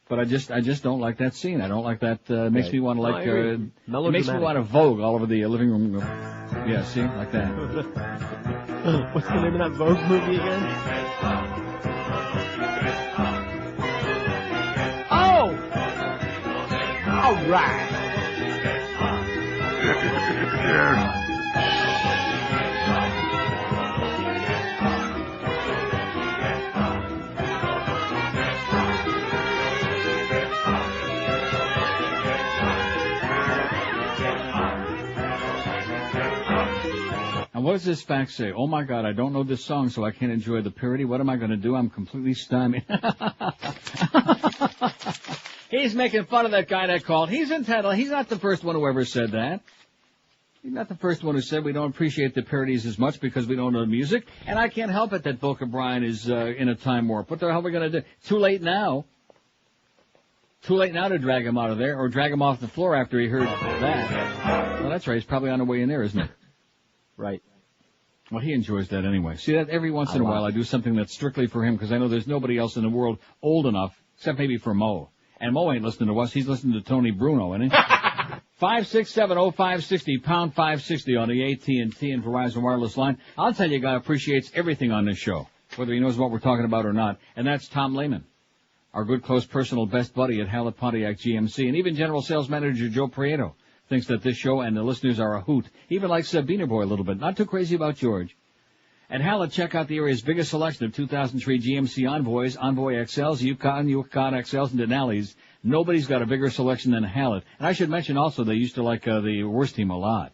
But I just don't like that scene. I don't like that. Makes me want to like. It makes me want to Vogue all over the living room. Yeah, see, like that. What's the name of that Vogue movie again? Oh! All right. And what does this fax say? Oh my God, I don't know this song, so I can't enjoy the purity. What am I going to do? I'm completely stymied. He's making fun of that guy that called. He's entitled. He's not the first one who ever said that. He's not the first one who said we don't appreciate the parodies as much because we don't know the music. And I can't help it that Boca Brian is in a time warp. What the hell are we going to do? Too late now. Too late now to drag him out of there or drag him off the floor after he heard that. Well, that's right. He's probably on the way in there, isn't he? Right. Well, he enjoys that anyway. See, that every once in a while I do something that's strictly for him because I know there's nobody else in the world old enough, except maybe for Mo. And Mo ain't listening to us. He's listening to Tony Bruno, isn't he? 5670560, pound 560 on the AT&T and Verizon wireless line. I'll tell you a guy appreciates everything on this show, whether he knows what we're talking about or not, and that's Tom Lehman, our good, close, personal best buddy at Hallett Pontiac GMC, and even General Sales Manager Joe Prieto thinks that this show and the listeners are a hoot. He even likes Beaner Boy a little bit. Not too crazy about George. At Hallett, check out the area's biggest selection of 2003 GMC Envoys, Envoy XLs, Yukon XLs, and Denali's. Nobody's got a bigger selection than Hallett. And I should mention also they used to like the Worst Team a lot.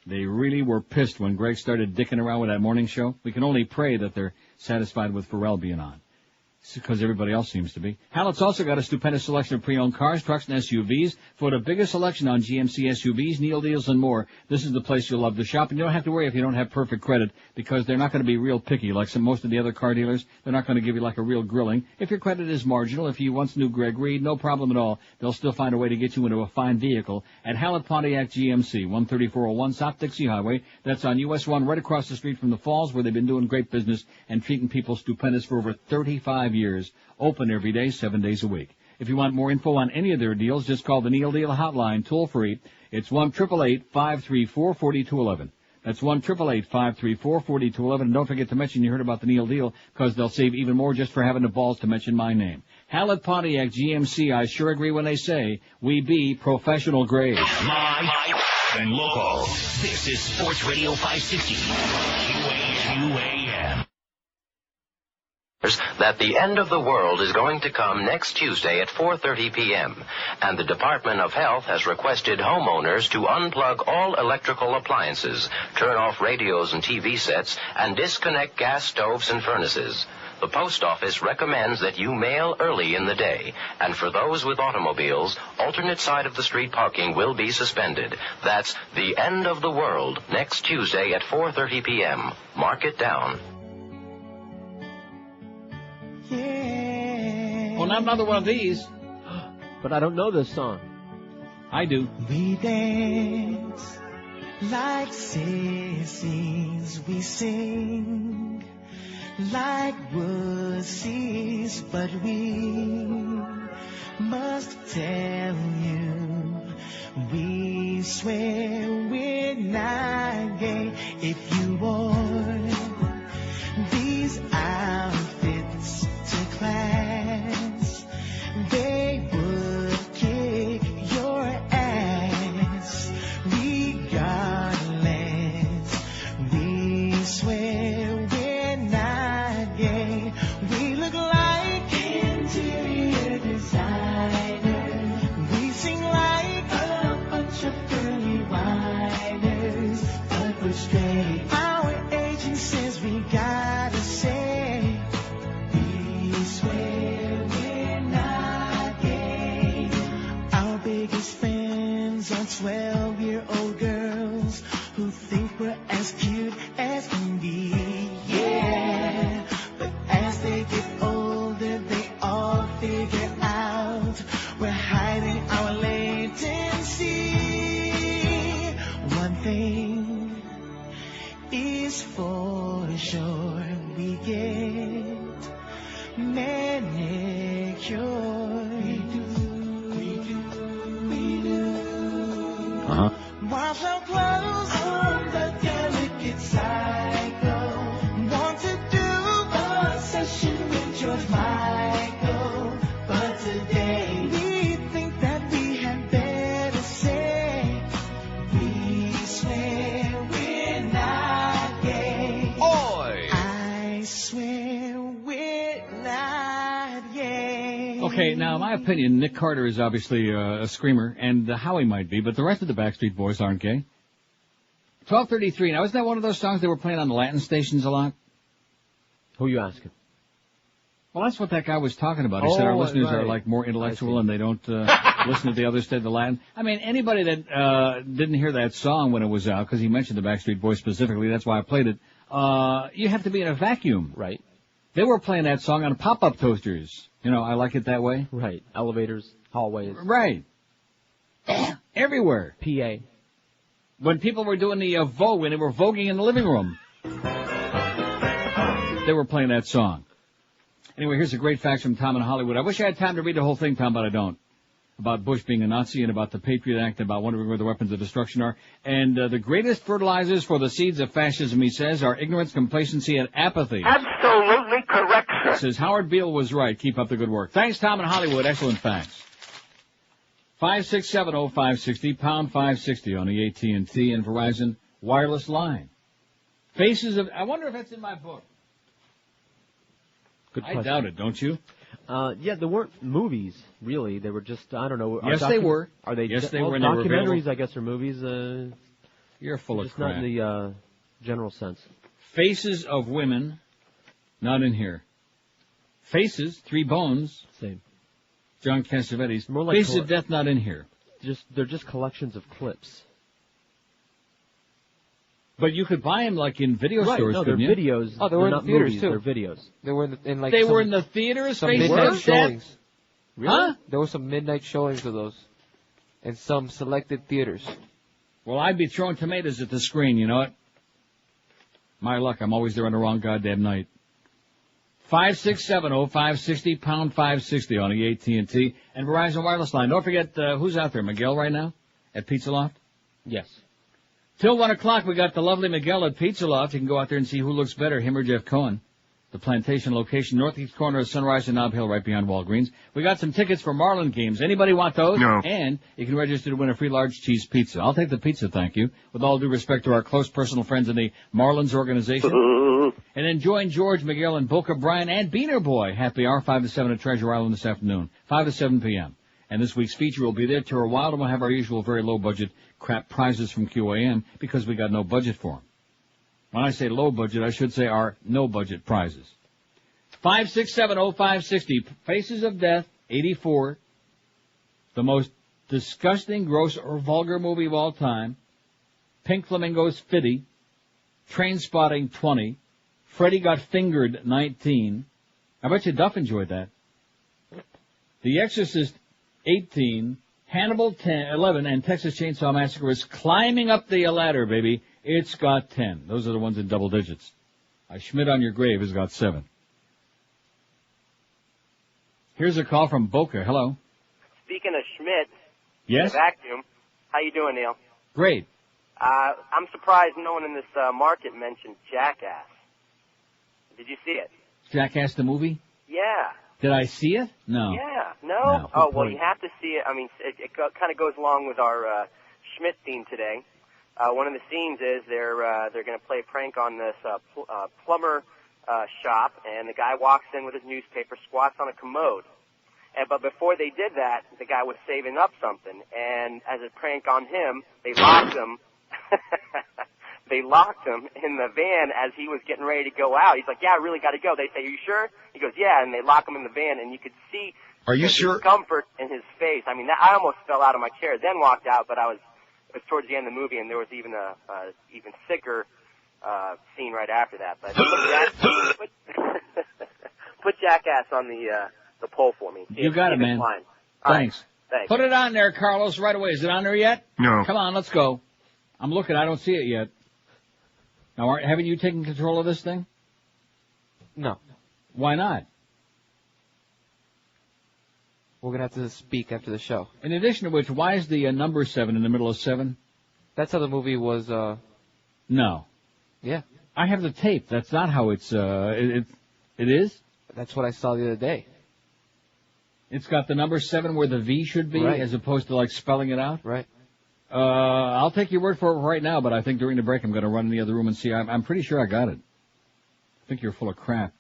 They really were pissed when Greg started dicking around with that morning show. We can only pray that they're satisfied with Pharrell being on. because everybody else seems to be. Hallett's also got a stupendous selection of pre-owned cars, trucks, and SUVs. For the biggest selection on GMC SUVs, Neil deals, and more, this is the place you'll love to shop. And you don't have to worry if you don't have perfect credit, because they're not going to be real picky like most of the other car dealers. They're not going to give you like a real grilling. If your credit is marginal, if you once knew Greg Reed, no problem at all. They'll still find a way to get you into a fine vehicle at Hallett Pontiac GMC, 13401 South Dixie Highway. That's on US 1 right across the street from the Falls, where they've been doing great business and treating people stupendous for over 35 years. Open every day, 7 days a week. If you want more info on any of their deals, just call the Neil Deal hotline, toll free. It's 1-888-534-4211. That's 1-888-534-4211. And don't forget to mention you heard about the Neil Deal, because they'll save even more just for having the balls to mention my name. Hallett Pontiac GMC, I sure agree when they say we be professional grade. Live and local. This is Sports Radio 560. QAM. That the end of the world is going to come next Tuesday at 4:30 p.m., and the Department of Health has requested homeowners to unplug all electrical appliances, turn off radios and TV sets, and disconnect gas stoves and furnaces. The post office recommends that you mail early in the day, and for those with automobiles, alternate side of the street parking will be suspended. That's the end of the world next Tuesday at 4:30 p.m. Mark it down. Well, not another one of these. But I don't know this song. I do. We dance like sissies, we sing like wussies, but we must tell you, we swear we're not gay. If you wore these outfits to class, they would kick your ass regardless. We swear we're not gay. We look like interior designers. We sing like a bunch of girly whiners, but we're straight. Our agent says we gotta say, we swear we're not gay. Our biggest fans are 12-year-old girls who think we're as cute as can be. Yeah, but as they get older, they all figure out we're hiding our latency. One thing is for sure, we get manicured. We do. Wash our clothes on the delicate cycle. Want to do a session with George Michael, but today we think that we had better say, we swear we're not gay. Oi! I swear we're not gay. Okay, now, in my opinion, Nick Carter is obviously a screamer, and Howie might be, but the rest of the Backstreet Boys aren't gay. 12:33. Now, isn't that one of those songs they were playing on the Latin stations a lot? Who are you asking? Well, that's what that guy was talking about. He said our listeners right. are, like, more intellectual and they don't listen to the other side of the Latin. I mean, anybody that didn't hear that song when it was out, because he mentioned the Backstreet Boys specifically, that's why I played it, you have to be in a vacuum. Right. They were playing that song on pop-up toasters. You know, I like it that way. Right. Elevators, hallways. Right. Everywhere. PA. When people were doing the Vogue, when they were voguing in the living room, they were playing that song. Anyway, here's a great fact from Tom in Hollywood. I wish I had time to read the whole thing, Tom, but I don't. About Bush being a Nazi and about the Patriot Act, about wondering where the weapons of destruction are. And the greatest fertilizers for the seeds of fascism, he says, are ignorance, complacency, and apathy. Absolutely correct, sir. He says Howard Beale was right. Keep up the good work. Thanks, Tom in Hollywood. Excellent facts. 5670560, pound 560 on the AT&T and Verizon wireless line. Faces of... I wonder if that's in my book. Good I question. doubt it, don't you? Yeah, there weren't movies, really. They were just, I don't know. Yes, they were. Are they? Yes, they well, were. And they were documentaries, available. I guess, are movies. You're full of just crap. not in the general sense. Faces of women, not in here. Faces, 3 bones. Same. John Cassavetes. More like Faces of Death not in here. They're just collections of clips. But you could buy them like in video Right, stores, no, they're couldn't you? videos. Oh, they were in They're the theaters movies, too. They're videos. They were in like. They some, were in the theaters. Some Faces midnight of Death? showings. Really? Huh? There were some midnight showings of those, in some selected theaters. Well, I'd be throwing tomatoes at the screen, you know it? My luck, I'm always there on the wrong goddamn night. 5670560, pound 560 on the AT&T and Verizon Wireless line. Don't forget, who's out there? Miguel right now? At Pizza Loft? Yes. Till 1 o'clock, we got the lovely Miguel at Pizza Loft. You can go out there and see who looks better, him or Jeff Cohen. The Plantation location, northeast corner of Sunrise and Nob Hill, right behind Walgreens. We got some tickets for Marlin games. Anybody want those? No. And you can register to win a free large cheese pizza. I'll take the pizza, thank you. With all due respect to our close personal friends in the Marlins organization. And then join George, Miguel, and Boca Brian and Beaner Boy. Happy hour, 5 to 7 at Treasure Island this afternoon. 5 to 7 p.m. And this week's feature will be there till a while, and we'll have our usual very low budget crap prizes from QAM because we got no budget for them. When I say low budget, I should say our no budget prizes. 5670560, Faces of Death, 84. The most disgusting, gross, or vulgar movie of all time. Pink Flamingos, 50. Trainspotting, 20. Freddy Got Fingered, 19. I bet you Duff enjoyed that. The Exorcist, 18. Hannibal, 10, 11. And Texas Chainsaw Massacre is climbing up the ladder, baby. It's got 10. Those are the ones in double digits. Schmidt on Your Grave has got 7. Here's a call from Boca. Hello. Speaking of Schmidt, Yes? the vacuum, how you doing, Neil? Great. I'm surprised no one in this market mentioned Jackass. Did you see it? Jackass the movie? Yeah. Did I see it? No. Yeah. No? No. Oh, well, you have to see it. I mean, it kind of goes along with our Schmidt theme today. One of the scenes is they're going to play a prank on this plumber shop, and the guy walks in with his newspaper, squats on a commode. But before they did that, the guy was saving up something, and as a prank on him, they locked him. They locked him in the van as he was getting ready to go out. He's like, "Yeah, I really got to go." They say, "Are you sure?" He goes, "Yeah," and they lock him in the van, and you could see Are you the sure? discomfort in his face. I mean, I almost fell out of my chair, then walked out, but it was towards the end of the movie, and there was even a even sicker scene right after that. But put Jackass on the poll for me. You got it, man. All Thanks. right. Thanks. Put it on there, Carlos, right away. Is it on there yet? No. Come on, let's go. I'm looking. I don't see it yet. Now, haven't you taken control of this thing? No. Why not? We're going to have to speak after the show. In addition to which, why is the number 7 in the middle of 7? That's how the movie was, No. Yeah. I have the tape. That's not how it's, it is? That's what I saw the other day. It's got the number 7 where the V should be, Right. as opposed to, like, spelling it out? Right. I'll take your word for it right now, but I think during the break I'm going to run in the other room and see. I'm pretty sure I got it. I think you're full of crap.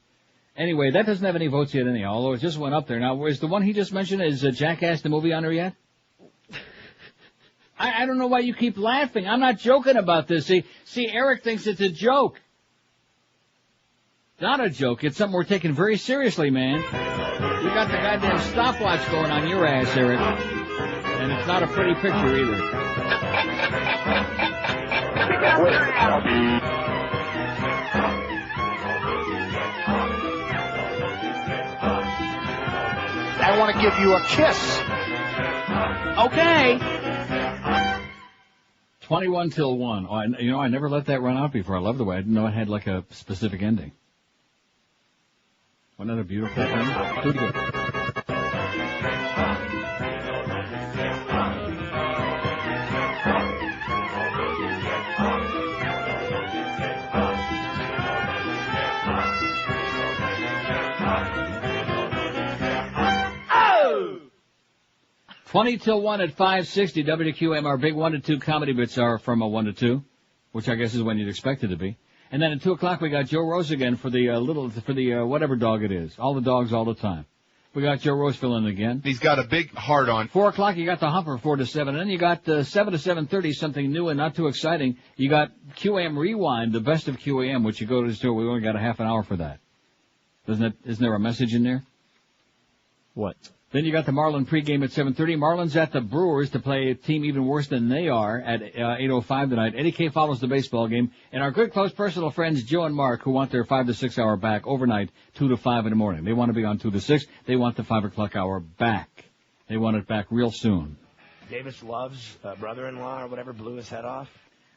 Anyway, that doesn't have any votes yet anyhow, although it just went up there. Now, is the one he just mentioned, is Jackass the movie on there yet? I don't know why you keep laughing. I'm not joking about this. See, Eric thinks it's a joke. Not a joke. It's something we're taking very seriously, man. You got the goddamn stopwatch going on your ass, Eric. And it's not a pretty picture either. I want to give you a kiss. Okay. 21 till 1. Oh, I never let that run out before. I love the way I didn't know it had like a specific ending. Wasn't that a beautiful thing? Pretty good. Oh! 20 till 1 at 560 WQM. Our big 1 to 2 comedy bits are from a 1 to 2, which I guess is when you'd expect it to be. And then at 2 o'clock we got Joe Rose again for the whatever dog it is. All the dogs all the time. We got Joe Rose filling in again. He's got a big heart on. 4 o'clock you got the Humper 4 to 7. And then you got 7 to 7:30, something new and not too exciting. You got QAM Rewind, the best of QAM, which you go to the store. We only got a half an hour for that. Isn't there a message in there? What? Then you got the Marlin pregame at 7:30. Marlins at the Brewers to play a team even worse than they are at 8:05 tonight. Eddie K follows the baseball game. And our good, close, personal friends Joe and Mark, who want their 5 to 6 hour back overnight, 2 to 5 in the morning. They want to be on 2 to 6. They want the 5 o'clock hour back. They want it back real soon. Davis Love's brother-in-law or whatever blew his head off.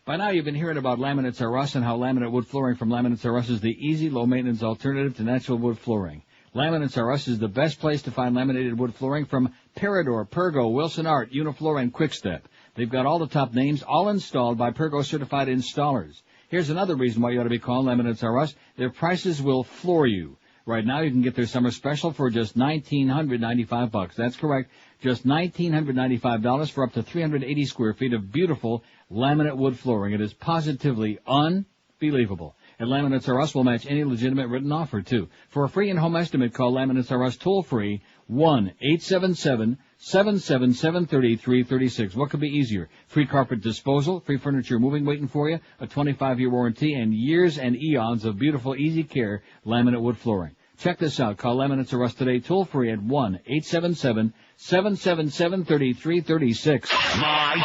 By now you've been hearing about Laminates R Us and how laminate wood flooring from Laminates R Us is the easy, low-maintenance alternative to natural wood flooring. Laminates R Us is the best place to find laminated wood flooring from Peridor, Pergo, Wilson Art, Unifloor, and Quickstep. They've got all the top names, all installed by Pergo certified installers. Here's another reason why you ought to be calling Laminates R Us. Their prices will floor you. Right now you can get their summer special for just $1,995. That's correct. Just $1,995 for up to 380 square feet of beautiful laminate wood flooring. It is positively unbelievable. And Laminates R Us will match any legitimate written offer, too. For a free and-home estimate, call Laminates R Us toll-free 1-877-777-3336. What could be easier? Free carpet disposal, free furniture moving waiting for you, a 25-year warranty, and years and eons of beautiful, easy care laminate wood flooring. Check this out. Call Laminates R Us today toll-free at 1-877-777-3336. Live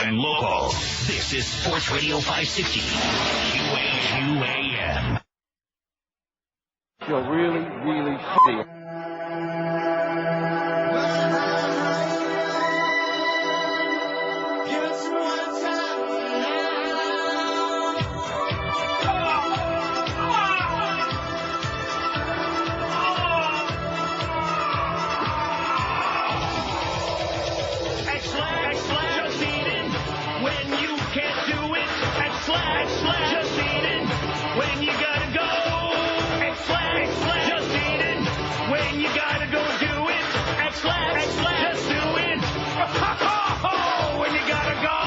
and local. This is Sports Radio 560. QAM. Feel really, really shitty. When you gotta go, just eat it. When you gotta go do it, just do it. When you gotta go.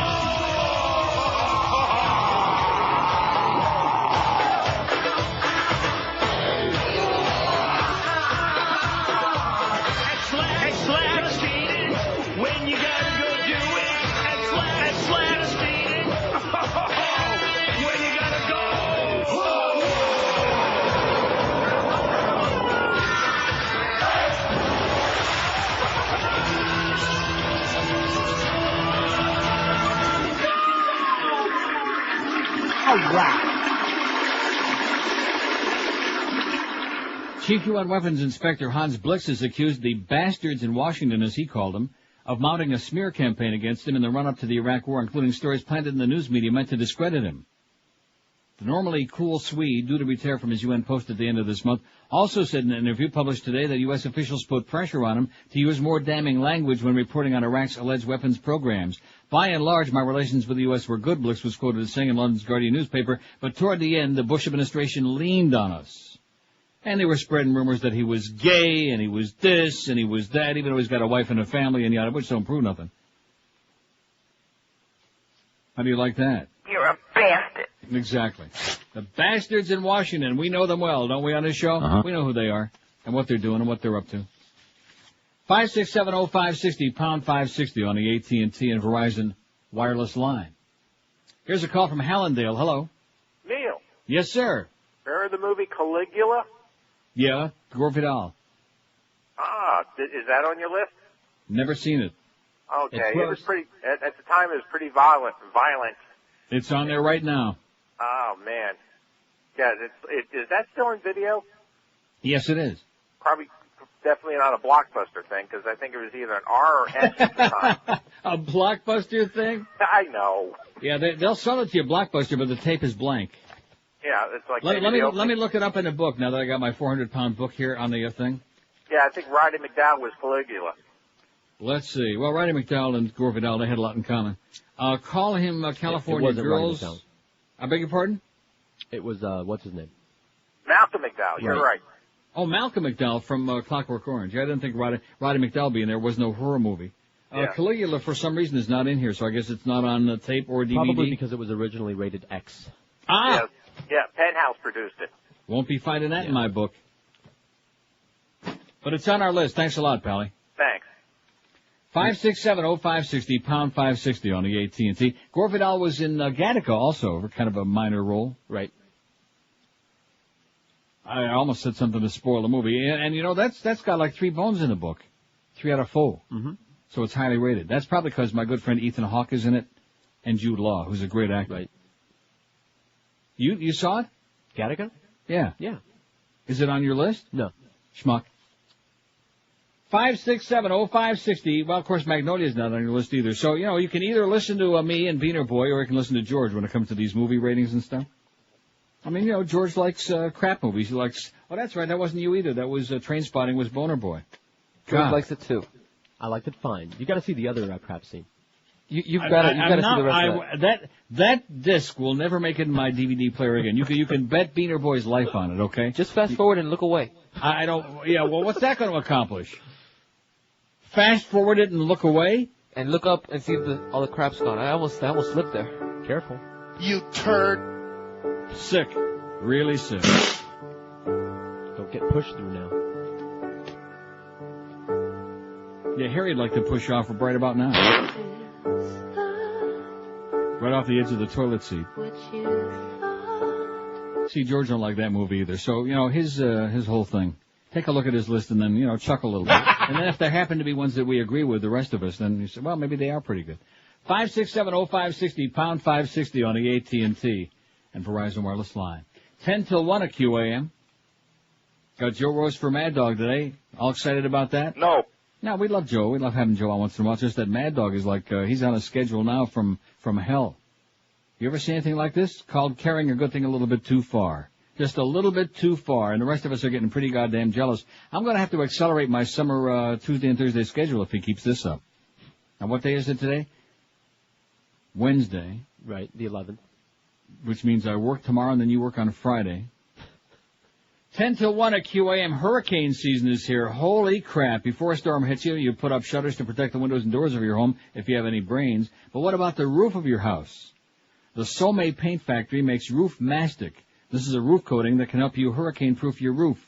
Just eat it. When you gotta go do it, just eat it. When you gotta go. Chief UN Weapons Inspector Hans Blix has accused the bastards in Washington, as he called them, of mounting a smear campaign against him in the run-up to the Iraq War, including stories planted in the news media meant to discredit him. The normally cool Swede, due to retire from his UN post at the end of this month, also said in an interview published today that U.S. officials put pressure on him to use more damning language when reporting on Iraq's alleged weapons programs. By and large, my relations with the U.S. were good, Blix was quoted as saying in London's Guardian newspaper, but toward the end, the Bush administration leaned on us. And they were spreading rumors that he was gay, and he was this, and he was that, even though he's got a wife and a family, and yada, which don't prove nothing. How do you like that? You're a bastard. Exactly. The bastards in Washington, we know them well, don't we, on this show? Uh-huh. We know who they are, and what they're doing, and what they're up to. 5670560, pound 560 on the AT&T and Verizon wireless line. Here's a call from Hallandale. Hello. Neil, Yes, sir. remember the movie Caligula? Yeah, Gore Vidal. Is that on your list? Never seen it. Okay, it was pretty, at the time it was pretty violent. It's on there right now. Oh, man. Yeah, is that still in video? Yes, it is. Probably, definitely not a Blockbuster thing, because I think it was either an R or S at the time. A Blockbuster thing? I know. Yeah, they'll sell it to you, Blockbuster, but the tape is blank. Yeah, it's like... Let me look it up in a book now that I got my 400-pound book here on the thing. Yeah, I think Roddy McDowell was Caligula. Let's see. Well, Roddy McDowell and Gore Vidal, they had a lot in common. Call him California it wasn't Girls. Roddy McDowell. I beg your pardon? It was, what's his name? Malcolm McDowell, you're right. Oh, Malcolm McDowell from Clockwork Orange. I didn't think Roddy McDowell being there. Was no horror movie. Yeah. Caligula, for some reason, is not in here, so I guess it's not on tape or DVD. Probably because it was originally rated X. Ah! Yeah, Penthouse produced it. Won't be finding that in my book. But it's on our list. Thanks a lot, Pally. Thanks. 5670560, pound 560 on the AT&T. Gore Vidal was in Gattaca also, for kind of a minor role. Right. I almost said something to spoil the movie. And you know, that's got like 3 bones in the book. 3 out of 4. Mm-hmm. So it's highly rated. That's probably because my good friend Ethan Hawke is in it, and Jude Law, who's a great actor. Right. You saw it? Gattaca? Yeah. Yeah. Is it on your list? No. Schmuck. 5670560. Well, of course, Magnolia's not on your list either. So, you know, you can either listen to me and Beaner Boy, or you can listen to George when it comes to these movie ratings and stuff. I mean, you know, George likes crap movies. He likes... Oh, that's right. That wasn't you either. That was Trainspotting was Boner Boy. George likes it too. I liked it fine. You got to see the other crap scene. You've got to see the rest of that. That disc will never make it in my DVD player again. You can bet Beaner Boy's life on it. Okay. Just fast forward and look away. I don't. Yeah. Well, what's that going to accomplish? Fast forward it and look away? And look up and see if all the crap's gone. I almost slipped there. Careful. You turd. Sick. Really sick. Don't get pushed through now. Yeah, Harry'd like to push off right about now. Right off the edge of the toilet seat. See, George don't like that movie either. So, you know, his whole thing. Take a look at his list and then, you know, chuckle a little bit. And then if there happen to be ones that we agree with, the rest of us, then you say, well, maybe they are pretty good. 5670560, pound 560 on the AT&T and Verizon wireless line. 10 till 1 at QAM. Got Joe Rose for Mad Dog today. All excited about that? No. No, we love Joe. We love having Joe on once in a while. It's just that Mad Dog is like, he's on a schedule now from hell. You ever see anything like this? Called carrying a good thing a little bit too far. Just a little bit too far, and the rest of us are getting pretty goddamn jealous. I'm going to have to accelerate my summer Tuesday and Thursday schedule if he keeps this up. Now, what day is it today? Wednesday. Right, the 11th. Which means I work tomorrow and then you work on Friday. 10 till 1 at QAM. Hurricane season is here. Holy crap. Before a storm hits you, you put up shutters to protect the windows and doors of your home if you have any brains. But what about the roof of your house? The Somay Paint Factory makes roof mastic. This is a roof coating that can help you hurricane-proof your roof.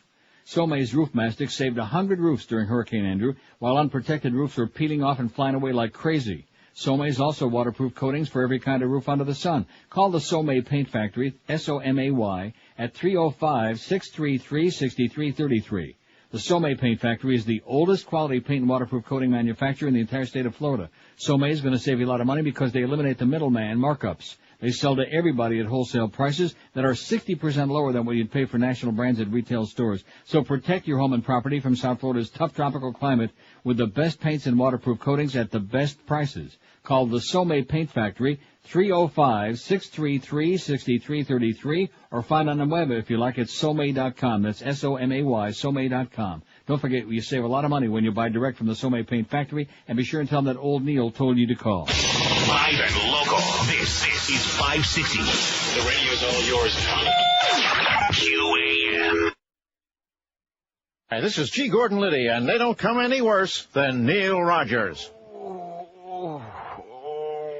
Somay's roof mastic saved 100 roofs during Hurricane Andrew, while unprotected roofs were peeling off and flying away like crazy. Somay's also waterproof coatings for every kind of roof under the sun. Call the Somay Paint Factory, S-O-M-A-Y, at 305-633-6333. The Somay Paint Factory is the oldest quality paint and waterproof coating manufacturer in the entire state of Florida. Somay is going to save you a lot of money because they eliminate the middleman markups. They sell to everybody at wholesale prices that are 60% lower than what you'd pay for national brands at retail stores. So protect your home and property from South Florida's tough tropical climate with the best paints and waterproof coatings at the best prices. Call the Somay Paint Factory, 305-633-6333, or find on the web if you like at Somay.com. That's S-O-M-A-Y, Somay.com. Don't forget, you save a lot of money when you buy direct from the Somay Paint Factory, and be sure and tell them that old Neil told you to call. Live and local. This is 560. The radio's all yours now. QAM. Hi, this is G. Gordon Liddy, and they don't come any worse than Neil Rogers.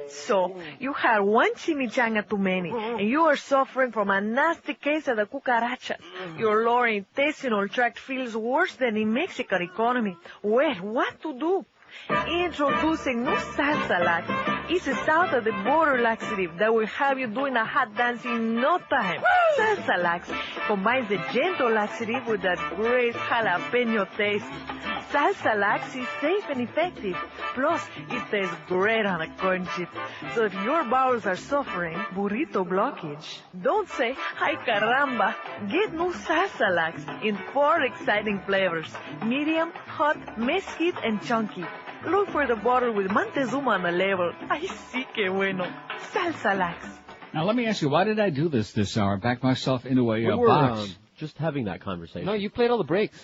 So, you had one chimichanga too many, and you are suffering from a nasty case of the cucarachas. Your lower intestinal tract feels worse than in Mexican economy. Well, what to do? Introducing new Salsa Lax. It's a south of the border laxative that will have you doing a hot dance in no time. Salsa Lax combines the gentle laxative with that great jalapeno taste. Salsa Lax is safe and effective. Plus, it tastes great on a corn chip. So if your bowels are suffering burrito blockage, don't say, ay caramba. Get new Salsa Lax in 4 exciting flavors. Medium, hot, mesquite, and chunky. Look for the bottle with Montezuma on the label. Ay, sí que bueno. Salsa Lax. Now, let me ask you, why did I do this hour? Back myself into a We're box. just having that conversation. No, you played all the breaks.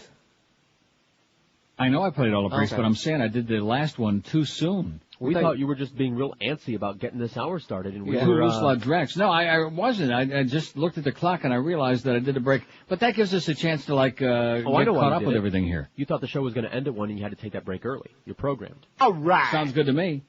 I know I played all the breaks, Okay. but I'm saying I did the last one too soon. We thought you were just being real antsy about getting this hour started, and we Yeah. were... Drex. No, I wasn't. I just looked at the clock and I realized that I did a break. But that gives us a chance to, get I know why caught you up did with it. everything here. You thought the show was going to end at 1 and you had to take that break early. You're programmed. All right. Sounds good to me.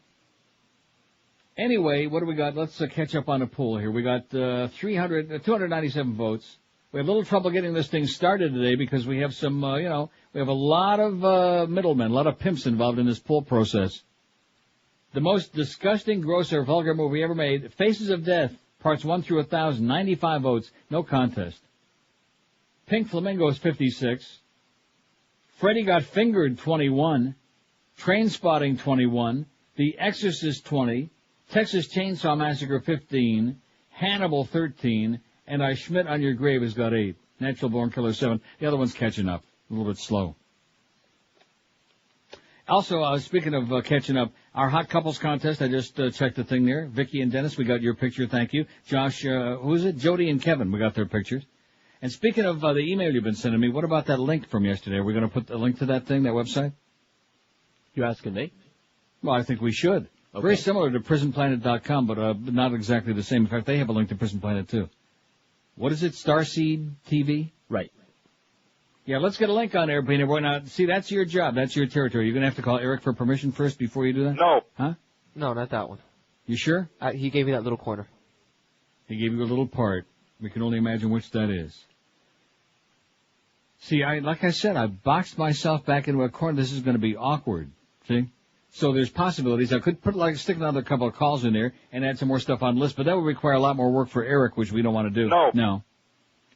Anyway, what do we got? Let's catch up on the poll here. We got 297 votes. We have a little trouble getting this thing started today because we have some, we have a lot of middlemen, a lot of pimps involved in this poll process. The most disgusting, gross, or vulgar movie ever made, Faces of Death, parts 1 through 1,000, 95 votes, no contest. Pink Flamingos 56. Freddy Got Fingered 21. Trainspotting 21. The Exorcist 20. Texas Chainsaw Massacre 15. Hannibal 13. And I Schmidt on Your Grave has got 8. Natural Born Killer 7. The other one's catching up. A little bit slow. Also, speaking of catching up, our Hot Couples Contest, I just checked the thing there. Vicky and Dennis, we got your picture, thank you. Josh, who is it? Jody and Kevin, we got their pictures. And speaking of the email you've been sending me, what about that link from yesterday? Are we going to put the link to that thing, that website? You asking me? Well, I think we should. Okay. Very similar to prisonplanet.com, but not exactly the same. In fact, they have a link to Prison Planet, too. What is it, Starseed TV? Right. Yeah, let's get a link on there, Peanut Boy. Now, see, that's your job. That's your territory. You're going to have to call Eric for permission first before you do that? No. Huh? No, not that one. You sure? He gave me that little corner. He gave you a little part. We can only imagine which that is. See, like I said, I boxed myself back into a corner. This is going to be awkward. See? So there's possibilities. I could stick another couple of calls in there and add some more stuff on the list, but that would require a lot more work for Eric, which we don't want to do. No.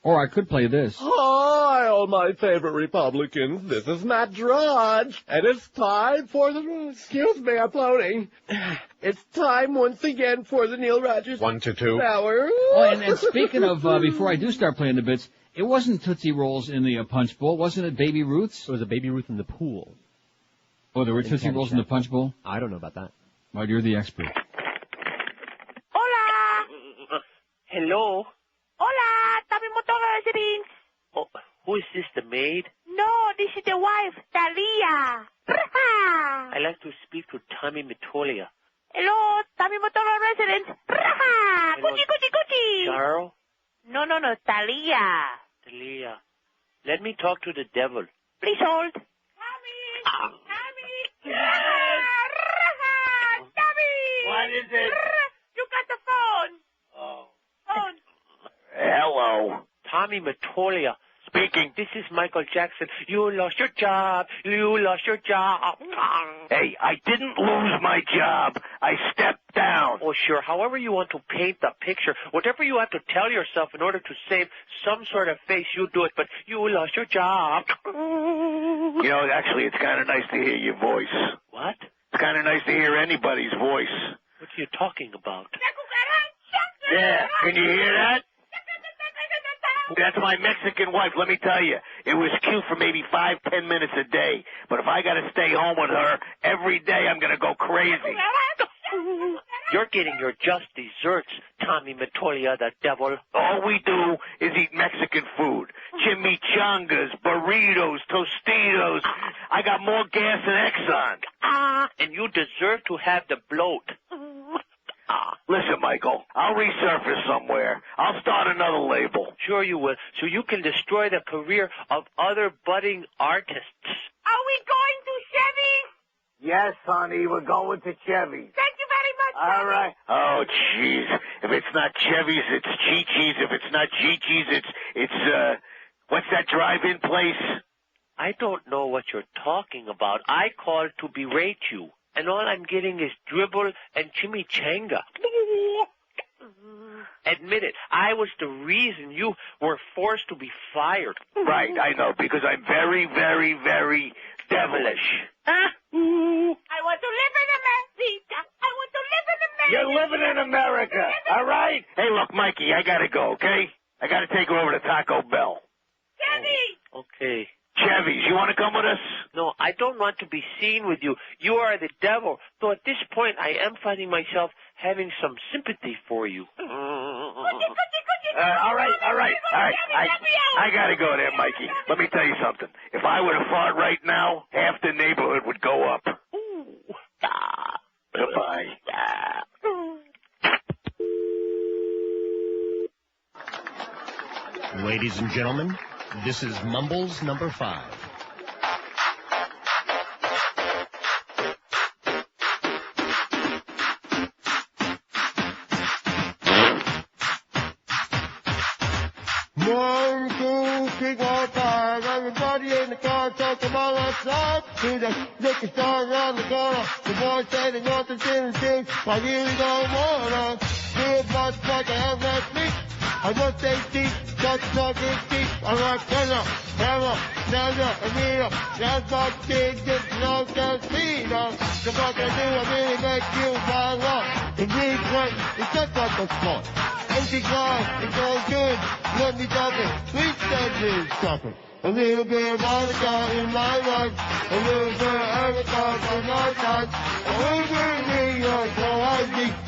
Or I could play this. Hi, all my favorite Republicans. This is Matt Drudge, and it's time for the... Excuse me, I'm floating. It's time once again for the Neil Rogers... 1 to 2. Hour. Oh, and speaking of, before I do start playing the bits, it wasn't Tootsie Rolls in the Punch Bowl. Wasn't it Baby Ruth's? It was a Baby Ruth in the pool. Oh, there were Tootsie Rolls in the Punch Bowl? I don't know about that. Well, you're the expert. Hola. Hello. Hola, Tommy Motor residence. Oh, who is this, the maid? No, this is the wife, Talia. I'd like to speak to Tommy Matolia. Hello, Tommy Motor residence. Gucci, Gucci, Gucci. Charles? No, Talia. Talia. Let me talk to the devil. Please hold. Tommy. What is it? You got the phone. Oh. Phone. Hello. Tommy Matolia. Speaking. This is Michael Jackson. You lost your job. You lost your job. Hey, I didn't lose my job. I stepped down. Oh, sure. However you want to paint the picture, whatever you have to tell yourself in order to save some sort of face, you do it, but you lost your job. You know, actually, it's kind of nice to hear your voice. What? It's kind of nice to hear anybody's voice. What are you talking about? Yeah, can you hear that? That's my Mexican wife. Let me tell you, it was cute for maybe 5-10 minutes a day. But if I got to stay home with her every day, I'm going to go crazy. You're getting your just desserts, Tommy Matolia, the devil. All we do is eat Mexican food. Chimichangas, burritos, Tostitos. I got more gas than Exxon. And you deserve to have the bloat. Listen, Michael, I'll resurface somewhere. I'll start another label. Sure you will, so you can destroy the career of other budding artists. Are we going to Chevy? Yes, honey, we're going to Chevy. Thank you very much, All Tommy. right. Oh, jeez. If it's not Chevy's, it's Chi-Chi's. If it's not Chi-Chi's, it's what's that drive-in place? I don't know what you're talking about. I called to berate you, and all I'm getting is dribble and chimichanga. Admit it, I was the reason you were forced to be fired. Right, I know, because I'm very, very, very devilish. I want to live in America. I want to live in America. You're living in America, all right? Hey, look, Mikey, I gotta go, okay? I gotta take her over to Taco Bell. Chevy! Okay. Chevy's, you want to come with us? No, I don't want to be seen with you. You are the devil. Though at this point, I am finding myself having some sympathy for you. All right. I gotta go there, Mikey. Let me tell you something. If I were to fart right now, half the neighborhood would go up. Goodbye. Ladies and gentlemen, this is Mumbles number 5. One, two, three, 4, 5. Everybody in the car, so come on, let's up. See the liquor store around the corner. The boys say they want to see the things. I really don't wanna. Do it much like I have last week. I want they deep, got to talk in deep. I'm not gonna that's not big, it's no casino. The fuck I do, I really make you fall off. The big one, it's just not the sport. Empty car, it's all good. Let me talk it, sweet standard chocolate. A little bit of vodka in my life. A little bit of avocado in my life. A little bit of New York, so I think. A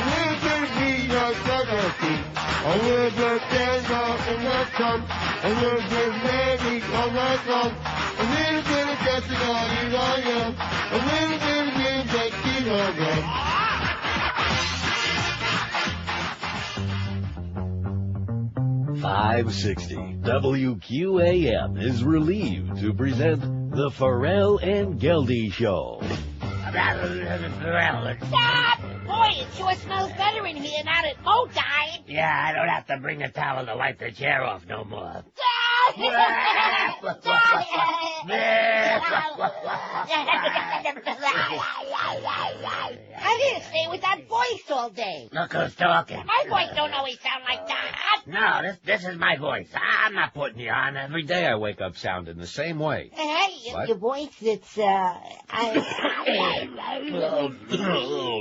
little bit of New York, so I think. A little bit of Denver in the sun. A little bit of Mary on my tongue. A little bit of Jessica, here I am. A little bit of music, kilogram. 560 WQAM is relieved to present the Pharrell and Geldy Show. Stop! Boy, it sure smells better in here now that Mo died. Yeah, I don't have to bring a towel to wipe the chair off no more. I didn't stay with that voice all day. Look who's talking. My voice don't always sound like that. No, this is my voice. I'm not putting you on. Every day I wake up sounding the same way. Hey, What? your voice, it's, Oh,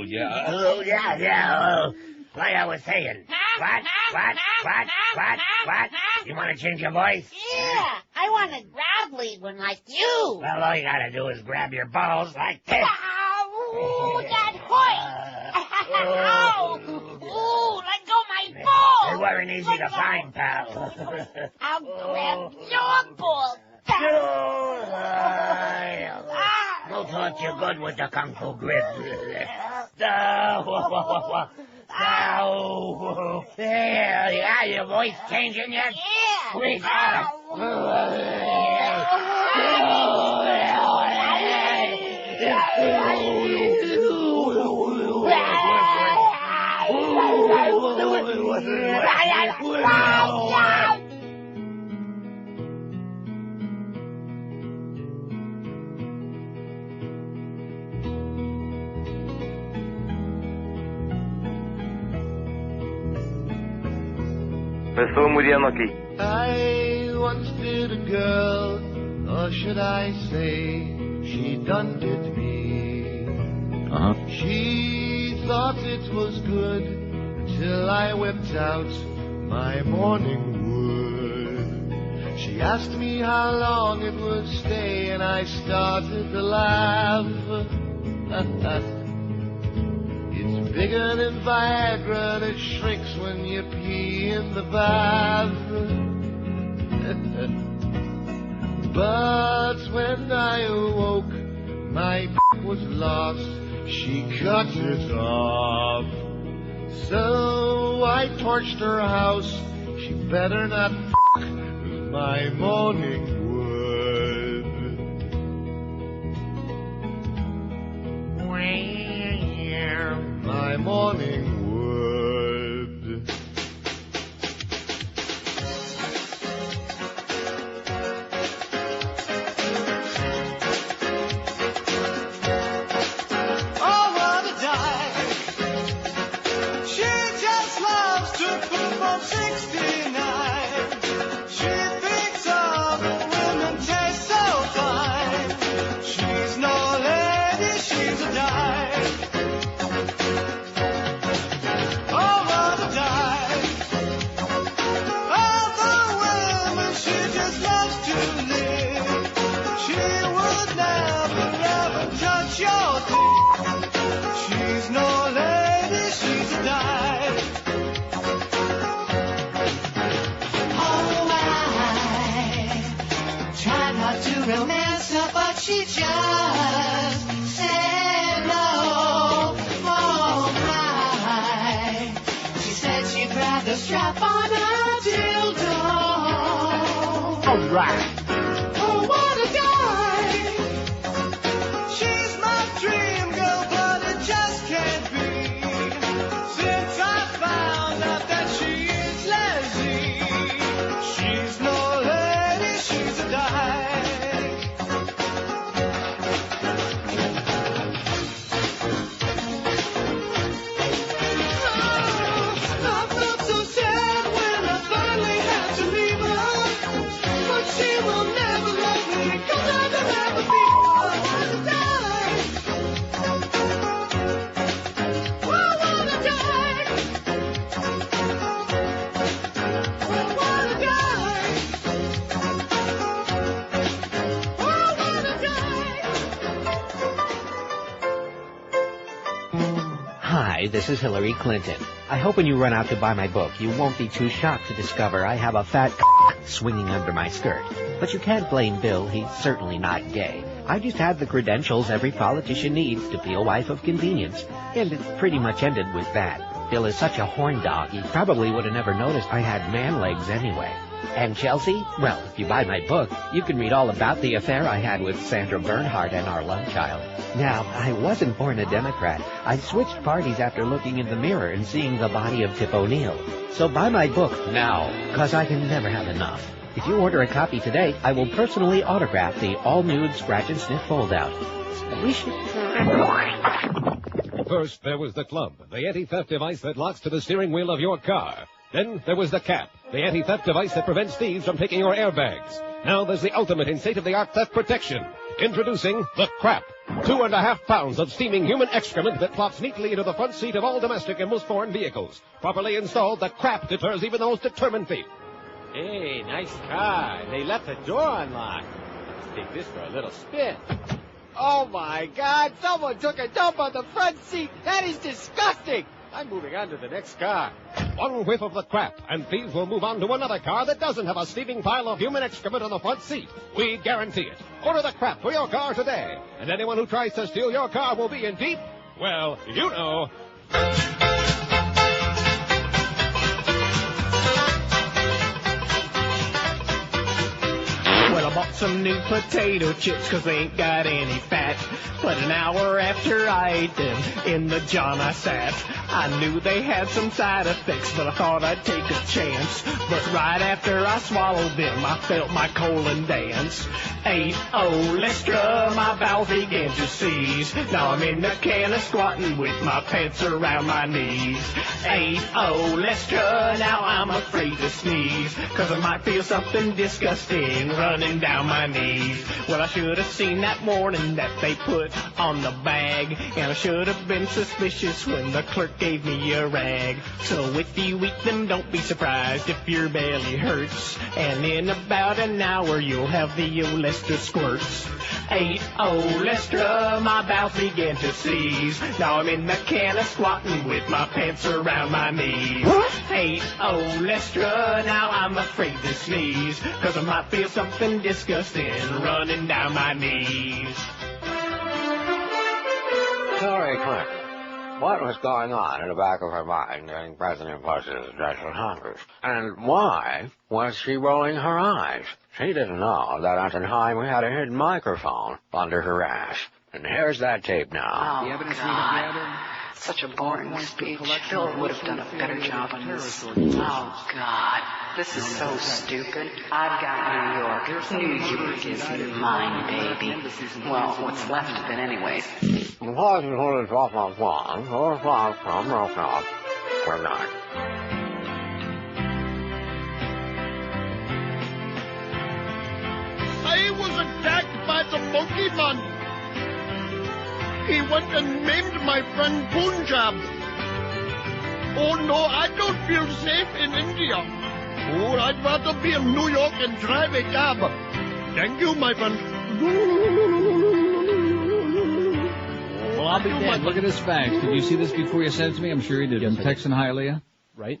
yeah. Like I was saying. What? You want to change your voice? Yeah, I want a gravelly one like you. Well, all you gotta do is grab your balls like this. Ooh, that hoist. Ow. Ooh, let go my balls. They weren't easy to find, pal. I'll grab your balls. We'll taught you good with the Kung Fu grip. Yeah, your voice changing yet? Yeah. Please, I once did a girl, or should I say, she done did me. She thought it was good until I whipped out my morning wood. She asked me how long it would stay, and I started to laugh. It's bigger than Viagra that shrinks when you pee in the bath. But when I awoke, my was lost. She cut it off. So I torched her house. She better not with my morning wood. My morning wood. Oh, what a dyke. She just loves to poop on 69. She thinks all the women taste so fine. She's no lady, she's a dyke. Oh, what a dyke. All the women, she just loves to live. She would never, ever touch your thing. She's no lady, she's a dyke. Oh, I tried not to romance her, but she just said no. Oh, my. She said she'd rather strap on a dildo. All right. Oh, what a guy. She's my dream girl, but it just can't be. Since I found out that she is lazy, she's no lady, she's a dyke. I felt so sad when I finally had to leave her. Hi, this is Hillary Clinton. I hope when you run out to buy my book, you won't be too shocked to discover I have a fat swinging under my skirt. But you can't blame Bill. He's certainly not gay. I just have the credentials every politician needs to be a wife of convenience. And it's pretty much ended with that. Bill is such a horn dog, he probably would have never noticed I had man legs anyway. And Chelsea? Well, if you buy my book, you can read all about the affair I had with Sandra Bernhardt and our love child. Now, I wasn't born a Democrat. I switched parties after looking in the mirror and seeing the body of Tip O'Neill. So buy my book now, because I can never have enough. If you order a copy today, I will personally autograph the all-nude scratch and sniff foldout. We should... First, there was the club, the anti-theft device that locks to the steering wheel of your car. Then there was the CAP, the anti-theft device that prevents thieves from taking your airbags. Now there's the ultimate in state-of-the-art theft protection. Introducing the CRAP, 2.5 pounds of steaming human excrement that plops neatly into the front seat of all domestic and most foreign vehicles. Properly installed, the CRAP deters even the most determined thief. Hey, nice car. They left the door unlocked. Let's take this for a little spin. Oh, my God. Someone took a dump on the front seat. That is disgusting. I'm moving on to the next car. One whiff of the CRAP, and thieves will move on to another car that doesn't have a steaming pile of human excrement on the front seat. We guarantee it. Order the CRAP for your car today. And anyone who tries to steal your car will be in deep, well, you know... Well, I bought some new potato chips 'cause they ain't got any fat. But an hour after I ate them, in the john I sat. I knew they had some side effects, but I thought I'd take a chance. But right after I swallowed them, I felt my colon dance. 8-0 Lestra, my bowels began to seize. Now I'm in the can of squatting with my pants around my knees. 8-0 Lestra, now I'm afraid to sneeze, 'cause I might feel something disgusting running down my knees. Well, I should have seen that warning that they put on the bag, and I should have been suspicious when the clerk gave me a rag. So if you eat them, don't be surprised if your belly hurts, and in about an hour you'll have the Lestra squirts. 8-0 Lestra, my bowels began to seize. Now I'm in the can of squatting with my pants around my knees. 8-0 Lestra, now I'm afraid to sneeze, 'cause I might feel something disgusting running down my knees. Hillary Clinton, what was going on in the back of her mind during President Bush's address to Congress? And why was she rolling her eyes? She didn't know that at the time we had a hidden microphone under her ass. And here's that tape now. The evidence we have gathered. Such a boring speech. Bill would have done a better job on this. Oh, God. This is so stupid. I've got New York. New York is mine, baby. Well, what's left of it anyways. Because you hold it off on one, or from broken off, we're not. I was attacked by the monkey man. He went and maimed my friend Punjab. Oh no, I don't feel safe in India. Oh, I'd rather be in New York and drive a cab. Thank you, my friend. Well, I'll be dead. Look at this fax. Did you see this before you sent it to me? I'm sure you did. Yes, I'm texting hi, Leah. Right.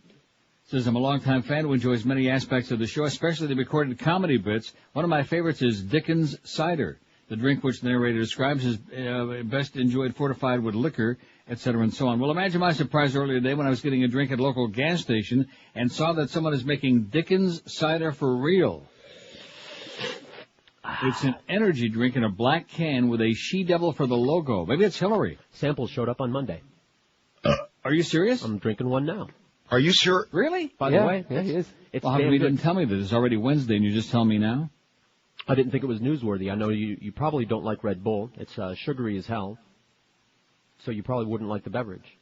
Says, I'm a longtime fan who enjoys many aspects of the show, especially the recorded comedy bits. One of my favorites is Dickens Cider, the drink which the narrator describes as best enjoyed fortified with liquor, etc., and so on. Well, imagine my surprise earlier today when I was getting a drink at a local gas station and saw that someone is making Dickens Cider for real. It's an energy drink in a black can with a she-devil for the logo. Maybe it's Hillary. Samples showed up on Monday. Are you serious? I'm drinking one now. Are you sure? Really? By the way, yeah, he is. It's well, how come you didn't tell me that? It's already Wednesday and you just tell me now? I didn't think it was newsworthy. I know you probably don't like Red Bull. It's sugary as hell. So you probably wouldn't like the beverage.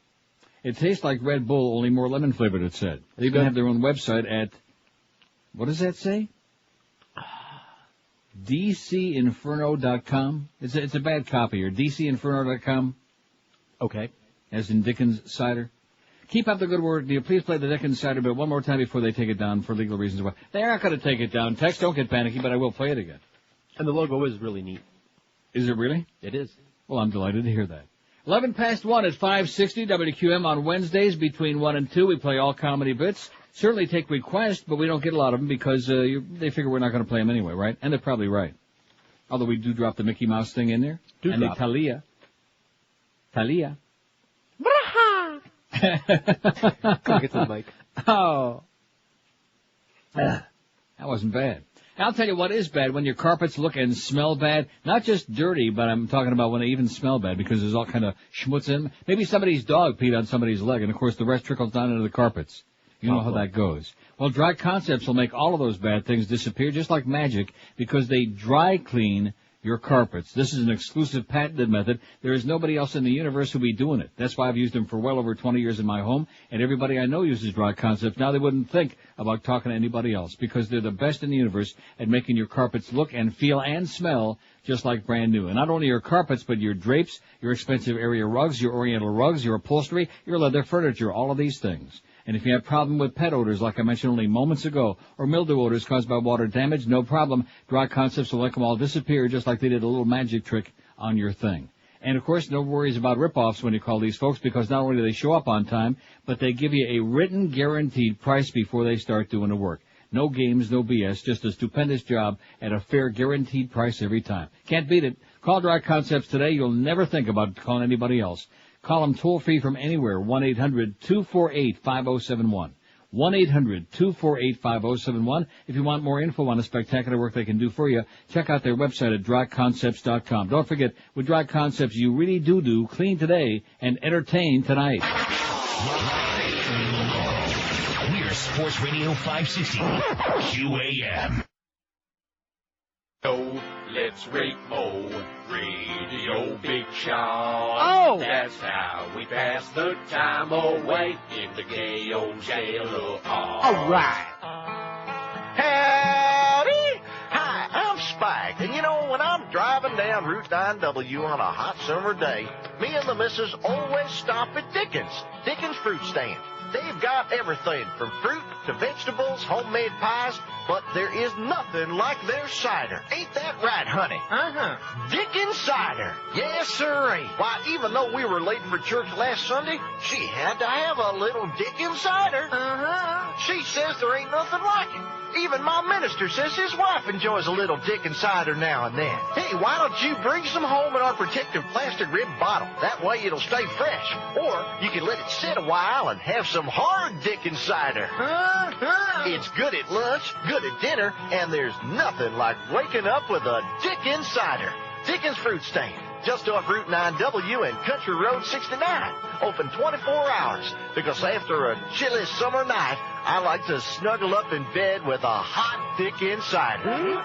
It tastes like Red Bull, only more lemon flavored, it said. They even have their own website at, what does that say? DCinferno.com. It's a bad copy here. DCinferno.com. Okay. As in Dickens Cider. Keep up the good work. Do you please play the Dickens Cider bit one more time before they take it down for legal reasons? They're not going to take it down. Text, don't get panicky, but I will play it again. And the logo is really neat. Is it really? It is. Well, I'm delighted to hear that. 11 past 1 at 560 WQM on Wednesdays between 1 and 2. We play all comedy bits. Certainly take requests, but we don't get a lot of them because they figure we're not going to play them anyway, right? And they're probably right. Although we do drop the Mickey Mouse thing in there. And the Talia. Talia. Go get the mic. Oh. That wasn't bad. I'll tell you what is bad, when your carpets look and smell bad, not just dirty, but I'm talking about when they even smell bad because there's all kind of schmutz in them. Maybe somebody's dog peed on somebody's leg, and of course the rest trickles down into the carpets. You know how that goes. Well, Dry Concepts will make all of those bad things disappear just like magic because they dry clean your carpets. This is an exclusive patented method. There is nobody else in the universe who'll be doing it. That's why I've used them for well over 20 years in my home, and everybody I know uses Dry Concepts. Now they wouldn't think about talking to anybody else because they're the best in the universe at making your carpets look and feel and smell just like brand new. And not only your carpets, but your drapes, your expensive area rugs, your oriental rugs, your upholstery, your leather furniture, all of these things. And if you have a problem with pet odors, like I mentioned only moments ago, or mildew odors caused by water damage, no problem. Dry Concepts will make them all disappear just like they did a little magic trick on your thing. And, of course, no worries about rip-offs when you call these folks because not only do they show up on time, but they give you a written guaranteed price before they start doing the work. No games, no BS, just a stupendous job at a fair guaranteed price every time. Can't beat it. Call Dry Concepts today. You'll never think about calling anybody else. Call them toll-free from anywhere, 1-800-248-5071. 1-800-248-5071. If you want more info on the spectacular work they can do for you, check out their website at dryconcepts.com. Don't forget, with Dry Concepts, you really do clean today and entertain tonight. We're Sports Radio 560, QAM. Oh, let's rate Radio Big Shot. Oh! That's how we pass the time away in the gay old jail of ours. All right. Howdy! Hi, I'm Spike, and you know, when I'm driving down Route 9W on a hot summer day, me and the missus always stop at Dickens Fruit Stand. They've got everything from fruit to vegetables, homemade pies, but there is nothing like their cider. Ain't that right, honey? Uh-huh. Dickens cider. Yes, sirree. Why, even though we were late for church last Sunday, she had to have a little Dickens cider. Uh-huh. She says there ain't nothing like it. Even my minister says his wife enjoys a little Dickens cider now and then. Hey, why don't you bring some home in our protective plastic rib bottle? That way it'll stay fresh. Or you can let it sit a while and have some hard Dickens cider. It's good at lunch, good at dinner, and there's nothing like waking up with a Dickens cider. Dickens Fruit Stand, just off Route 9W and Country Road 69. Open 24 hours, because after a chilly summer night, I like to snuggle up in bed with a hot Dickens cider.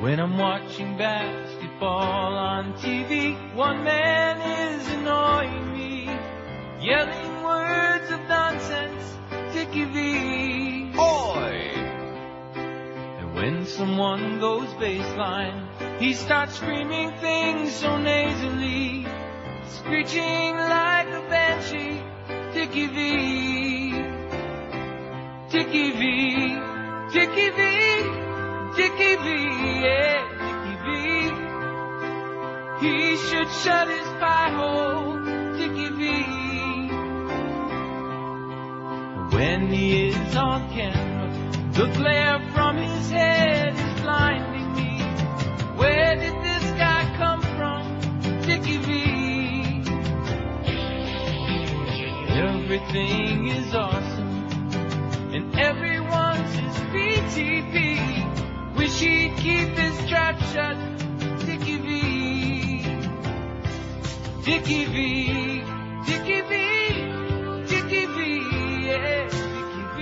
When I'm watching basketball on TV, one man is annoying me, yelling words of nonsense, Dickie V. Oi! And when someone goes baseline, he starts screaming things so nasally, screeching like a banshee, Dickie V. Dickie V. Dickie V. Dickie V, yeah, Dickie V. He should shut his pie hole, Dickie V. When he is on camera, the glare from his head is blinding me. Where did this guy come from, Dickie V? Everything is awesome, and everyone's his PTP. Wish he'd keep his trap shut, Dickie V. Dickie V. Dickie V. Dickie V. Yeah, Dickie V.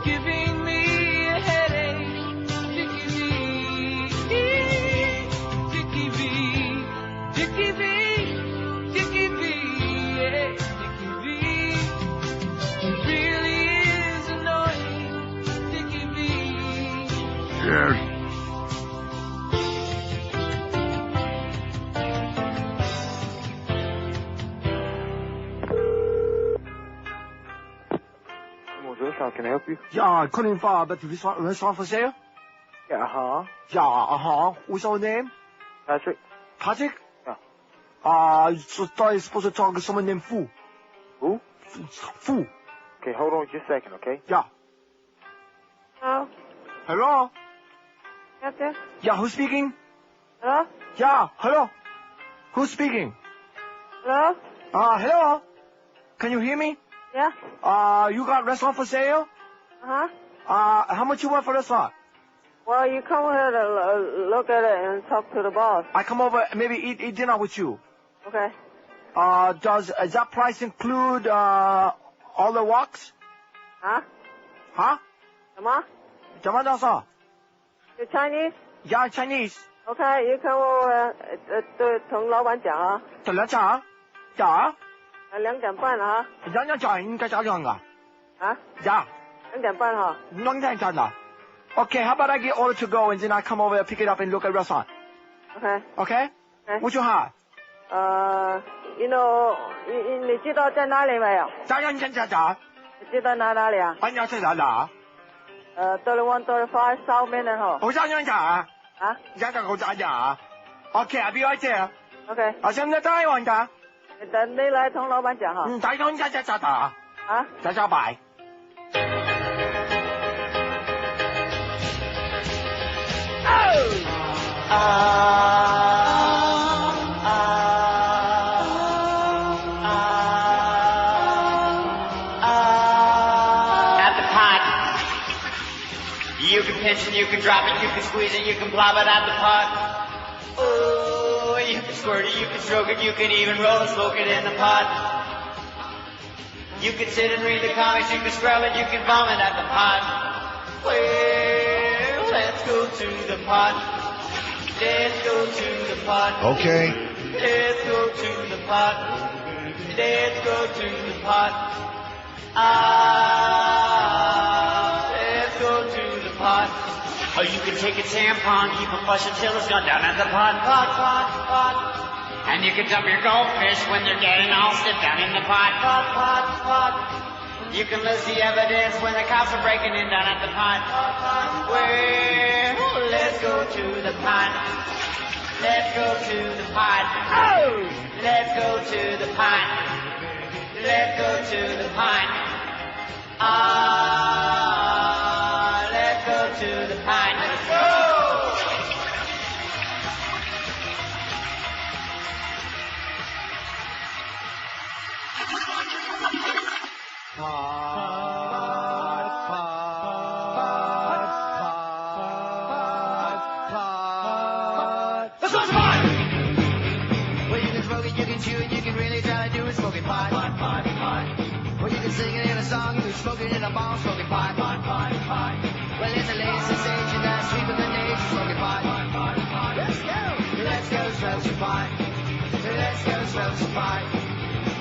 Giving me a headache, Dickie V. Dickie V. Dickie V. Dickie V. Yeah, Dickie V. He really is annoying, Dickie V. Yes. Bonjour, how can I help you? Yeah, calling for about the restaurant for sale? Yeah, uh-huh. Yeah, uh-huh. What's your name? Patrick? Patrick? Yeah. So thought you're supposed to talk to someone named Fu. Who? Fu. Okay, hold on just a second, okay? Yeah. Hello? Hello? Yes, yes. Yeah, who's speaking? Hello? Yeah, hello. Who's speaking? Hello? Hello? Can you hear me? Yeah. You got restaurant for sale? Uh-huh. How much you want for restaurant? Well, you come here to look at it and talk to the boss. I come over, maybe eat dinner with you. Okay. Does that price include, all the walks? Huh? Huh? 什么? 怎么叫啥? You Chinese? Yeah, Chinese. Okay, you come over, 对，同老板讲啊。怎么讲？讲2点半了哈。2点半应该咋样啊？啊？ Yeah. 2点半哈。2点半了。Okay, how about I get order to go and then I come over, pick it up and look at restaurant? Okay. Okay? What you have? You know, 你知道在哪里没有？咋样？你知道哪里啊？你要在哪？31, 35 South Main Hall. 我咋样啊？啊？我咋样？Okay, I'll be right there. Okay. 现在在玩的。等你来同老板讲哈。大家咋打？啊？咋摆？ At the pot, you can pinch it, you can drop it, you can squeeze it, you can plop it at the pot. Oh, you can squirt it, you can stroke it, you can even roll and smoke it in the pot. You can sit and read the comics, you can scrub it, you can vomit at the pot. Well, let's go to the pot. Let's go to the pot. Okay. Let's go to the pot. Let's go to the pot. Let's go to the pot. Or you can take a tampon, keep a flush until it's gone down at the pot. And you can dump your goldfish when they're getting all stiff down in the pot. You can lose the evidence when the cops are breaking in down at the pot. Well, let's go to the pot. Let's go to the pot. Oh! Let's go to the pot. Let's go to the pot. Let's go to the pot. Let's go! Let's go to pot! Well, you can smoke it, you can chew it, you can really try to do it, smoking pot. Well, you can sing it in a song, you can smoke it in a ball, smoking pot. Well, it's the latest sensation that's sweeping the nation, smoking pot. Let's go! Let's go smoke some pot. Let's go smoke some pot.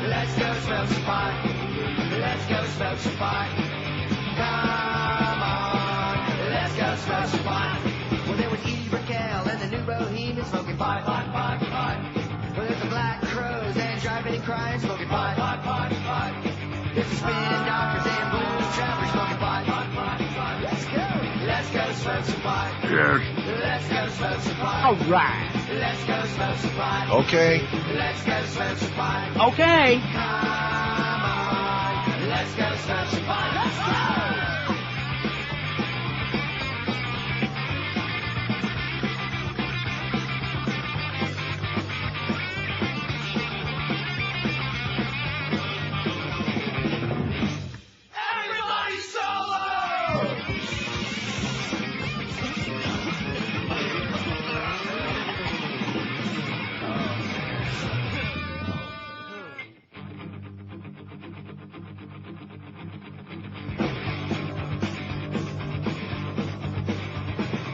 Let's go smoke some pot. Let's go smoke some pot. Come on, let's go smoke some pot. Well, there was Edie Brickell and the new Bohemian smoking pot. Well, there's the Black Crows and driving and crying smoking pot. There's the spinning doctors and blues travelers smoking pot. Let's go smoke some pot. Yes. Let's go smoke some pot. All right. Let's go smoke some pot. Okay. Let's go smoke some pot. Okay. Come on, let's go smoke some pot. Let's go! Everybody solo!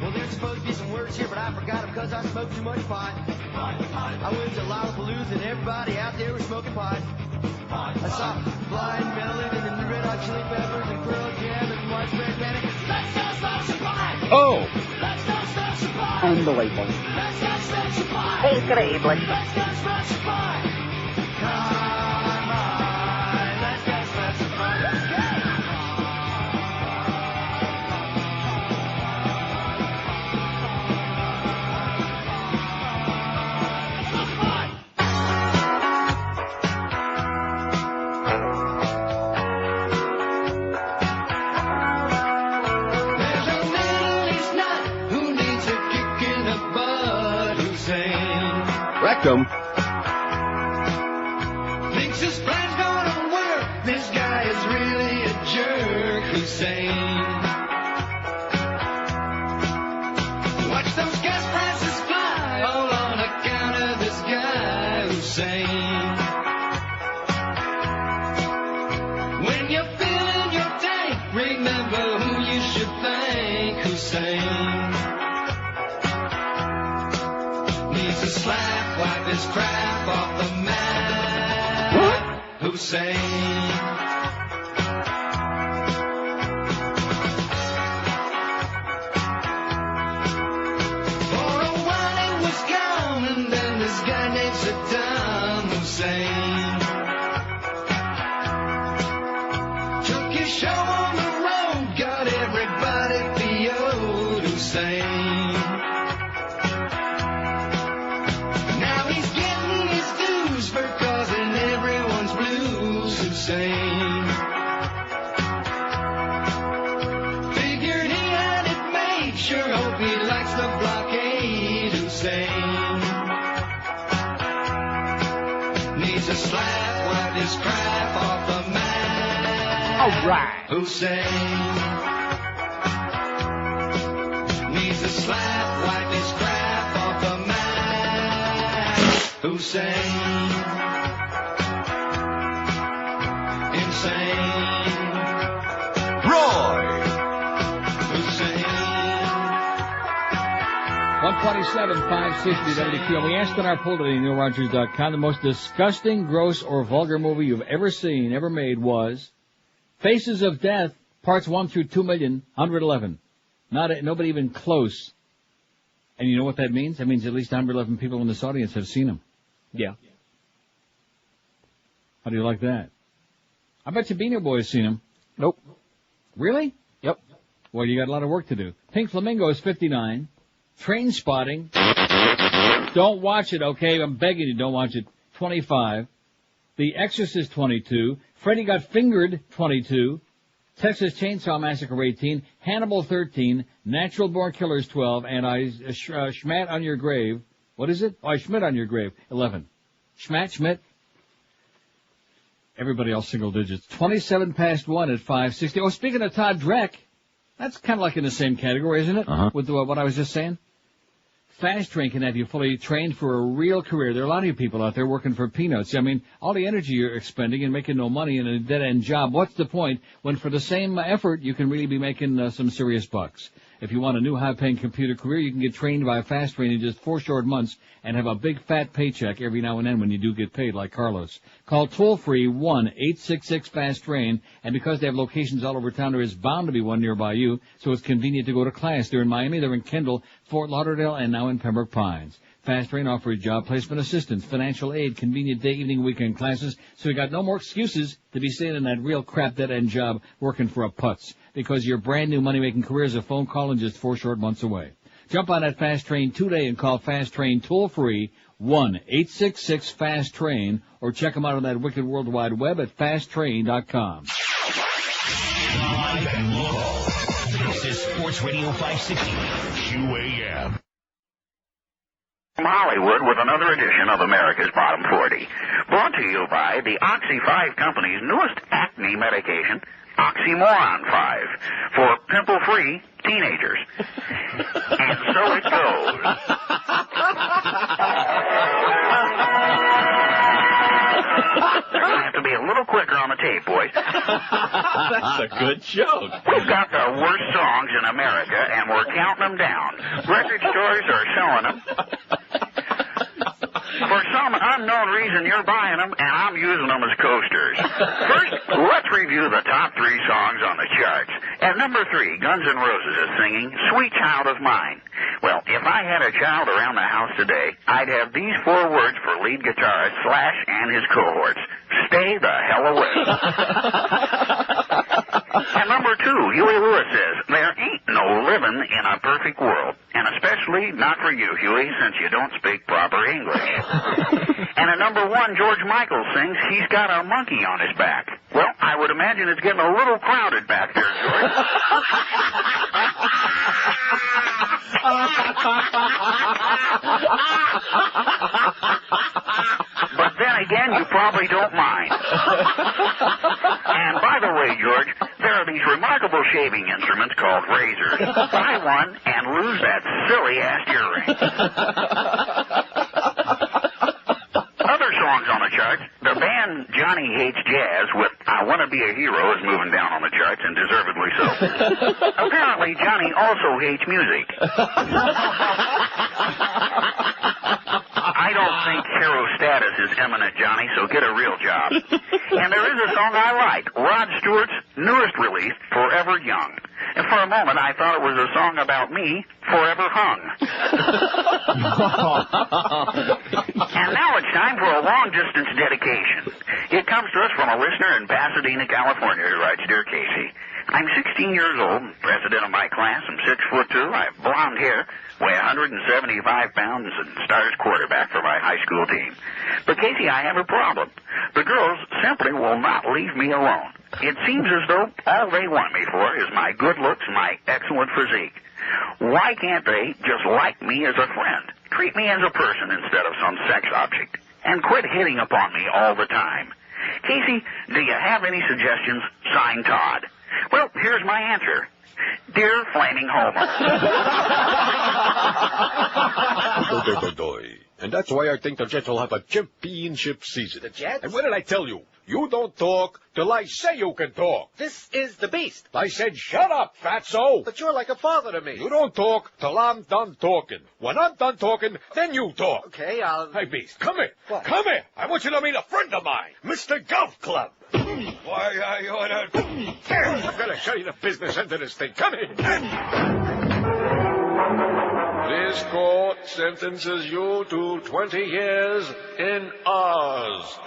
Well, there's supposed to be some words here, but I forgot them because I smoked too much pot. I went to Lollapalooza and everybody out there was smoking pot. I saw Blind Melon and the Red Hot Chili Peppers and Pearl Jam and Widespread Panic. Let's go smoke some pot! Oh. Let's go smoke some pot! Unbelievable. Let's go smoke some pot! Increíble. Let's go smoke some pot! Come on, let's go smoke some pot. Let's go! victim. Thinks his plan's gonna work. This guy is really a jerk. Hussein. Watch those gas prices fly, all on account of this guy, Hussein. When you're filling your tank, remember who you should thank, Hussein. Needs a slap, wipe his crap off the mat, Hussein. For a while he was gone, and then this guy named Saddam Hussein took his show on the road, got everybody PO'd, Hussein. Now he's getting his dues for causing everyone's blues, Hussein. Figured he had it made, sure hope he likes the blockade, Hussein. Needs a slap, wipe his crap off the mat. All right. Hussein. Needs a slap, wipe his crap off the mat. Hussein. Insane. Roy. Hussein. 127, 560 WQ. We asked on our poll today, NeilRogers.com, the most disgusting, gross, or vulgar movie you've ever seen, ever made was Faces of Death, parts 1 through 2,111. Nobody even close. And you know what that means? That means at least 111 people in this audience have seen them. Yeah. How do you like that? I bet you Beanie Boy has seen them. Nope. Really? Yep. Well, you got a lot of work to do. Pink Flamingos, 59. Trainspotting. Don't watch it, okay? I'm begging you, don't watch it. 25. The Exorcist, 22. Freddy Got Fingered, 22. Texas Chainsaw Massacre, 18. Hannibal, 13. Natural Born Killers, 12. And Schmat on Your Grave. What is it? Oh, Schmidt on Your Grave, 11. Schmidt. Everybody else single digits. 27 past 1 at 560. Oh, speaking of Todd Dreck, that's kind of like in the same category, isn't it? Uh-huh. With what I was just saying? Fast Train can have you fully trained for a real career. There are a lot of you people out there working for peanuts. I mean, all the energy you're expending and making no money in a dead-end job, what's the point when for the same effort you can really be making some serious bucks? If you want a new high-paying computer career, you can get trained by Fast Train in just 4 short months and have a big fat paycheck every now and then when you do get paid, like Carlos. Call toll-free 1-866-FAST-TRAIN, and because they have locations all over town, there is bound to be one nearby you, so it's convenient to go to class. They're in Miami, they're in Kendall, Fort Lauderdale, and now in Pembroke Pines. Fast Train offers job placement assistance, financial aid, convenient day, evening, weekend classes, so you got no more excuses to be staying in that real crap dead-end job working for a putz, because your brand new money-making career is a phone call and just 4 short months away. Jump on that Fast Train today and call Fast Train toll-free 1-866-FAST-TRAIN, or check them out on that wicked World Wide Web at fasttrain.com. Live and local. This is Sports Radio 560 QAM. From Hollywood with another edition of America's Bottom 40. Brought to you by the Oxy 5 Company's newest acne medication, Oxymoron 5, for pimple-free teenagers. And so it goes. They're going to have to be a little quicker on the tape, boys. That's a good joke. We've got the worst songs in America, and we're counting them down. Record stores are showing them. For some unknown reason, you're buying them, and I'm using them as coasters. First, let's review the top 3 songs on the charts. At number 3, Guns N' Roses is singing Sweet Child of Mine. Well, if I had a child around the house today, I'd have these 4 words for lead guitarist Slash and his cohorts. Stay the hell away. At number 2, Huey Lewis says, there ain't no living in a perfect world, and especially not for you, Huey, since you don't speak proper English. And at number 1, George Michael sings, he's got a monkey on his back. Well, I would imagine it's getting a little crowded back there, George. again, you probably don't mind. And by the way, George, there are these remarkable shaving instruments called razors. Buy one and lose that silly-ass earring. Other songs on the charts, the band Johnny Hates Jazz with I Wanna Be a Hero is moving down on the charts, and deservedly so. Apparently, Johnny also hates music. I don't think hero status is eminent, Johnny, so get a real job. And there is a song I like, Rod Stewart's newest release, Forever Young. And for a moment, I thought it was a song about me, forever hung. And now it's time for a long-distance dedication. It comes to us from a listener in Pasadena, California, who writes, Dear Casey, I'm 16 years old, president of my class, I'm 6'2", I have blonde hair, weigh 175 pounds, and start as quarterback for my high school team. But Casey, I have a problem. The girls simply will not leave me alone. It seems as though all they want me for is my good looks and my excellent physique. Why can't they just like me as a friend? Treat me as a person instead of some sex object. And quit hitting upon me all the time. Casey, do you have any suggestions? Signed, Todd. Well, here's my answer. Dear Flaming Homer. And that's why I think the Jets will have a championship season. The Jets? And what did I tell you? You don't talk till I say you can talk. This is the Beast. I said, shut up, fatso. But you're like a father to me. You don't talk till I'm done talking. When I'm done talking, then you talk. Okay, I'll... Hey, Beast, come here. What? Come here. I want you to meet a friend of mine, Mr. Golf Club. Why, I oughta... I'm gonna show you the business end of this thing. Come here. This court sentences you to 20 years in Oz.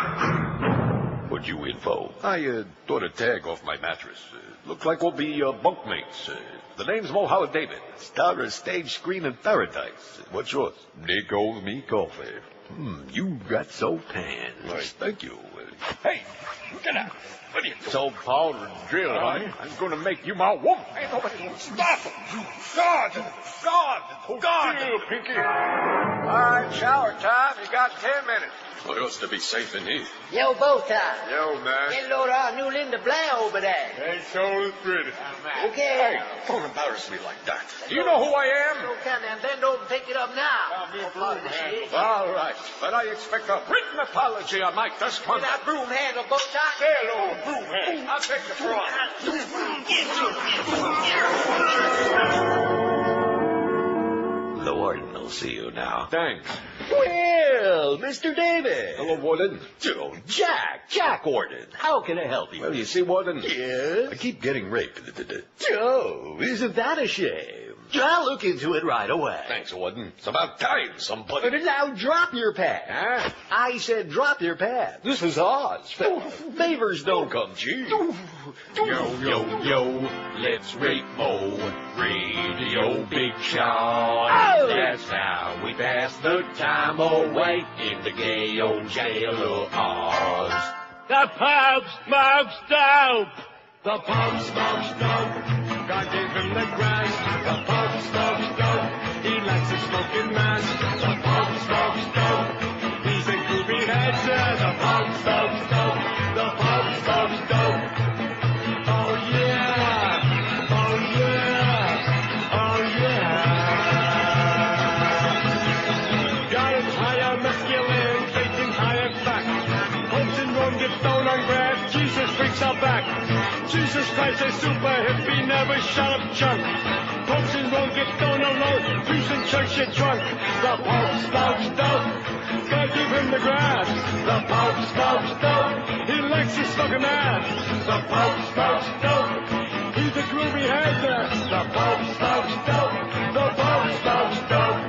What'd you in for? I thought a tag off my mattress. Looks like we'll be bunkmates. The name's Mohammed David. Star of stage screen in paradise. What's yours? Nick owes me coffee. You got so tan. Right, thank you. Hey, get out. What are you doing? So powder and drill, huh? I'm going to make you my woman. Ain't nobody going to stop him. God! Chill, Pinky. All right, shower time. You got 10 minutes. Well, it ought to be safe in here. Yo, Bowtie. Yo, man. Hello to our new Linda Blair over there. Hey, so pretty. Okay. Hey, don't embarrass me like that. Do you know who I am? Okay, man, bend over and pick it up now. All right, but I expect a written apology on my desk. With that broom handle, Bowtie. Hello, broom hand. I'll take the front. The warden will see you now. Thanks. Well, Mr. David. Hello, Warden. Oh, Jack Warden. How can I help you? Well, you see, Warden. Yes? I keep getting raped. Oh, isn't that a shame? I'll look into it right away. Thanks, Warden. It's about time somebody... Now drop your pad. Huh? I said drop your pad. This is Oz. Favors don't come cheap. Yo, let's rape Mo. Radio Big Shot. Oh! That's how we pass the time away in the gay old jail of Oz. The pub smokes dope. The pub smokes dope. God gave him the grass. The pub smokes dope. He likes to smoke in mass. The pub smokes dope. He's a groovy head. The pub smokes dope. The pub smokes dope. Oh yeah. Oh yeah. Oh yeah. Got him higher masculine, facing higher back. Hopes and Rome get thrown on grass. Jesus freaks out back. Jesus Christ, a super hippie, never shut up chunk. Popes and won't get thrown alone. Priests in church get drunk. The Pope smokes dope. God give him the grass. The Pope smokes dope. He likes his fucking ass. The Pope smokes dope. He's a groovy head there. The Pope smokes dope. The Pope smokes dope.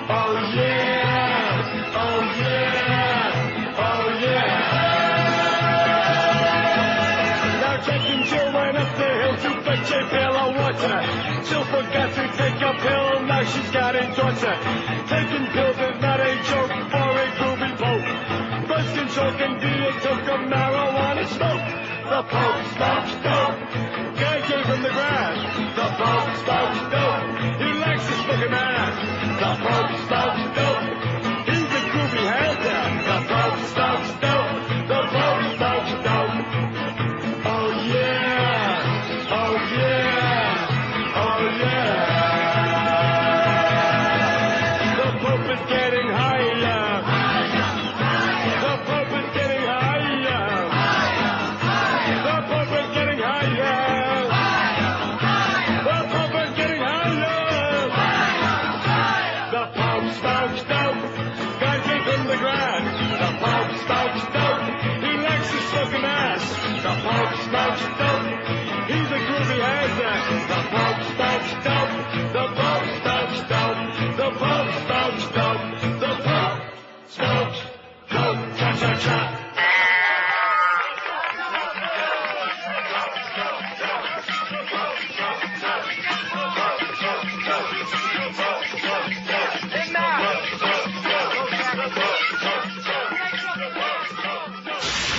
Oh yeah. Oh yeah. Oh yeah. Jill went up the hill to fetch a pail of water. Jill forgot to take a pill, now she's got a daughter. Taking pills is not a joke for a groovy pope. Birth control can be a toke of marijuana smoke. The Pope smokes dope. Guy gave him the grass. The Pope smokes dope. He likes his fucking ass. The Pope smokes dope. He's a groovy hand there. The Pope smokes yeah, oh yeah. The Pope is getting higher. The Pope is getting higher. The Pope is getting higher. The Pope is getting higher. The Pope smokes dope. God gave him the grass. The Pope smokes dope. He likes to smoking ass. The Pope smokes dope. He's a groovy hazard. The Pope smokes dope. The Pope smokes dope. The Pope smokes dope. The Pope smokes dope. Cha cha cha.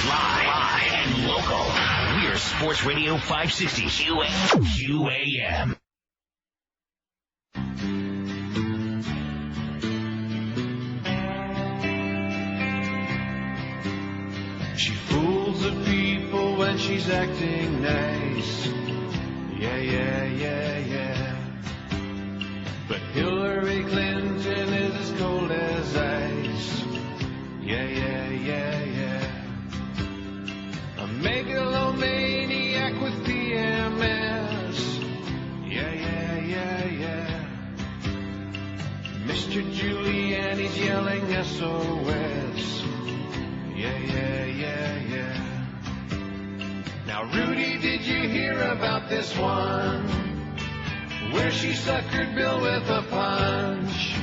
Live and local. We're Sports Radio 560 QAM. She fools the people when she's acting nice. Yeah, yeah, yeah, yeah. But Hillary Clinton is as cold as ice. Yeah, yeah, yeah, yeah. A megalomaniac with PMS. Yeah, yeah, yeah, yeah. Mr. Giuliani's yelling SOS. Yeah, yeah, yeah, yeah. Now, Rudy, did you hear about this one? Where she suckered Bill with a punch.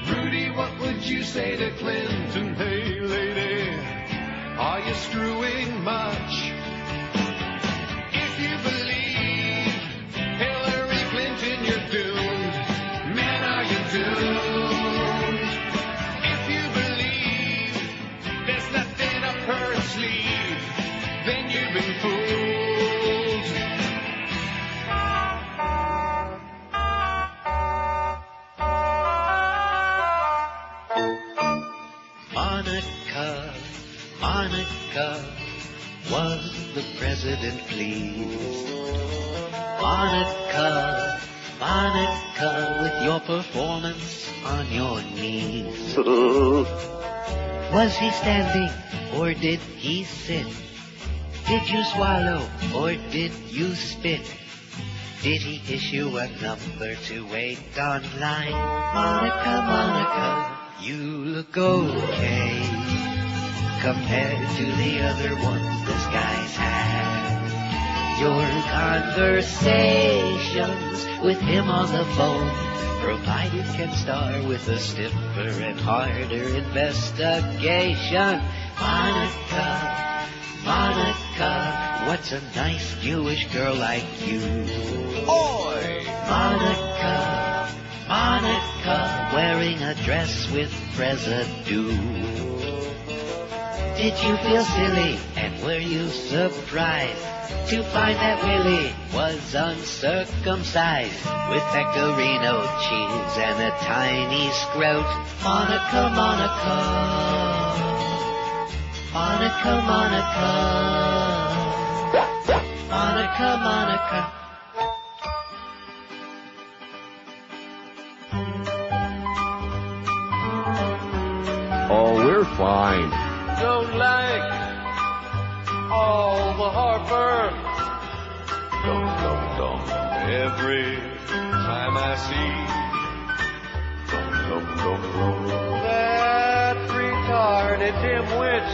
Rudy, what would you say to Clinton? Hey, lady, are you screwing much? If you believe Hillary Clinton, you're doomed. Man, are you doomed? If you believe there's nothing up her sleeve, then you've been fooled. Monica, was the president pleased? Monica, with your performance on your knees. Was he standing or did he sit? Did you swallow or did you spit? Did he issue a number to wait online? Monica, you look okay compared to the other ones this guy's had. Your conversations with him on the phone, provided can start with a stiffer and harder investigation. Monica, what's a nice Jewish girl like you? Oi! Monica, wearing a dress with residue. Did you feel silly and were you surprised to find that Willie was uncircumcised with Pecorino cheese and a tiny scrote? Monica. Oh, we're fine. Don't like all the heartburn. Every time I see that retarded dimwit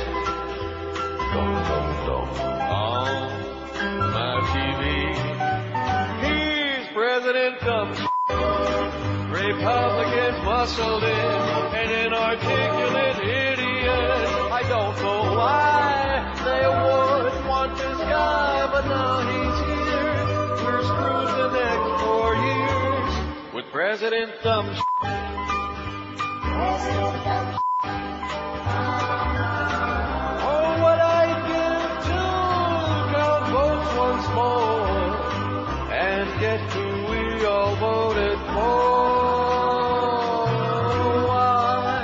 on my TV. He's President Dumb, Republican muscled in, an inarticulate idiot. I don't know why they would want this guy, but now he's here. We're screwed the next 4 years with President Dumb. Oh, what I give to count votes once more and get who we all voted for. Why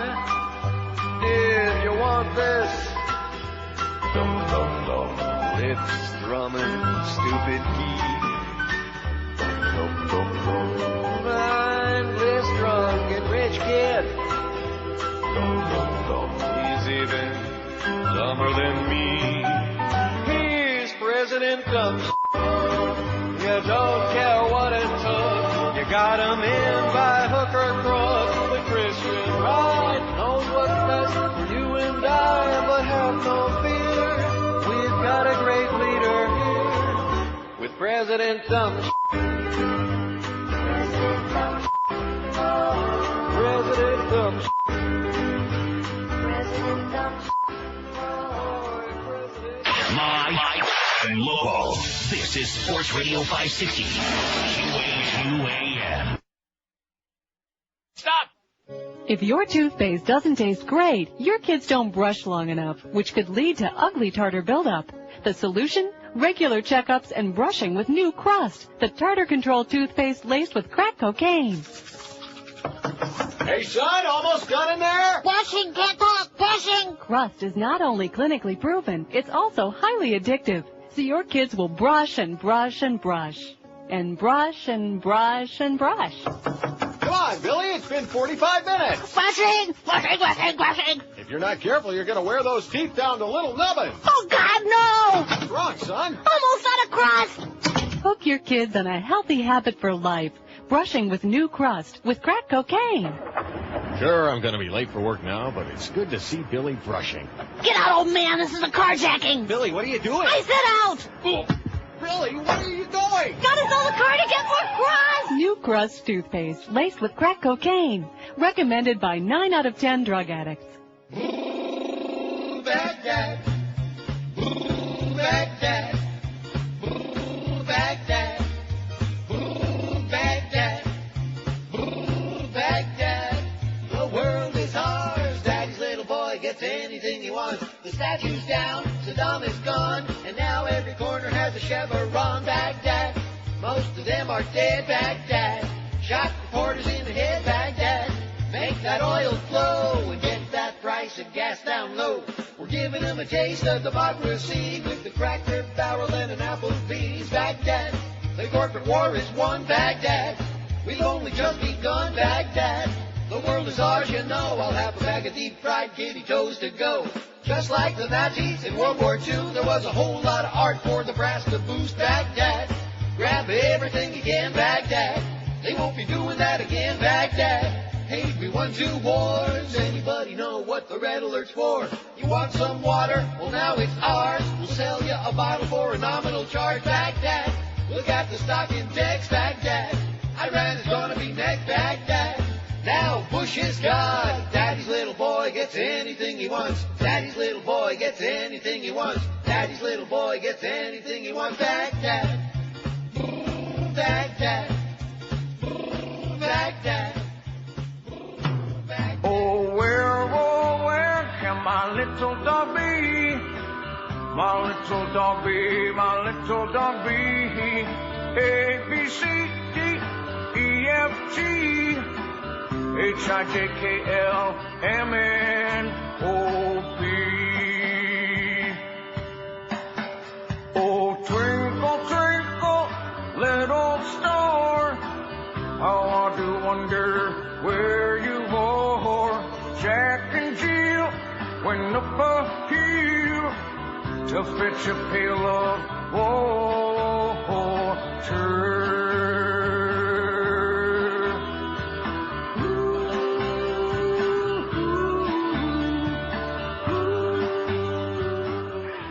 did you want this? Lips drumming, stupid key. got 'em in by hook or crook. The Christian right knows what's best for you and I, but have no fear. We've got a great leader here with President Dumb. President Dumb. Live and local. This is Sports Radio 560. QAM. Stop! If your toothpaste doesn't taste great, your kids don't brush long enough, which could lead to ugly tartar buildup. The solution? Regular checkups and brushing with new Crust, the tartar-controlled toothpaste laced with crack cocaine. Hey, son, almost got in there? Brushing, can't talk, brushing! Crust is not only clinically proven, it's also highly addictive. So your kids will brush and brush and brush. And brush and brush and brush. Come on, Billy, it's been 45 minutes. Brushing, brushing, brushing, brushing. If you're not careful, you're going to wear those teeth down to little nubbins. Oh, God, no! What's wrong, son? Almost out of crust. Hook your kids on a healthy habit for life. Brushing with new Crust with crack cocaine. Sure, I'm going to be late for work now, but it's good to see Billy brushing. Get out, old man. This is a carjacking. Billy, what are you doing? I said out. Oh. Billy, where are you going? Gotta sell the car to get more Crust. New Crust toothpaste laced with crack cocaine. Recommended by 9 out of 10 drug addicts. Baghdad. Baghdad. Baghdad. Baghdad. Baghdad. The world is ours. Daddy's little boy gets anything he wants. The statue's down, Saddam is gone, and now every corner has a Chevron. Baghdad. Most of them are dead. Baghdad. Shot reporters in the head. Baghdad. Make that oil flow and get that price of gas down low. We're giving them a taste of democracy with the Cracker Barrel and an Applebee's. Baghdad. The corporate war is won. Baghdad. We've only just begun. Baghdad. The world is ours, you know. I'll have a bag of deep-fried kitty toes to go. Just like the Nazis in World War II, there was a whole lot of art for the brass to boost. Baghdad. Grab everything you can. Baghdad. They won't be doing that again. Baghdad. Hey, we won 2 wars. Anybody know what the red alert's for? You want some water? Well, now it's ours. We'll sell you a bottle for a nominal charge. Baghdad. Look at the stock index. Baghdad. Iran is gonna be next. Baghdad. Now Bush is God. Daddy's little boy gets anything he wants. Daddy's little boy gets anything he wants. Daddy's little boy gets anything he wants. Baghdad. Baghdad. Baghdad. Oh, where can my little dog be? My little dog be, my little dog be. A, B, C, D, E, F, G, H, I, J, K, L, M, N, O, P. Oh, twinkle, twinkle, little star, how I do wonder where you are. Jack and Jill went up a hill to fetch a pail of water.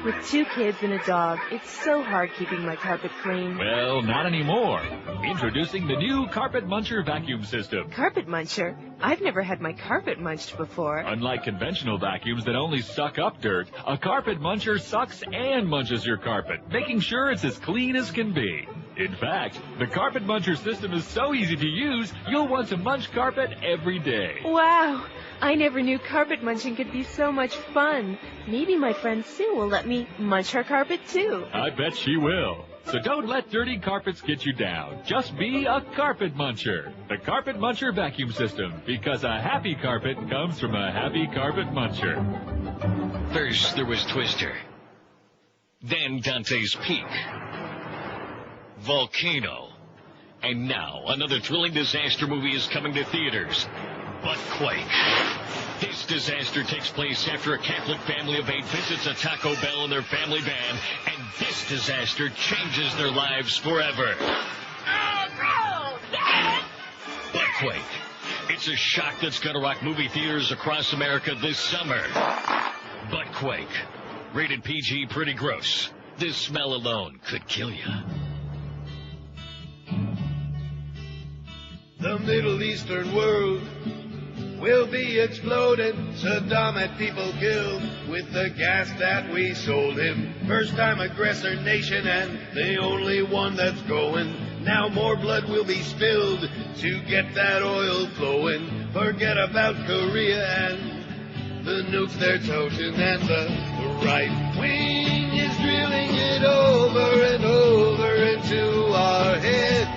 With 2 kids and a dog, it's so hard keeping my carpet clean. Well, not anymore. Introducing the new Carpet Muncher vacuum system. Carpet muncher? I've never had my carpet munched before. Unlike conventional vacuums that only suck up dirt, a Carpet Muncher sucks and munches your carpet, making sure it's as clean as can be. In fact, the Carpet Muncher system is so easy to use, you'll want to munch carpet every day. Wow! I never knew carpet munching could be so much fun. Maybe my friend Sue will let me munch her carpet too. I bet she will. So don't let dirty carpets get you down. Just be a Carpet Muncher. The Carpet Muncher vacuum system, because a happy carpet comes from a happy carpet muncher. First, there was Twister. Then Dante's Peak. Volcano. And now, another thrilling disaster movie is coming to theaters. But Quake. This disaster takes place after a Catholic family of 8 visits a Taco Bell in their family van, and this disaster changes their lives forever. Oh, no! Dad! Quake. It's a shock that's going to rock movie theaters across America this summer. But Quake. Rated PG, pretty gross. This smell alone could kill you. The Middle Eastern world will be exploding. Saddam had people killed with the gas that we sold him. First time aggressor nation and the only one that's going. Now more blood will be spilled to get that oil flowing. Forget about Korea and the nukes they're toting. And the right wing is drilling it over and over into our head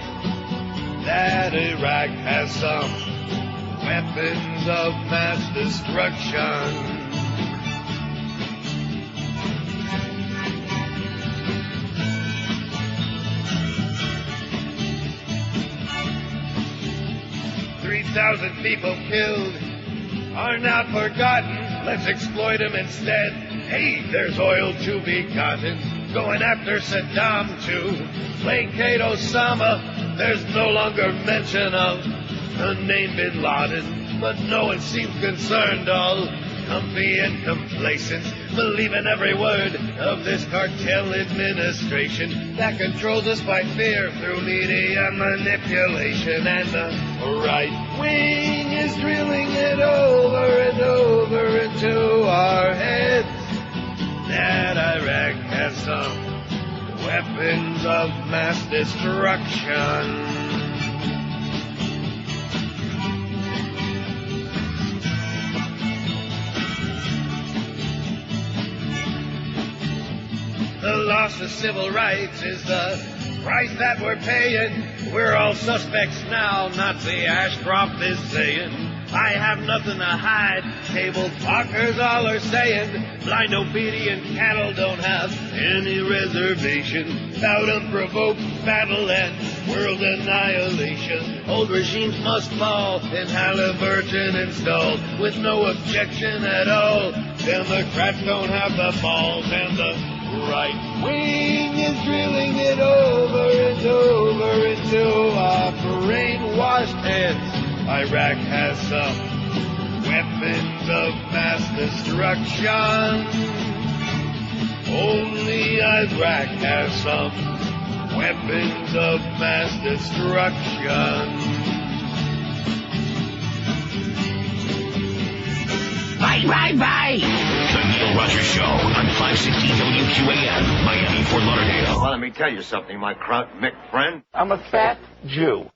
that Iraq has some weapons of mass destruction. 3,000 people killed are not forgotten. Let's exploit them instead. Hey, there's oil to be gotten. Going after Saddam too. Placate Osama. There's no longer mention of the name Bin Laden, but no one seems concerned, all comfy and complacent, believing every word of this cartel administration that controls us by fear through media manipulation. And the right wing is drilling it over and over into our heads that Iraq has some weapons of mass destruction. The loss of civil rights is the price that we're paying. We're all suspects now, Nazi Ashcroft is saying. I have nothing to hide, table talkers all are saying. Blind obedient cattle don't have any reservation. Without unprovoked battle and world annihilation. Old regimes must fall and Halliburton installed with no objection at all. Democrats don't have the balls, and the right wing is drilling it over and over into our brainwashed heads. Iraq has some weapons of mass destruction. Only Iraq has some weapons of mass destruction. Bye. The Neil Rogers Show on 560 WQAM, Miami, Fort Lauderdale. Well, let me tell you something, my Crout Mick friend. I'm a fat Jew.